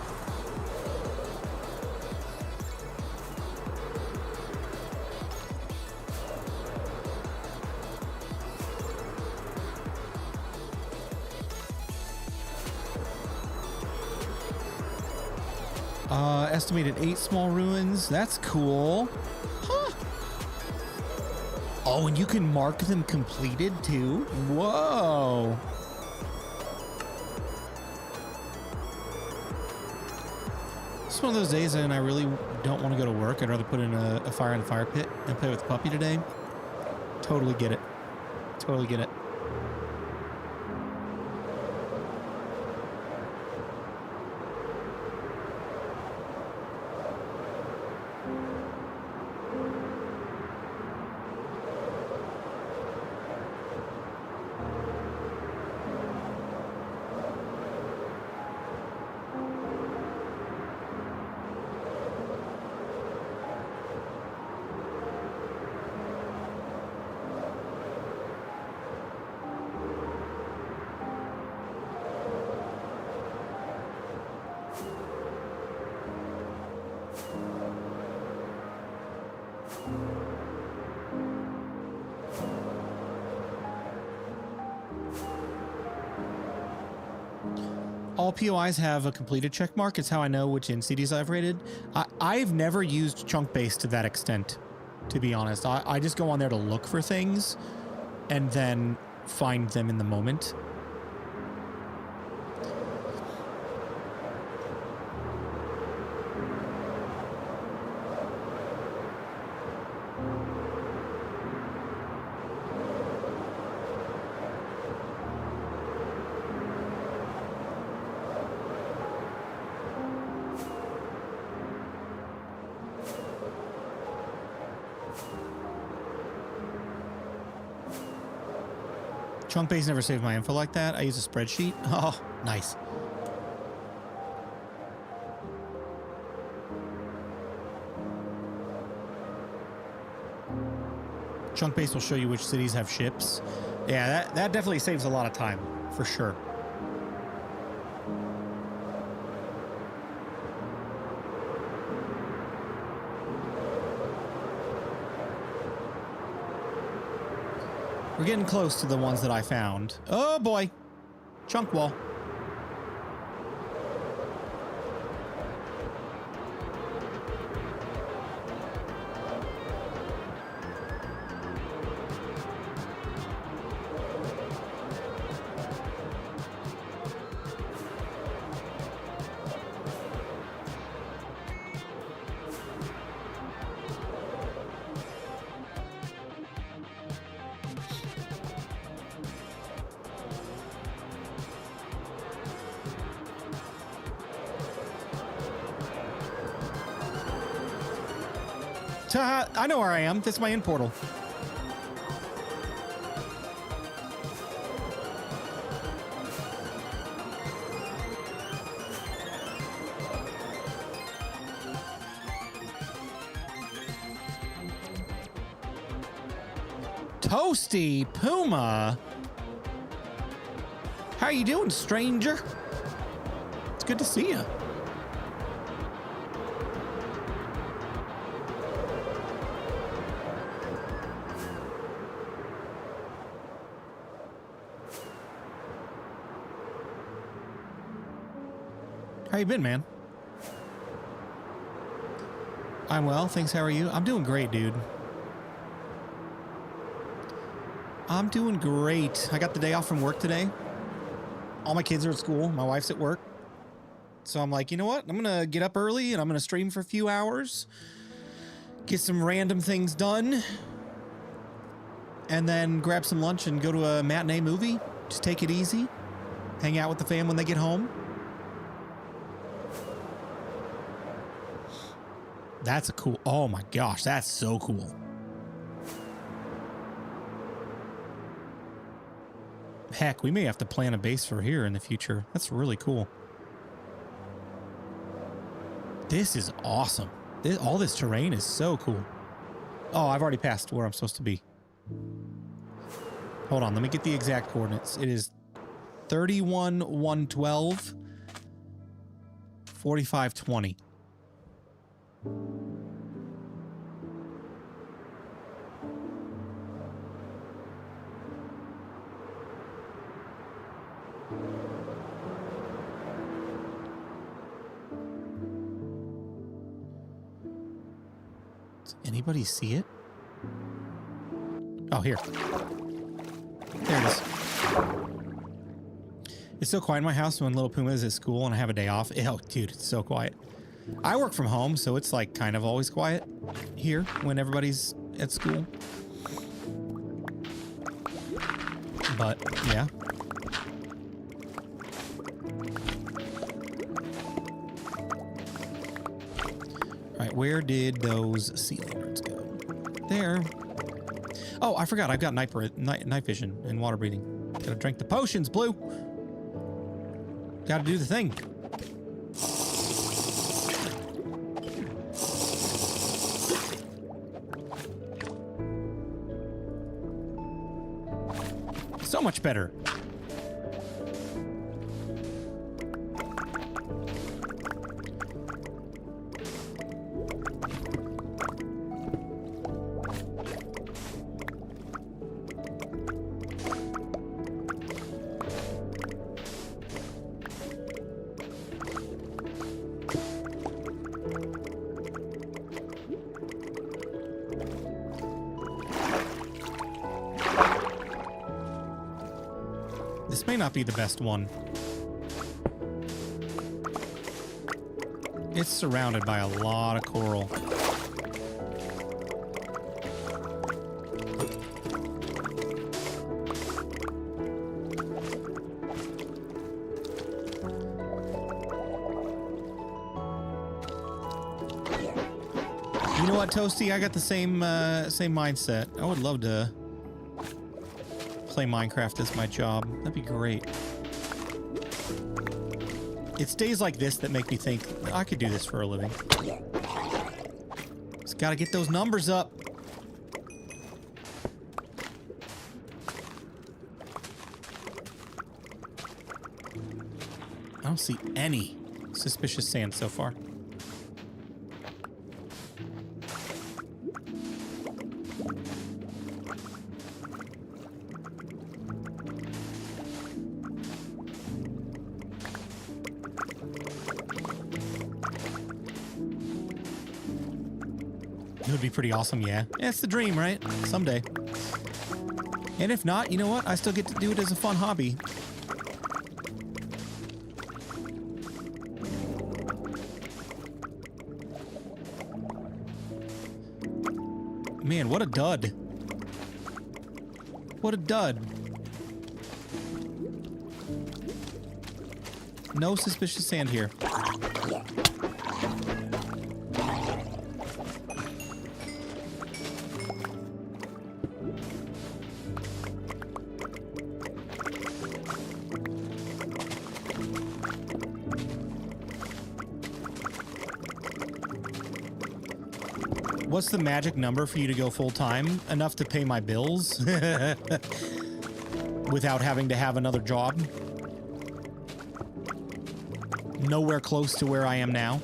Estimated 8 small ruins. That's cool. Huh. Oh, and you can mark them completed too? Whoa. It's one of those days and I really don't want to go to work. I'd rather put in a fire in the fire pit and play with the puppy today. Totally get it. Totally get it. all POIs have a completed check mark. It's how I know which NCDs I've rated. I've never used chunk base to that extent, to be honest. I just go on there to look for things and then find them in the moment. Chunk base never saved my info like that. I use a spreadsheet. Oh, nice. Chunk base will show you which cities have ships. Yeah, that definitely saves a lot of time, for sure. We're getting close to the ones that I found. Oh boy. Chunk wall. I know where I am. This is my in portal. Toasty Puma. How you doing, stranger? It's good to see you. How you been, man? I'm well, thanks. How are you? I'm doing great, dude. I'm doing great. I got the day off from work today. All my kids are at school. My wife's at work. So I'm like, you know what? I'm going to get up early and I'm going to stream for a few hours. Get some random things done. And then grab some lunch and go to a matinee movie. Just take it easy. Hang out with the fam when they get home. That's a cool... Oh my gosh, that's so cool. Heck, we may have to plan a base for here in the future. That's really cool. This is awesome. All this terrain is so cool. Oh, I've already passed where I'm supposed to be. Hold on, let me get the exact coordinates. It is 31,112, 4520. Does anybody see it? Oh, here. There it is. It's so quiet in my house when little Puma is at school and I have a day off. Oh, dude, it's so quiet. I work from home, so it's like kind of always quiet here when everybody's at school. But, yeah. All right, where did those sea lizards go? There. Oh, I forgot. I've got night vision and water breathing. Gotta drink the potions, Blue. Gotta do the thing. So much better. may not be the best one. It's surrounded by a lot of coral. You know what, Toasty? I got the same mindset. I would love to play Minecraft as my job. That'd be great. It's days like this that make me think I could do this for a living. Just gotta get those numbers up. I don't see any suspicious sand so far. It would be pretty awesome, yeah. Yeah, it's the dream, right? Someday. And if not, you know what? I still get to do it as a fun hobby. Man, what a dud. What a dud. No suspicious sand here. What's the magic number for you to go full-time? Enough to pay my bills? Without having to have another job? Nowhere close to where I am now.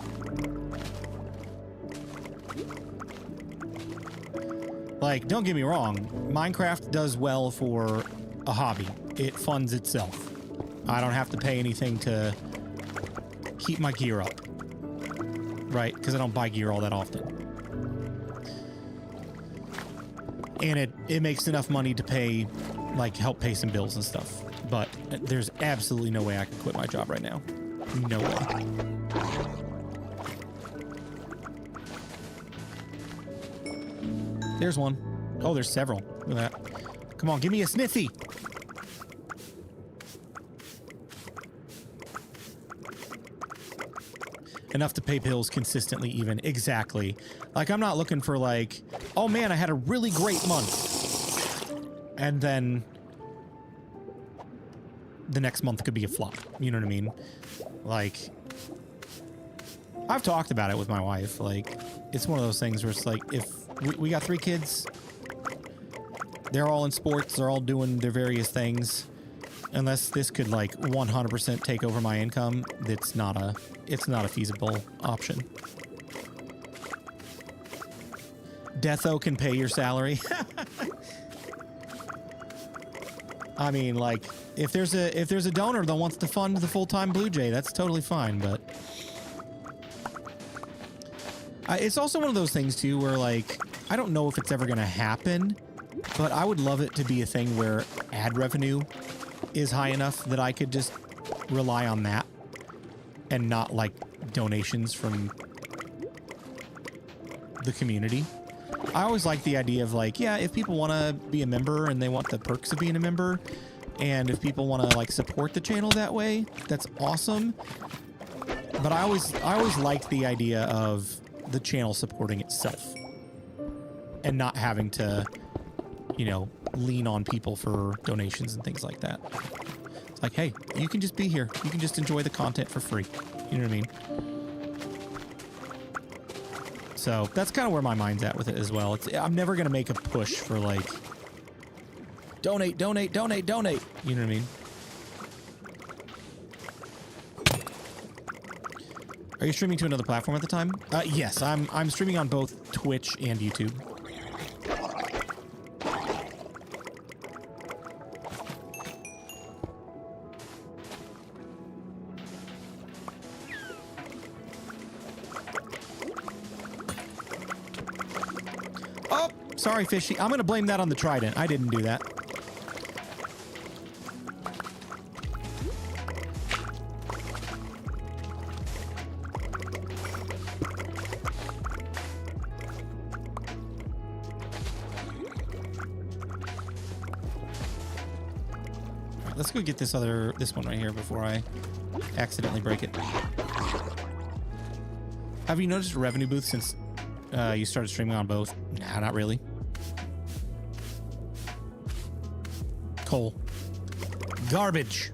Like, don't get me wrong. Minecraft does well for a hobby. It funds itself. I don't have to pay anything to keep my gear up. Right? Because I don't buy gear all that often. And it makes enough money to pay, like, help pay some bills and stuff. But there's absolutely no way I can quit my job right now. No way. There's one. Oh, there's several. Look at that. Come on, give me a sniffy. Enough to pay bills consistently even. Exactly. Like, I'm not looking for, like, oh man, I had a really great month. And then the next month could be a flop. You know what I mean? Like, I've talked about it with my wife. Like, it's one of those things where it's like, if we got 3 kids, they're all in sports, they're all doing their various things. Unless this could, like, 100% take over my income, it's not a feasible option. Deatho can pay your salary. I mean, like, if there's a donor that wants to fund the full-time BluJay, that's totally fine, but it's also one of those things too where, like, I don't know if it's ever gonna happen, but I would love it to be a thing where ad revenue is high enough that I could just rely on that and not, like, donations from the community. I always like the idea of, like, yeah, if people want to be a member and they want the perks of being a member, and if people want to, like, support the channel that way, that's awesome. But I always liked the idea of the channel supporting itself and not having to, you know, lean on people for donations and things like that. It's like, hey, you can just be here. You can just enjoy the content for free. You know what I mean? So that's kind of where my mind's at with it as well. I'm never going to make a push for, like, donate, donate, donate, donate. You know what I mean? Are you streaming to another platform at the time? Yes, I'm streaming on both Twitch and YouTube. Oh, sorry, Fishy. I'm going to blame that on the trident. I didn't do that. let's go get this one right here before I accidentally break it. Have you noticed a revenue boost since you started streaming on both? Nah, not really. Coal. Garbage.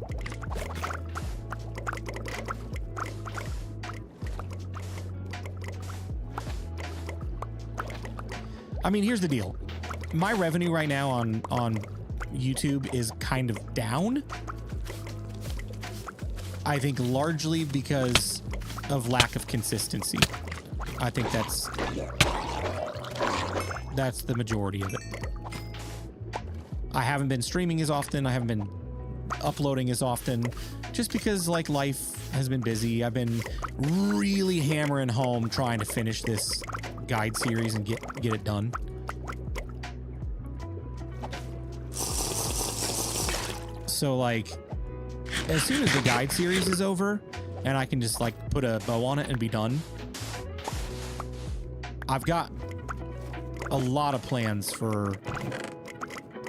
I mean, here's the deal. My revenue right now on YouTube is kind of down. I think largely because of lack of consistency. I think that's the majority of it. I haven't been streaming as often. I haven't been uploading as often just because like life has been busy. I've been really hammering home trying to finish this guide series and get it done. So like as soon as the guide series is over and I can just like put a bow on it and be done, I've got a lot of plans for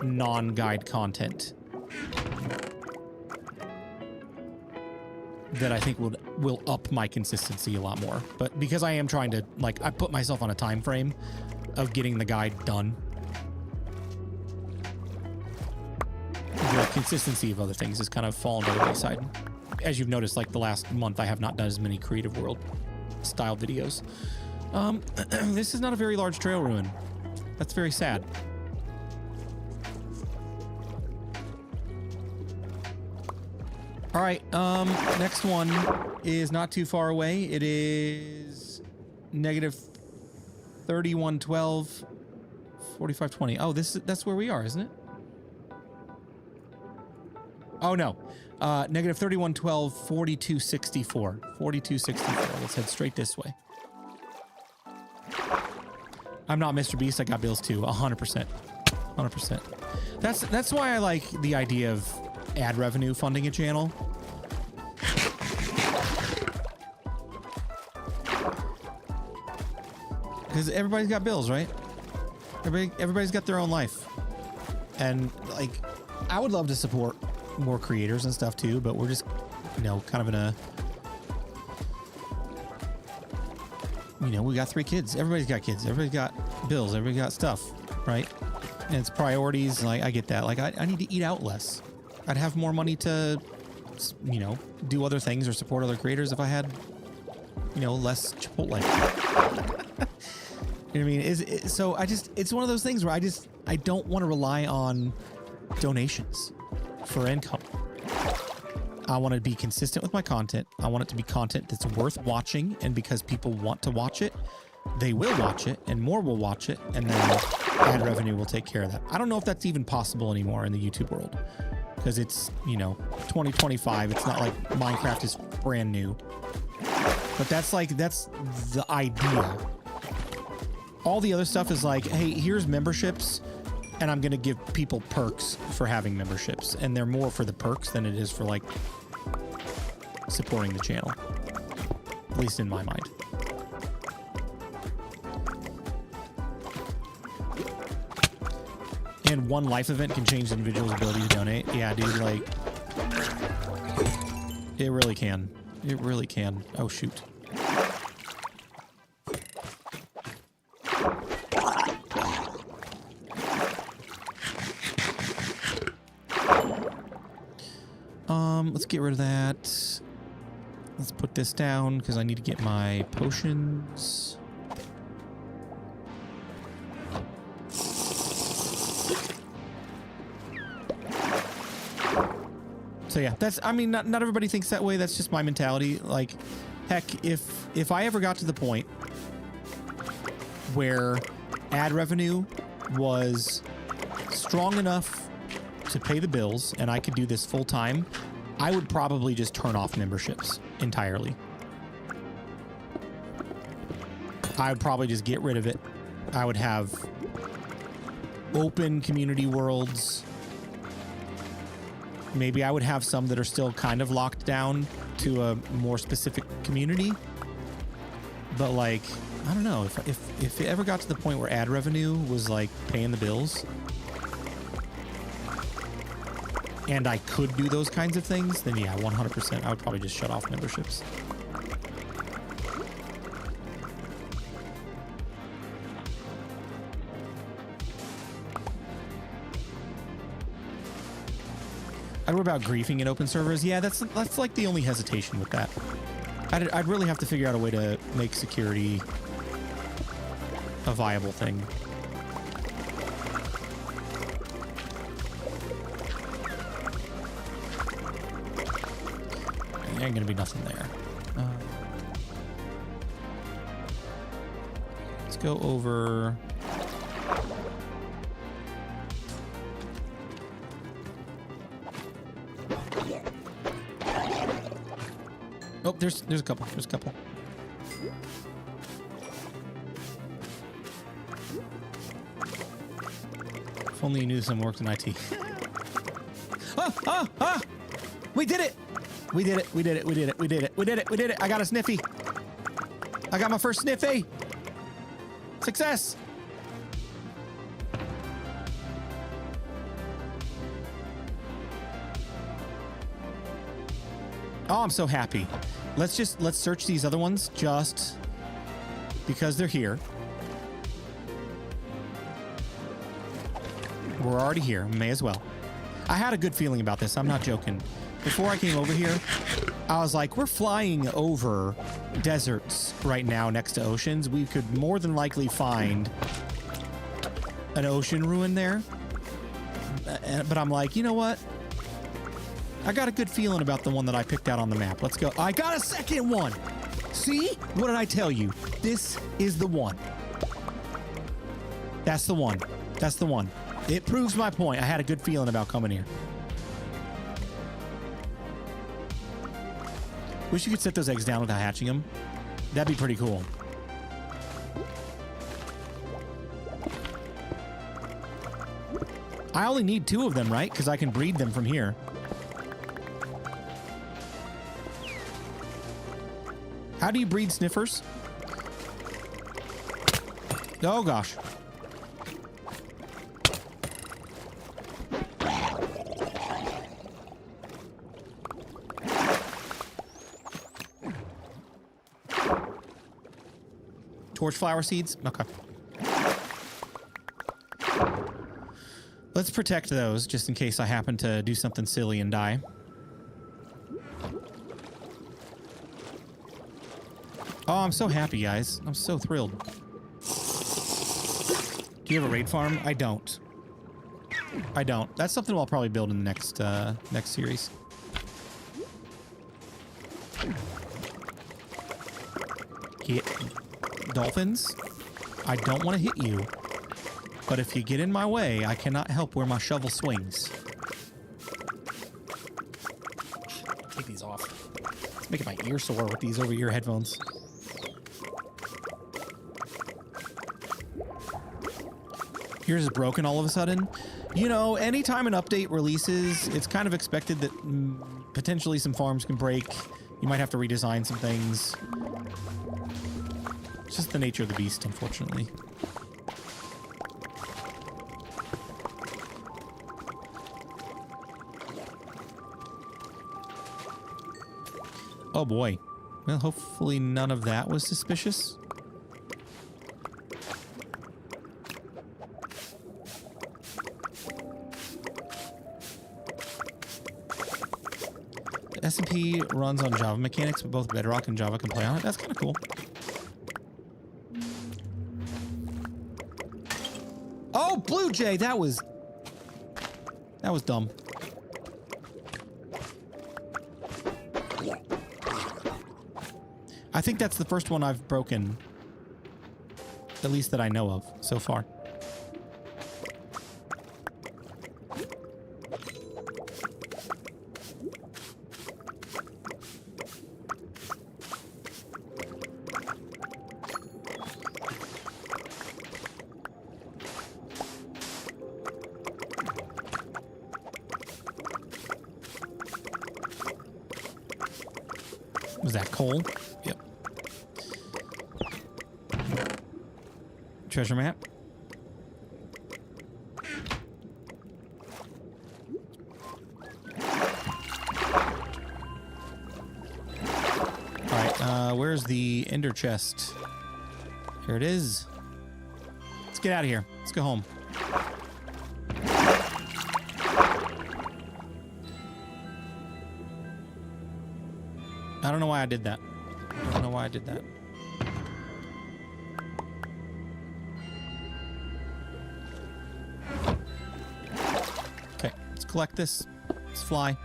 non-guide content that I think will up my consistency a lot more. But because I am trying to, like, I put myself on a time frame of getting the guide done, the consistency of other things has kind of fallen by the wayside. As you've noticed, like the last month, I have not done as many Creative World style videos. This is not a very large trail ruin. That's very sad. All right, next one is not too far away. It is negative 3112, 4520. Oh, that's where we are, isn't it? Oh, no. Negative 3112, 4264. 4264. Let's head straight this way. I'm not Mr. Beast. I got bills too. 100%. 100%. That's why I like the idea of ad revenue funding a channel. Because everybody's got bills, right? Everybody's got their own life. And like, I would love to support more creators and stuff too, but we're just, you know, kind of in a, you know, we got 3 kids. Everybody's got kids. Everybody's got bills. Everybody got stuff, right? And it's priorities. Like, I get that. Like, I need to eat out less. I'd have more money to, you know, do other things or support other creators if I had, you know, less Chipotle. You know what I mean? So it's one of those things where I don't want to rely on donations for income. I want to be consistent with my content. I want it to be content that's worth watching, and because people want to watch it, they will watch it, and more will watch it, and then ad revenue will take care of that. I don't know if that's even possible anymore in the YouTube world, because it's, you know, 2025. It's not like Minecraft is brand new, but that's the idea. All the other stuff is like, hey, here's memberships, and I'm going to give people perks for having memberships, and they're more for the perks than it is for like supporting the channel, at least in my mind. And one life event can change the individual's ability to donate. Yeah, dude, like, it really can. It really can. Oh, shoot. Let's get rid of that. Let's put this down because I need to get my potions. So yeah, I mean, not everybody thinks that way. That's just my mentality. Like, heck, if I ever got to the point where ad revenue was strong enough to pay the bills and I could do this full time, I would probably just turn off memberships entirely. I would probably just get rid of it. I would have open community worlds. Maybe I would have some that are still kind of locked down to a more specific community. But like, I don't know, if it ever got to the point where ad revenue was like paying the bills and I could do those kinds of things, then yeah, 100%, I would probably just shut off memberships. I worry about griefing in open servers. Yeah, that's like the only hesitation with that. I'd really have to figure out a way to make security a viable thing. There ain't gonna be nothing there. Let's go over. Oh, there's a couple. There's a couple. If only you knew someone worked in IT. Ah! We did it! We did it. We did it. We did it. We did it. We did it. We did it. I got a sniffy. I got my first sniffy. Success. Oh, I'm so happy. Let's search these other ones just because they're here. We're already here. May as well. I had a good feeling about this. I'm not joking. Before I came over here, I was like, we're flying over deserts right now next to oceans. We could more than likely find an ocean ruin there. But I'm like, you know what? I got a good feeling about the one that I picked out on the map. Let's go. I got a second one. See? What did I tell you? This is the one. That's the one. That's the one. It proves my point. I had a good feeling about coming here. Wish you could set those eggs down without hatching them. That'd be pretty cool. I only need 2 of them, right? Because I can breed them from here. How do you breed sniffers? Oh, gosh. Torch flower seeds? Okay. Let's protect those just in case I happen to do something silly and die. Oh, I'm so happy, guys. I'm so thrilled. Do you have a raid farm? I don't. I don't. That's something I'll probably build in the next series. Dolphins, I don't want to hit you, but if you get in my way, I cannot help where my shovel swings. Take these off. It's making my ear sore with these over-ear headphones. Yours is broken all of a sudden. You know, anytime an update releases, it's kind of expected that potentially some farms can break. You might have to redesign some things. It's just the nature of the beast, unfortunately. Oh boy. Well, hopefully none of that was suspicious. SMP runs on Java mechanics, but both Bedrock and Java can play on it. That's kind of cool. Oh, BluJay, that was dumb. I think that's the first one I've broken, at least that I know of so far. Was that coal? Yep. Treasure map. Where's the ender chest? Here it is. Let's get out of here. Let's go home. I don't know why I did that. I don't know why I did that. Okay, let's collect this. Let's fly.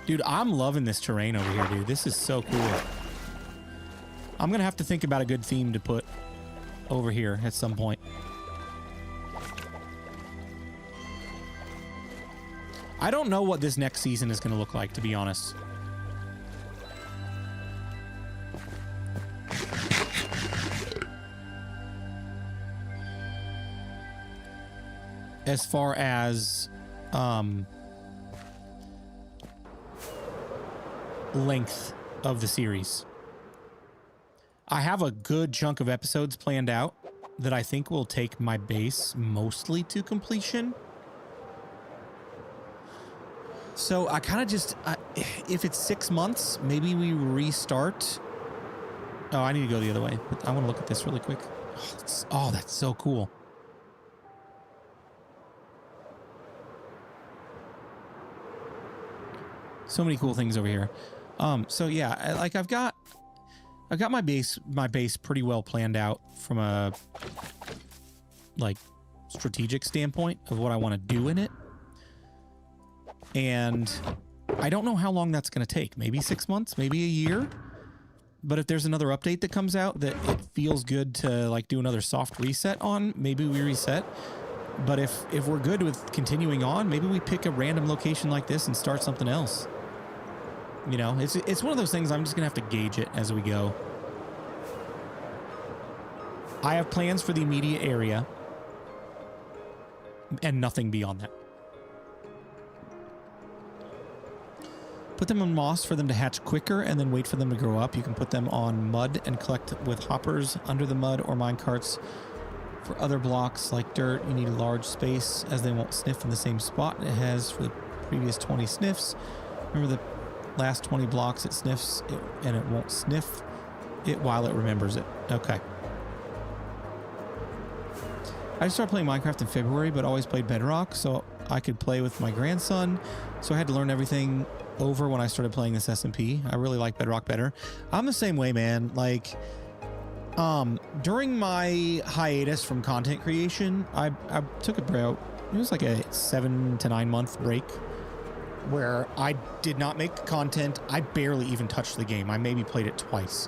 Dude, I'm loving this terrain over here, dude. This is so cool. I'm gonna have to think about a good theme to put over here at some point. I don't know what this next season is gonna look like, to be honest. As far as length of the series. I have a good chunk of episodes planned out that I think will take my base mostly to completion. So I kind of just, if it's 6 months, maybe we restart. Oh, I need to go the other way. But I want to look at this really quick. Oh, that's so cool. So many cool things over here. So yeah, I've got my base pretty well planned out from a like strategic standpoint of what I want to do in it. And I don't know how long that's going to take. Maybe 6 months, maybe a year. But if there's another update that comes out that it feels good to like do another soft reset on, maybe we reset. But if we're good with continuing on, maybe we pick a random location like this and start something else. You know, it's one of those things I'm just going to have to gauge it as we go. I have plans for the immediate area and nothing beyond that. Put them on moss for them to hatch quicker and then wait for them to grow up. You can put them on mud and collect with hoppers under the mud or mine carts. For other blocks like dirt, you need a large space as they won't sniff in the same spot it has for the previous 20 sniffs. Remember the last 20 blocks it sniffs it, and it won't sniff it while it remembers it. Okay. I started playing Minecraft in February, but always played Bedrock so I could play with my grandson. So I had to learn everything over when I started playing this SMP. I really like Bedrock better. I'm the same way, man. Like, during my hiatus from content creation, I took a break. It was like a 7 to 9 month break where I did not make content. I barely even touched the game. I maybe played it twice.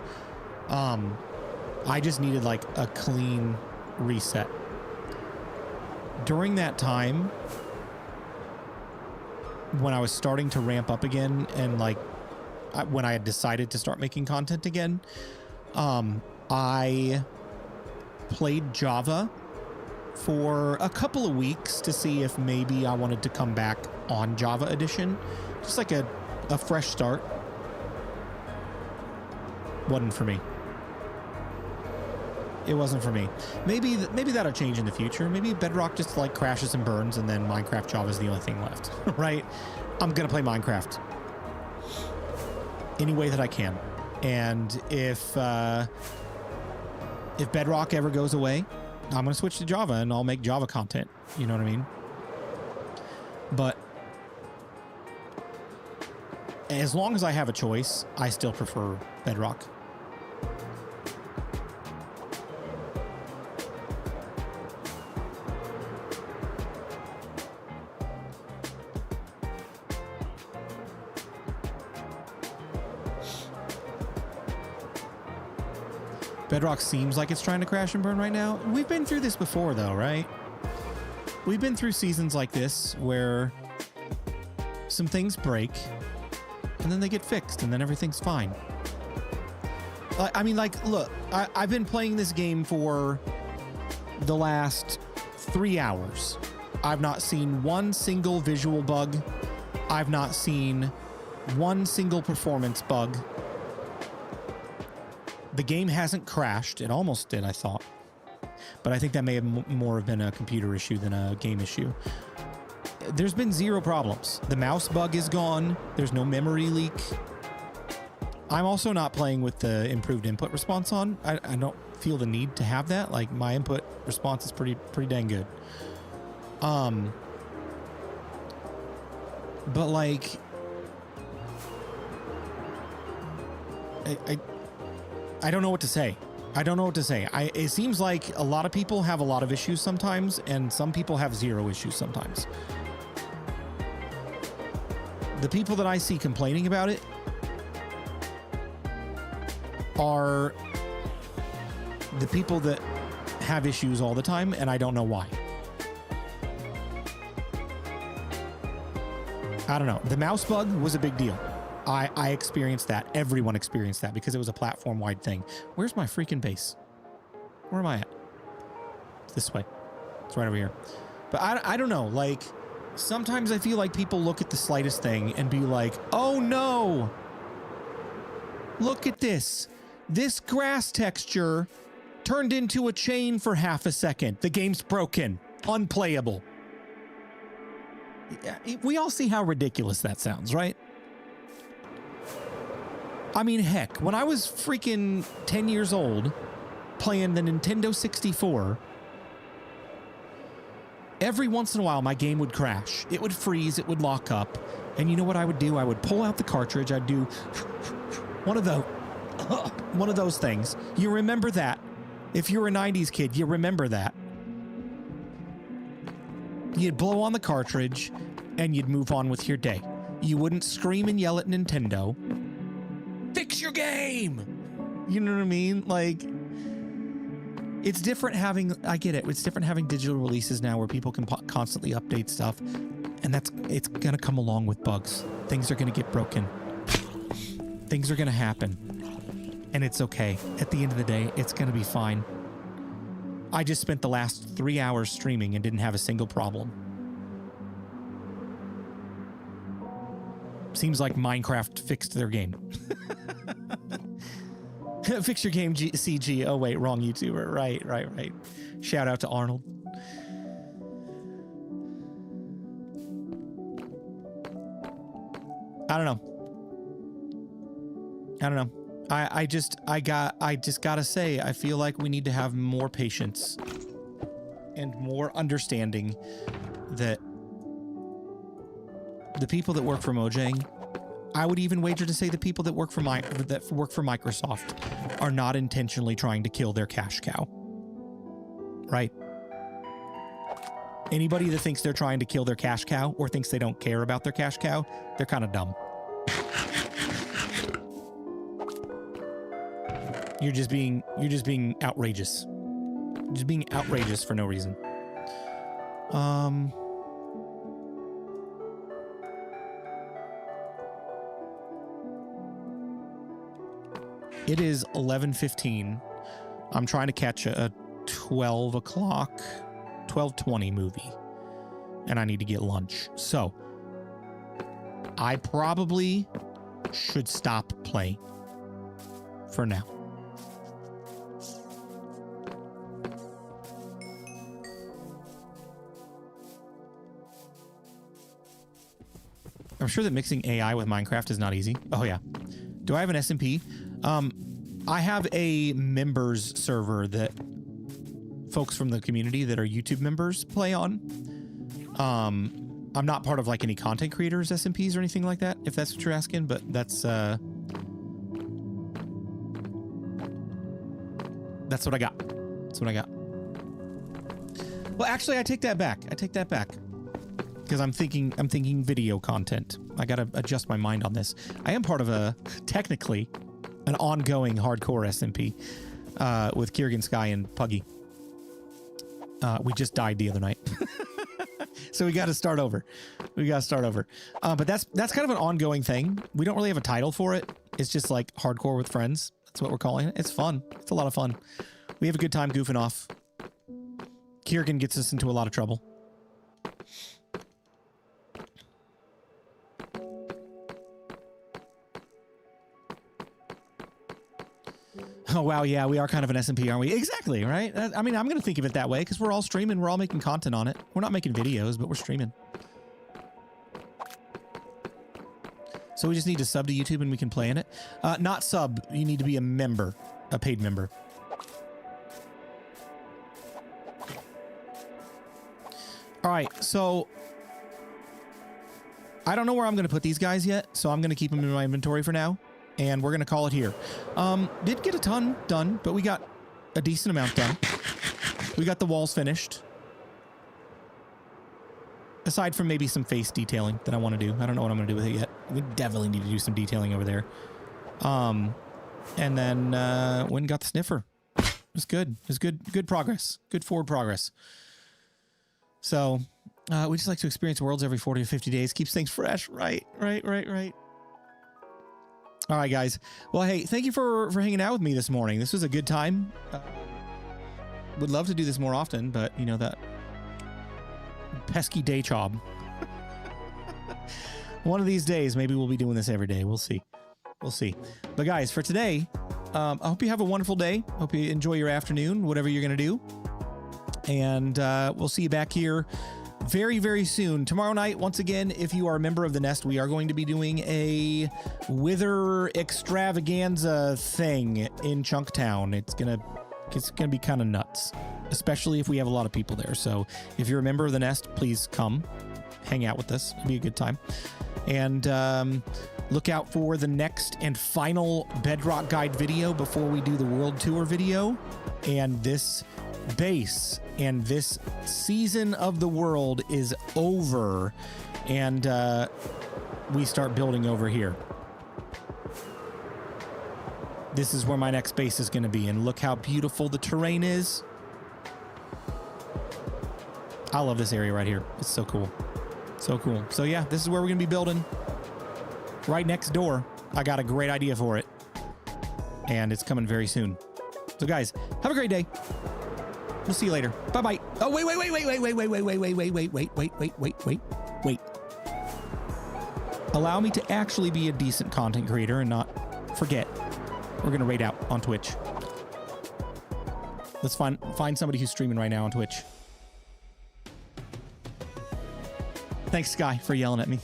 I just needed like a clean reset. During that time, when I was starting to ramp up again and like when I had decided to start making content again, I played Java for a couple of weeks to see if maybe I wanted to come back on Java Edition. Just like a fresh start. Wasn't for me. It wasn't for me. Maybe that'll change in the future. Maybe Bedrock just like crashes and burns and then Minecraft Java is the only thing left, right? I'm going to play Minecraft any way that I can. And if Bedrock ever goes away, I'm going to switch to Java and I'll make Java content. You know what I mean? But as long as I have a choice, I still prefer Bedrock. Bedrock seems like it's trying to crash and burn right now. We've been through this before, though, right? We've been through seasons like this where some things break and then they get fixed and then everything's fine. I mean, like, look, I've been playing this game for the last 3 hours. I've not seen one single visual bug. I've not seen one single performance bug. The game hasn't crashed. It almost did, I thought. But I think that may have more have been a computer issue than a game issue. There's been zero problems. The mouse bug is gone. There's no memory leak. I'm also not playing with the improved input response on. I don't feel the need to have that. Like, my input response is pretty dang good. But like, I don't know what to say. I don't know what to say. It seems like a lot of people have a lot of issues sometimes, and some people have zero issues sometimes. The people that I see complaining about it are the people that have issues all the time, and I don't know why. I don't know. The mouse bug was a big deal. I experienced that. Everyone experienced that because it was a platform-wide thing. Where's my freaking base? Where am I at? It's this way. It's right over here. But I don't know. Like, sometimes I feel like people look at the slightest thing and be like, oh no! Look at this. This grass texture turned into a chain for half a second. The game's broken. Unplayable. We all see how ridiculous that sounds, right? I mean, heck, when I was freaking 10 years old playing the Nintendo 64, every once in a while my game would crash. It would freeze, it would lock up. And you know what I would do? I would pull out the cartridge. I'd do one of those things. You remember that. If you're a 90s kid, you remember that. You'd blow on the cartridge and you'd move on with your day. You wouldn't scream and yell at Nintendo. Fix your game! You know what I mean? Like, it's different having, I get it, it's different having digital releases now where people can constantly update stuff, and it's gonna come along with bugs. Things are gonna get broken. Things are gonna happen. And it's okay. At the end of the day, it's gonna be fine. I just spent the last 3 hours streaming and didn't have a single problem. Seems like Minecraft fixed their game. Fix your game, CG. Oh, wait, wrong YouTuber. Right. Shout out to Arnold. I don't know. I just gotta say, I feel like we need to have more patience and more understanding that the people that work for Mojang, I would even wager to say the people that work for Microsoft are not intentionally trying to kill their cash cow. Right? Anybody that thinks they're trying to kill their cash cow or thinks they don't care about their cash cow, they're kind of dumb. You're just being outrageous. Just being outrageous for no reason. It is 11:15. I'm trying to catch a 12 o'clock, 12:20 movie, and I need to get lunch. So I probably should stop playing for now. I'm sure that mixing AI with Minecraft is not easy. Oh yeah. Do I have an SMP? I have a members server that folks from the community that are YouTube members play on. I'm not part of like any content creators SMPs or anything like that, if that's what you're asking, but that's what I got. That's what I got. Well, actually, I take that back. Because I'm thinking video content. I gotta adjust my mind on this. I am part of technically an ongoing hardcore SMP with Kiergan Sky and Puggy. We just died the other night. So we got to start over. But that's kind of an ongoing thing. We don't really have a title for it. It's just like hardcore with friends. That's what we're calling it. It's fun. It's a lot of fun. We have a good time goofing off. Kiergan gets us into a lot of trouble. Oh, wow. Yeah, we are kind of an SMP, aren't we? Exactly, right? I mean, I'm going to think of it that way because we're all streaming. We're all making content on it. We're not making videos, but we're streaming. So we just need to sub to YouTube and we can play in it. Not sub. You need to be a member, a paid member. All right, so I don't know where I'm going to put these guys yet, so I'm going to keep them in my inventory for now, and we're going to call it here. Didn't get a ton done, but we got a decent amount done. We got the walls finished. Aside from maybe some face detailing that I want to do. I don't know what I'm going to do with it yet. We definitely need to do some detailing over there. And then went and got the sniffer. It was good. It was good progress. Good forward progress. So, we just like to experience worlds every 40 or 50 days. Keeps things fresh. Right. All right, guys. Well, hey, thank you for hanging out with me this morning. This was a good time. Would love to do this more often, but, you know, that pesky day job. One of these days, maybe we'll be doing this every day. We'll see. We'll see. But, guys, for today, I hope you have a wonderful day. Hope you enjoy your afternoon, whatever you're going to do. And we'll see you back here very, very soon. Tomorrow night, once again, if you are a member of the Nest, we are going to be doing a Wither extravaganza thing in Chunktown. It's gonna be kind of nuts, especially if we have a lot of people there. So if you're a member of the Nest, please come hang out with us. It'll be a good time. And look out for the next and final Bedrock Guide video before we do the World Tour video. And this base and this season of the world is over, and we start building over here. This is where my next base is going to be, and look how beautiful the terrain is. I love this area right here. It's so cool. So cool. So yeah, this is where we're going to be building. Right next door. I got a great idea for it, and it's coming very soon. So guys, have a great day. We'll see you later. Bye-bye. Oh, wait. Allow me to actually be a decent content creator and not forget. We're going to raid out on Twitch. Let's find somebody who's streaming right now on Twitch. Thanks, Sky, for yelling at me.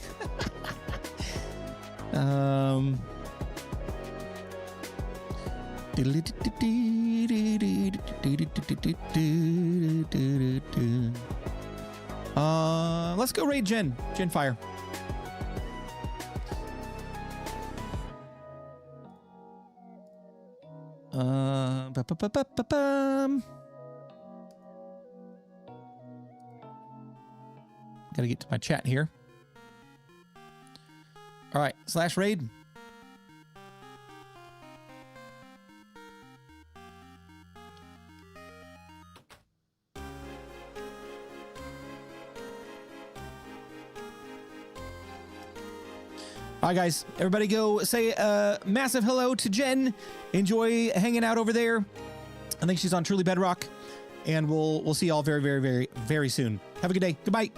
Let's go raid Jen Fire. Gotta get to my chat here. All right, /raid. All right, guys, everybody go say a massive hello to Jen. Enjoy hanging out over there. I think she's on Truly Bedrock, and we'll see y'all very, very, very, very soon. Have a good day. Goodbye.